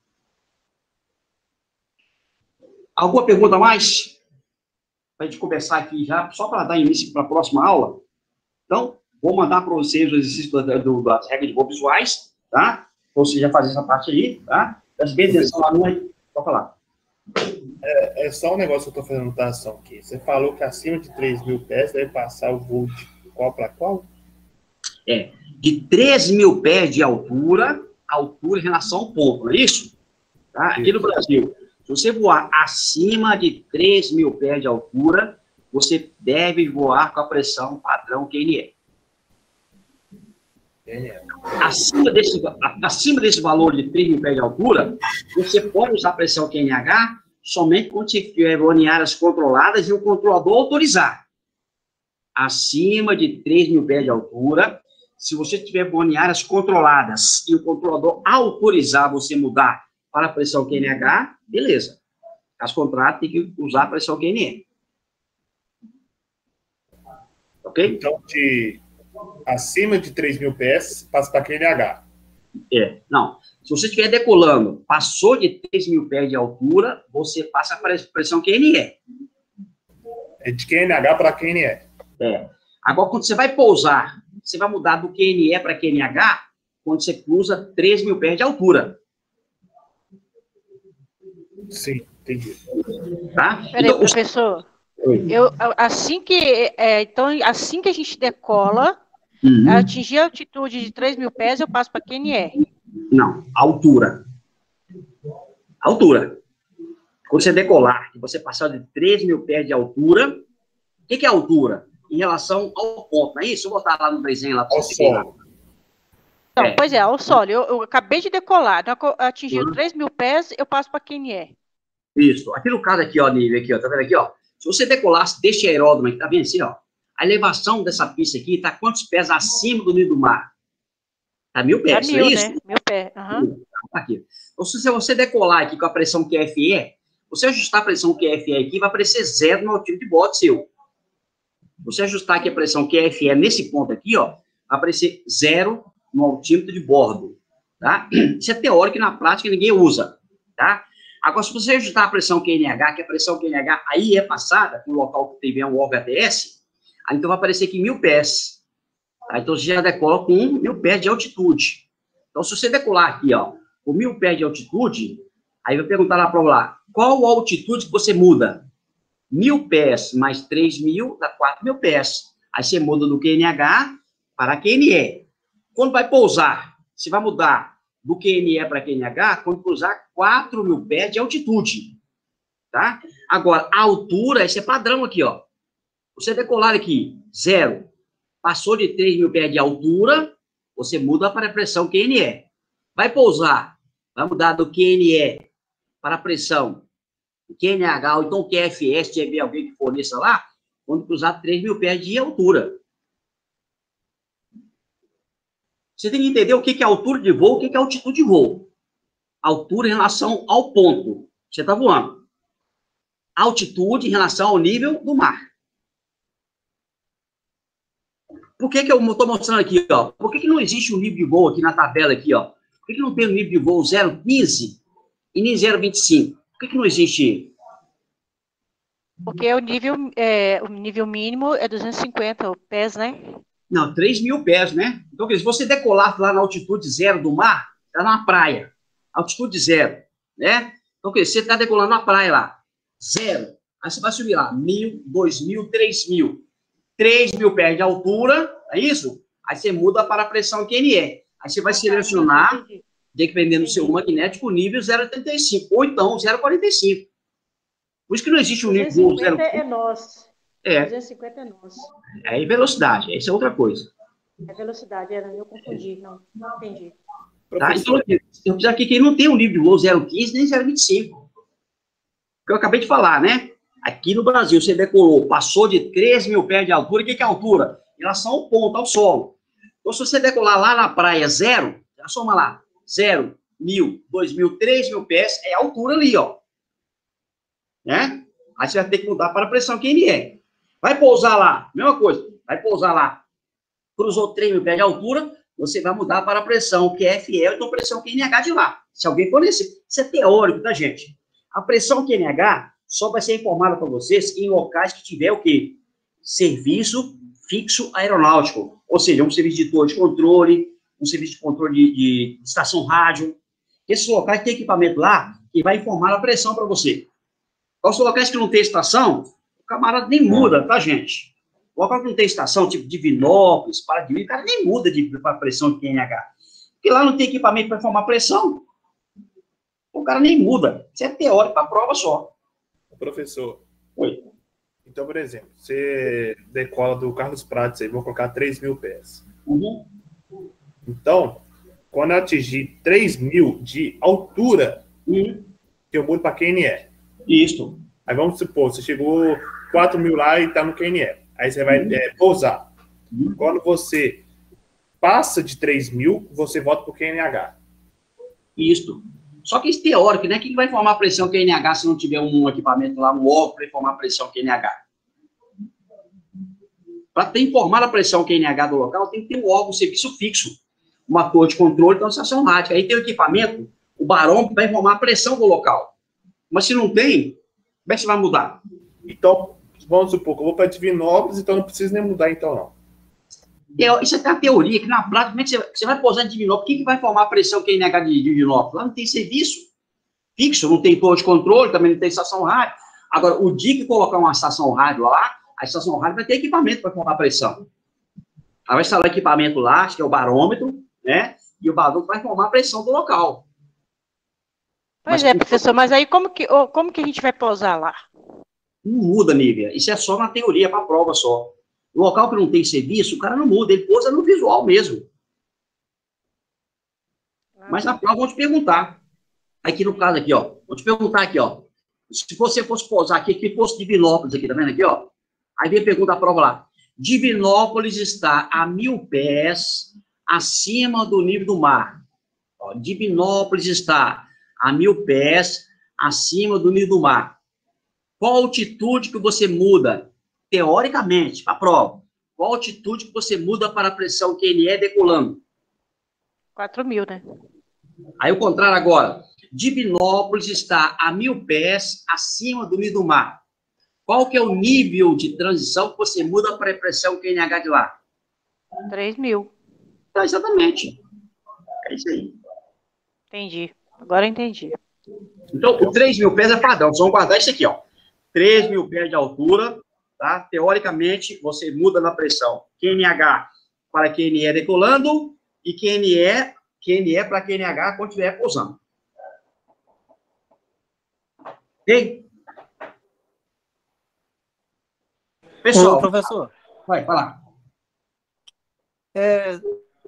Alguma pergunta a mais? Para a gente começar aqui já, só para dar início para a próxima aula. Então, vou mandar para vocês o exercício das regras de voo visuais, tá? Ou você já fazer essa parte aí, tá? Preste bem atenção lá no... Pode falar. É só um negócio que eu estou fazendo anotação aqui. Você falou que acima de 3.000 pés deve passar o voo de qual para qual? De 3.000 pés de altura em relação ao ponto, não é isso? Tá? Aqui no Brasil, se você voar acima de 3.000 pés de altura, você deve voar com a pressão padrão QNE. Acima desse valor de 3.000 pés de altura, você pode usar a pressão QNH somente quando você tiver voo em áreas controladas e o controlador autorizar. Acima de 3.000 pés de altura, se você tiver voo em áreas controladas e o controlador autorizar você mudar para a pressão QNH, beleza. Caso contrário, tem que usar a pressão QNE. Ok? Então, acima de 3.000 pés, passa para QNH. Não. Se você estiver decolando, passou de 3.000 pés de altura, você passa para a pressão QNE. É de QNH para QNE. Agora, quando você vai pousar, você vai mudar do QNE para QNH quando você cruza 3.000 pés de altura. Sim, entendi. Tá? Peraí, então, professor. Assim que a gente decola, atingir a altitude de 3.000 pés, eu passo para QNE. Não, altura. Altura. Quando você decolar, que você passar de 3.000 pés de altura, o que é altura? Em relação ao ponto, não é isso? Vou botar lá no desenho lá para você ver. Não, pois é, ao solo. Eu acabei de decolar, atingiu 3.000 pés, eu passo para QNE. Isso. Aqui no caso aqui, ó, nível aqui, ó, tá vendo aqui, ó? Se você decolasse deste aeródromo aqui, tá vendo assim, ó? A elevação dessa pista aqui tá quantos pés acima do nível do mar? Tá 1.000 pés, tá 1.000, não é isso? Né? 1.000 pés, Aqui. Então, se você decolar aqui com a pressão QFE, você ajustar a pressão QFE aqui, vai aparecer 0 no altímetro de bordo seu. Você ajustar aqui a pressão QFE nesse ponto aqui, ó, vai aparecer 0 no altímetro de bordo, tá? Isso é teórico e na prática ninguém usa, tá? Agora, se você ajustar a pressão QNH, que a pressão QNH aí é passada no local que tiver um OHTS, aí então vai aparecer aqui 1.000 pés. Tá? Então, você já decola com 1.000 pés de altitude. Então, se você decolar aqui, ó, com 1.000 pés de altitude, aí vai perguntar na prova lá, qual a altitude que você muda? 1.000 pés mais 3.000 dá 4.000 pés. Aí você muda do QNH para QNE. Quando vai pousar, você vai mudar do QNE para QNH quando cruzar 4.000 pés de altitude, tá? Agora, a altura, esse é padrão aqui, ó. Você decolar aqui, 0, passou de 3.000 pés de altura, você muda para a pressão QNE. Vai pousar, vai mudar do QNE para a pressão QNH, ou então QFE, se tiver alguém que forneça lá, quando cruzar 3.000 pés de altura. Você tem que entender o que é altura de voo, o que é altitude de voo. Altura em relação ao ponto. Você está voando. Altitude em relação ao nível do mar. Por que eu estou mostrando aqui, ó? Por que não existe um nível de voo aqui na tabela aqui, ó? Por que não tem um nível de voo 0,15 e nem 0,25? Por que não existe? Porque o nível mínimo é 250 pés, né? Não, 3.000 pés, né? Então, se você decolar lá na altitude 0 do mar, está na praia. Altitude 0, né? Então, você está decolando na praia lá. 0. Aí você vai subir lá. 1.000, 2.000, 3.000. 3.000 pés de altura, é isso? Aí você muda para a pressão QNE. Aí você vai selecionar, dependendo do seu magnético, o nível 0,85, ou então 0,45. Por isso que não existe um nível 250 é nosso. É. 250 é nosso. Aí velocidade, essa é outra coisa. É velocidade, eu confundi, não entendi. Tá? Então, eu preciso aqui que não tem um nível de voo 0,15 nem 0,25. Que eu acabei de falar, né? Aqui no Brasil, você decolou, passou de 3.000 pés de altura. O que é a altura? Em relação ao ponto, ao solo. Então, se você decolar lá na praia 0, já soma lá, 0, 1.000, 2.000, 3.000 pés, é a altura ali, ó. Né? Aí você vai ter que mudar para a pressão QNE. Vai pousar lá, mesma coisa, vai pousar lá, cruzou 3.000 pés de altura, você vai mudar para a pressão QFE, então pressão QNH de lá. Se alguém for nesse, isso é teórico, tá, gente? A pressão QNH só vai ser informada para vocês em locais que tiver o quê? Serviço fixo aeronáutico, ou seja, um serviço de torre de controle, um serviço de controle de estação rádio. Esses locais tem equipamento lá que vai informar a pressão para você. Os locais que não tem estação, o camarada nem muda, tá, gente? O local que não tem estação, tipo Divinópolis, Paraty, o cara nem muda para pressão de QNH. Porque lá não tem equipamento para informar pressão. O cara nem muda. Isso é teórico para prova só. Professor. Oi. Então, por exemplo, você decola do Carlos Prates aí, vou colocar 3.000 pés. Uhum. Então, quando eu atingir 3.000 de altura, eu mudo para QNE. Isso. Aí vamos supor, você chegou 4.000 lá e está no QNE. Aí você vai pousar. Quando você passa de 3.000, você volta para o QNH. Isso. Só que isso é teórico, né? Quem vai informar a pressão QNH se não tiver um equipamento lá, um órgão para informar a pressão QNH? Para ter informado a pressão QNH do local, tem que ter um órgão, um serviço fixo. Uma torre de controle, então, estação rádio. Aí tem o equipamento, o barômetro, para informar a pressão do local. Mas se não tem, como é que você vai mudar? Então, vamos supor que eu vou para Divinópolis, então não preciso nem mudar, então, não. Isso é a teoria, que na prática, como é que você vai pousar em Divinópolis? Quem que vai formar a pressão QNH de Divinópolis? Lá não tem serviço fixo, não tem torre de controle, também não tem estação rádio. Agora, o dia que colocar uma estação rádio lá, a estação rádio vai ter equipamento para formar a pressão. Ela vai instalar equipamento lá, acho que é o barômetro, né? E o barômetro vai formar a pressão do local. Pois é, professor, mas aí como que a gente vai pousar lá? Não muda, Nívia. Isso é só na teoria, para a prova só. O local que não tem serviço, o cara não muda, ele pousa no visual mesmo. Mas na prova vão te perguntar. Aqui no caso aqui, ó. Vou te perguntar aqui, ó. Se você fosse pousar aqui, que fosse Divinópolis aqui, tá vendo aqui, ó? Aí vem a pergunta da prova lá. Divinópolis está a 1.000 pés acima do nível do mar. Ó, Divinópolis está a 1.000 pés acima do nível do mar. Qual altitude que você muda? Teoricamente, para a prova, qual altitude que você muda para a pressão QNE decolando? 4.000, né? Aí o contrário agora. Divinópolis está a 1.000 pés acima do nível do mar. Qual que é o nível de transição que você muda para a pressão QNH de lá? 3.000. Então, exatamente. É isso aí. Entendi. Agora eu entendi. Então, o 3.000 pés é padrão. Vamos guardar isso aqui, ó. 3.000 pés de altura. Tá? Teoricamente, você muda na pressão QNH para QNE decolando e QNE para QNH quando estiver pousando. Ok? Pessoal. Ô, professor. Vai falar.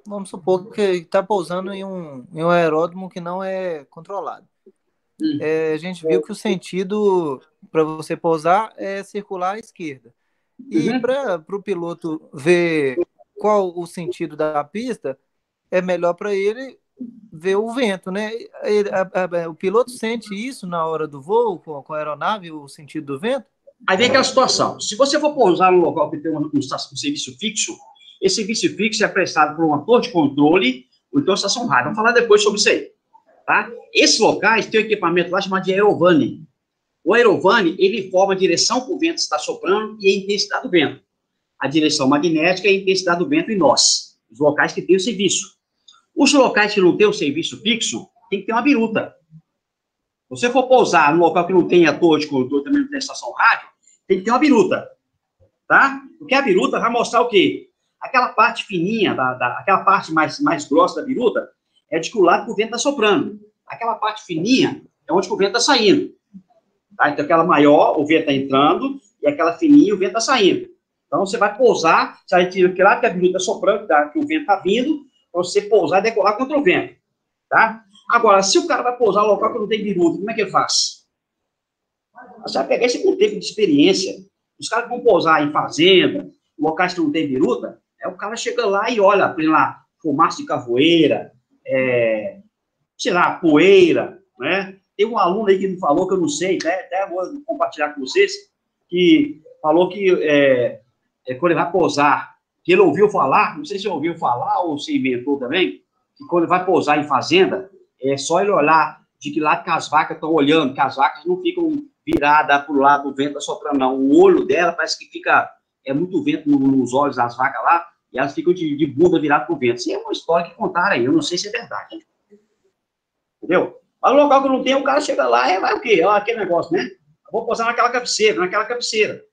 Vamos supor que está pousando em um aeródromo que não é controlado. A gente viu que o sentido para você pousar é circular à esquerda. E para o piloto ver qual o sentido da pista, é melhor para ele ver o vento, né? O piloto sente isso na hora do voo, com a aeronave, o sentido do vento? Aí vem aquela situação. Se você for pousar num local que tem um serviço fixo, esse serviço fixo é prestado por uma torre de controle ou então estação rádio. Vamos falar depois sobre isso aí. Tá? Esses locais têm um equipamento lá chamado de aerovane. O aerovane, ele informa a direção que o vento está soprando e a intensidade do vento. A direção magnética e a intensidade do vento em nós. Os locais que têm o serviço. Os locais que não têm o serviço fixo, tem que ter uma biruta. Se você for pousar num local que não tem a torre de controle, também não tem estação rádio, tem que ter uma biruta. tá? Porque a biruta vai mostrar o quê? Aquela parte fininha, aquela parte mais grossa da biruta, é de que o lado que o vento está soprando. Aquela parte fininha é onde o vento está saindo. Tá? Então, aquela maior, o vento está entrando, e aquela fininha, o vento está saindo. Então, você vai pousar, você vai tirar que lá que a biruta está soprando, tá? Que o vento está vindo, para você pousar e decolar contra o vento. Tá? Agora, se o cara vai pousar no local que não tem biruta, como é que ele faz? Você vai pegar esse com tempo de experiência. Os caras que vão pousar em fazenda, locais que não tem biruta, o cara chega lá e olha, tem lá fumaça de cavoeira, sei lá, poeira, né? Tem um aluno aí que me falou, que eu não sei, até vou compartilhar com vocês, que falou que quando ele vai pousar, que ele ouviu falar, não sei se ouviu falar ou se inventou também, que quando ele vai pousar em fazenda, é só ele olhar de que lado que as vacas estão olhando, que as vacas não ficam viradas para o lado do vento soprando, não. O olho dela parece que fica, muito vento nos olhos das vacas lá, e elas ficam de bunda virada para o vento. Isso é uma história que contaram aí, eu não sei se é verdade. Entendeu? Mas no local que não tem, o cara chega lá e vai o quê? Ó, aquele negócio, né? Eu vou posar naquela cabeceira.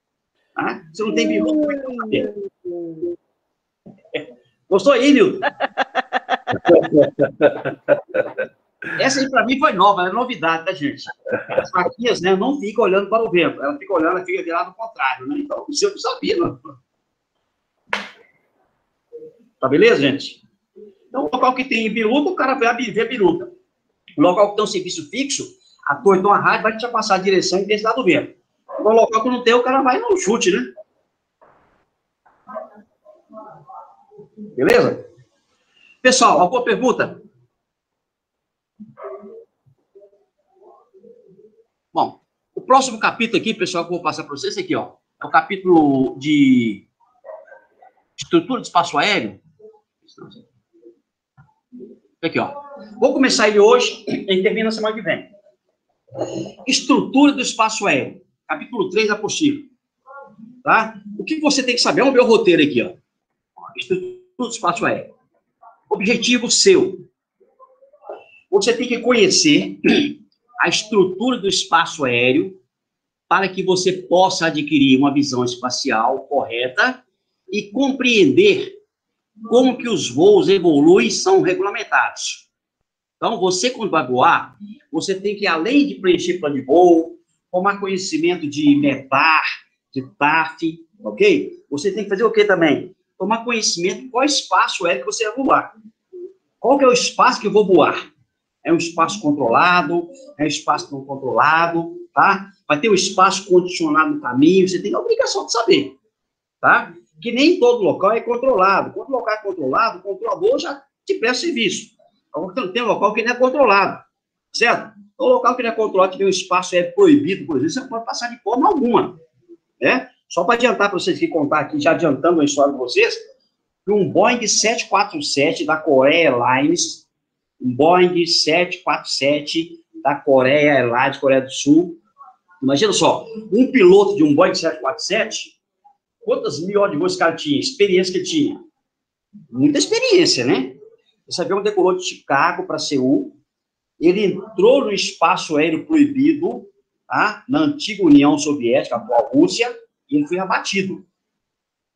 Tá? Se não tem biruta, como é que eu vou saber? Gostou aí, Nilton? Essa aí, para mim, foi nova, é novidade, tá, gente? As vaquinhas, né, não ficam olhando para o vento. Ela fica olhando, ela fica virada ao contrário, né? Então, isso eu não sabia, não. Tá beleza, gente? Então, o local que tem biruta, o cara vai ver a biruta. O local que tem um serviço fixo, a torre de uma rádio vai te passar a direção e intensidade do vento. O local que não tem, o cara vai no chute, né? Beleza? Pessoal, alguma pergunta? Bom, o próximo capítulo aqui, pessoal, que eu vou passar para vocês, aqui, ó, é o capítulo de estrutura de espaço aéreo. Aqui, ó. Vou começar ele hoje, e termina na semana que vem. Estrutura do espaço aéreo. Capítulo 3 da apostila. Tá? O que você tem que saber? Vamos ver o roteiro aqui, ó. Estrutura do espaço aéreo. Objetivo seu. Você tem que conhecer a estrutura do espaço aéreo para que você possa adquirir uma visão espacial correta e compreender como que os voos evoluem e são regulamentados. Então, você, quando vai voar, você tem que, além de preencher plano de voo, tomar conhecimento de METAR, de TAF, ok? Você tem que fazer o quê também? Tomar conhecimento de qual espaço aéreo que você vai voar. Qual que é o espaço que eu vou voar? É um espaço controlado? É um espaço não controlado? Tá? Vai ter um espaço condicionado no caminho? Você tem a obrigação de saber, tá? Que nem todo local é controlado. Quando o local é controlado, o controlador já te presta serviço. Então, tem um local que não é controlado, certo? O local que não é controlado, tiver um espaço proibido, por exemplo, você não pode passar de forma alguma, né? Só para adiantar para vocês aqui, contar aqui, já adiantando a história de vocês, que um Boeing 747 da Korea Airlines, um Boeing 747 da Korea Airlines, Coreia do Sul, imagina só, um piloto de um Boeing 747, quantas mil horas de voo esse cara tinha? Experiência que ele tinha? Muita experiência, né? Esse avião decolou de Chicago para Seul, ele entrou no espaço aéreo proibido, tá? Na antiga União Soviética, a atual Rússia, e ele foi abatido,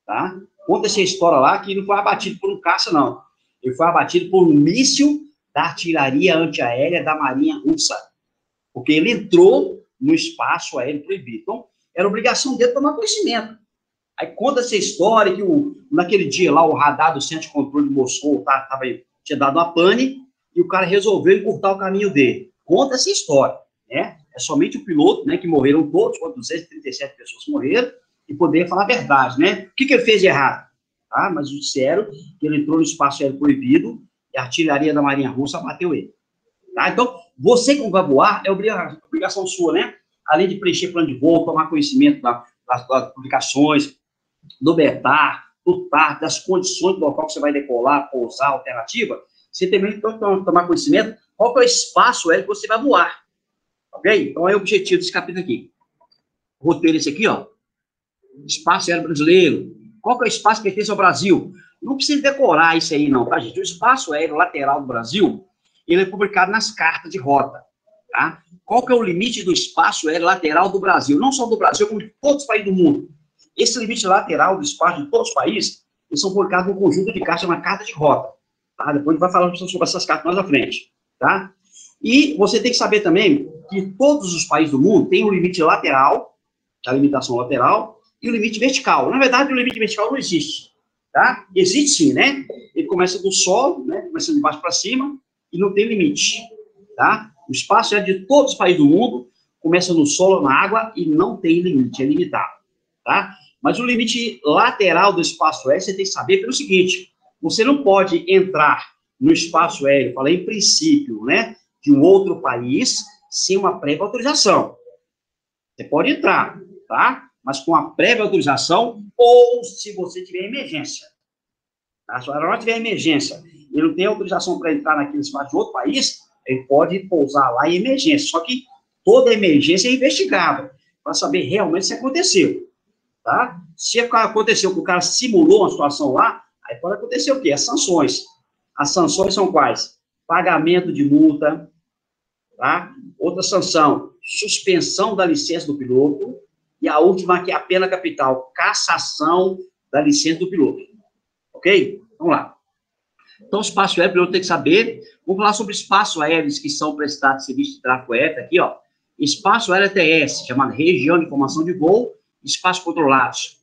tá? Conta essa história lá, que ele não foi abatido por um caça, não. Ele foi abatido por um míssil da artilharia antiaérea da Marinha Russa, porque ele entrou no espaço aéreo proibido. Então, era obrigação dele tomar conhecimento. Aí conta essa história que naquele dia lá, o radar do Centro de Controle de Moscou tinha dado uma pane, e o cara resolveu encurtar o caminho dele. Conta essa história, né? É somente o piloto, né, que morreram todos, 237 pessoas morreram, e poder falar a verdade, né? O que ele fez de errado? Tá? Mas disseram que ele entrou no espaço aéreo proibido, e a artilharia da Marinha Russa bateu ele. Tá? Então, você que vai voar, é obrigação sua, né? Além de preencher plano de voo, tomar conhecimento das publicações, do METAR, do TAR, das condições do local que você vai decolar, pousar, alternativa, você também tem que tomar conhecimento qual que é o espaço aéreo que você vai voar. Ok? Então, é o objetivo desse capítulo aqui. O roteiro esse aqui, ó. Espaço aéreo brasileiro. Qual que é o espaço que pertence ao Brasil? Não precisa decorar isso aí, não, tá, gente? O espaço aéreo lateral do Brasil, ele é publicado nas cartas de rota, tá? Qual que é o limite do espaço aéreo lateral do Brasil? Não só do Brasil, como de todos os países do mundo. Esse limite lateral do espaço de todos os países, eles são publicados num conjunto de cartas, uma carta de rota. Tá? Depois a gente vai falar sobre essas cartas mais à frente. Tá? E você tem que saber também que todos os países do mundo têm um limite lateral, a limitação lateral, e o limite vertical. Na verdade, o limite vertical não existe. Tá? Existe sim, né? Ele começa do solo, né? Começa de baixo para cima, e não tem limite. Tá? O espaço é de todos os países do mundo, começa no solo, na água, e não tem limite, é limitado. Tá? Mas o limite lateral do espaço aéreo, você tem que saber pelo seguinte, você não pode entrar no espaço aéreo, falei em princípio, né, de um outro país, sem uma prévia autorização. Você pode entrar, tá? Mas com a prévia autorização, ou se você tiver emergência. Tá? Se a aeronave tiver emergência e não tem autorização para entrar naquele espaço de outro país, ele pode pousar lá em emergência. Só que toda emergência é investigável, para saber realmente se aconteceu. Tá? Se aconteceu que o cara simulou uma situação lá, aí pode acontecer o quê? As sanções. As sanções são quais? Pagamento de multa, tá? Outra sanção, suspensão da licença do piloto, e a última que é a pena capital, cassação da licença do piloto. Ok? Vamos lá. Então, o espaço aéreo, o piloto tem que saber. Vamos falar sobre espaços aéreos que são prestados serviço de tráfego aéreo, aqui, ó. Espaço aéreo ATS, chamado Região de Informação de Voo, espaços controlados.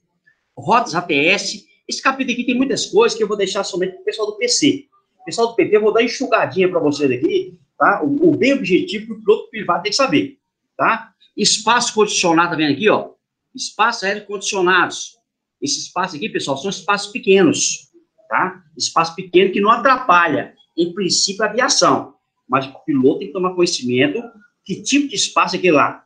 Rotas ATS, esse capítulo aqui tem muitas coisas que eu vou deixar somente para o pessoal do PC. O pessoal do PT, eu vou dar enxugadinha para vocês aqui, tá? O bem objetivo que o piloto privado tem que saber, tá? Espaço condicionado, tá vendo aqui, ó? Espaços aéreos condicionados. Esse espaço aqui, pessoal, são espaços pequenos, tá? Espaço pequeno que não atrapalha, em princípio, a aviação. Mas o piloto tem que tomar conhecimento que tipo de espaço é aquele lá.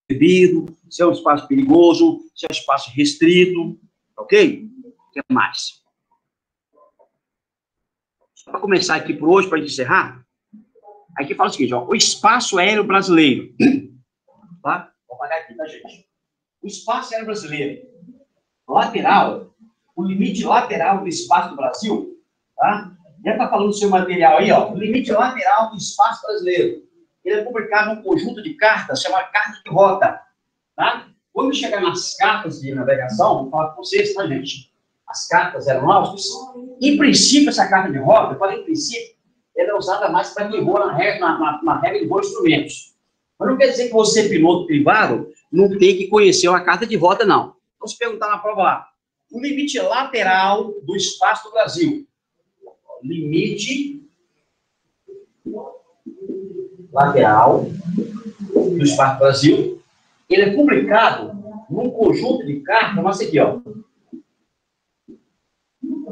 Proibido, se é um espaço perigoso, se é um espaço restrito, ok? O que mais? Para começar aqui por hoje, para a gente encerrar, aqui fala o seguinte, ó, o espaço aéreo brasileiro, tá? Vou apagar aqui, tá, gente? O espaço aéreo brasileiro, lateral, o limite lateral do espaço do Brasil, tá? Já está falando do seu material aí, ó, o limite lateral do espaço brasileiro. Ele é publicado num conjunto de cartas, chamado carta de rota, tá? Quando chegar nas cartas de navegação, vou falar com vocês, tá, gente? As cartas aeronáuticas, em princípio, essa carta de rota, eu falei em princípio, ela é usada mais para quem voa na regra de voo de instrumentos. Mas não quer dizer que você, piloto privado, não tem que conhecer uma carta de rota, não. Então, se perguntar na prova lá, o limite lateral do espaço do Brasil. Limite lateral do espaço do Brasil, ele é publicado num conjunto de cartas, mas aqui, ó,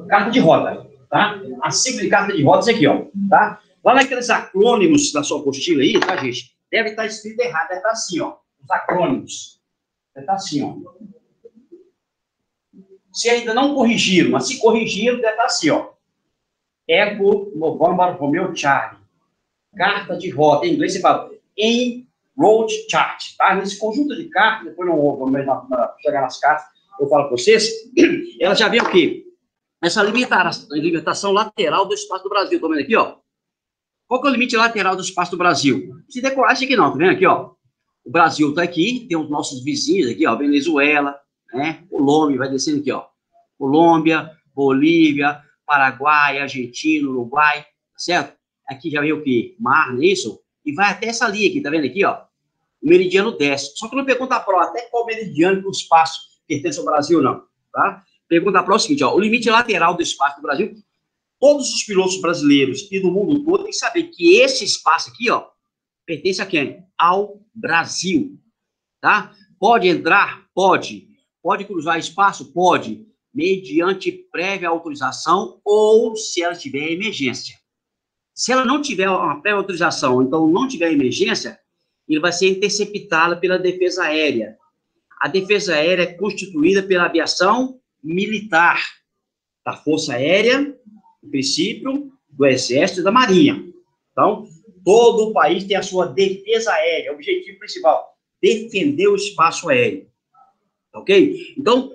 carta de rota, tá? A sigla de carta de rotas aqui, ó, tá? Lá naqueles acrônimos da sua apostila aí, tá, gente? Deve estar escrito errado, deve estar assim, ó, os acrônimos. Deve estar assim, ó. Se ainda não corrigiram, mas se corrigiram, deve estar assim, ó. Eco, November, Romeo, Charlie. Carta de rota, em inglês você fala em road chart, tá? Nesse conjunto de cartas, depois não vou chegar nas cartas, eu falo para vocês, ela já vê o quê? Essa limitação lateral do espaço do Brasil, tô vendo aqui, ó. Qual que é o limite lateral do espaço do Brasil? Não se decorar isso aqui não, tá vendo aqui, ó? O Brasil tá aqui, tem os nossos vizinhos aqui, ó, Venezuela, né? Colômbia, vai descendo aqui, ó. Colômbia, Bolívia, Paraguai, Argentina, Uruguai, certo? Aqui já veio o quê? Mar, não é isso? E vai até essa linha aqui, tá vendo aqui, ó? O meridiano desce. Só que não pergunta a prova até qual meridiano que o espaço pertence ao Brasil, não, tá? Pergunta a prova é o seguinte, ó, o limite lateral do espaço do Brasil, todos os pilotos brasileiros e do mundo todo têm que saber que esse espaço aqui, ó, pertence a quem? Ao Brasil, tá? Pode entrar? Pode. Pode cruzar espaço? Pode. Mediante prévia autorização ou se ela tiver emergência. Se ela não tiver uma prévia autorização, então não tiver emergência, ele vai ser interceptado pela defesa aérea. A defesa aérea é constituída pela aviação militar, da Força Aérea, do princípio, do Exército e da Marinha. Então, todo o país tem a sua defesa aérea, o objetivo principal, defender o espaço aéreo. Ok? Então,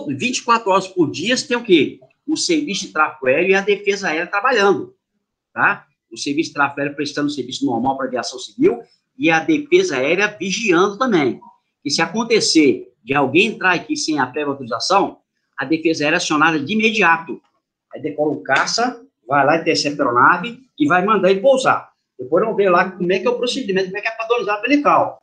24 horas por dia tem o quê? O serviço de tráfego aéreo e a defesa aérea trabalhando. Tá? O serviço de tráfego aéreo prestando serviço normal para a aviação civil e a defesa aérea vigiando também. E se acontecer de alguém entrar aqui sem a prévia autorização, a defesa aérea é acionada de imediato. Aí decola o caça, vai lá, intercepta a aeronave e vai mandar ele pousar. Depois vamos ver lá como é que é o procedimento, como é que é padronizado pelo ICAO.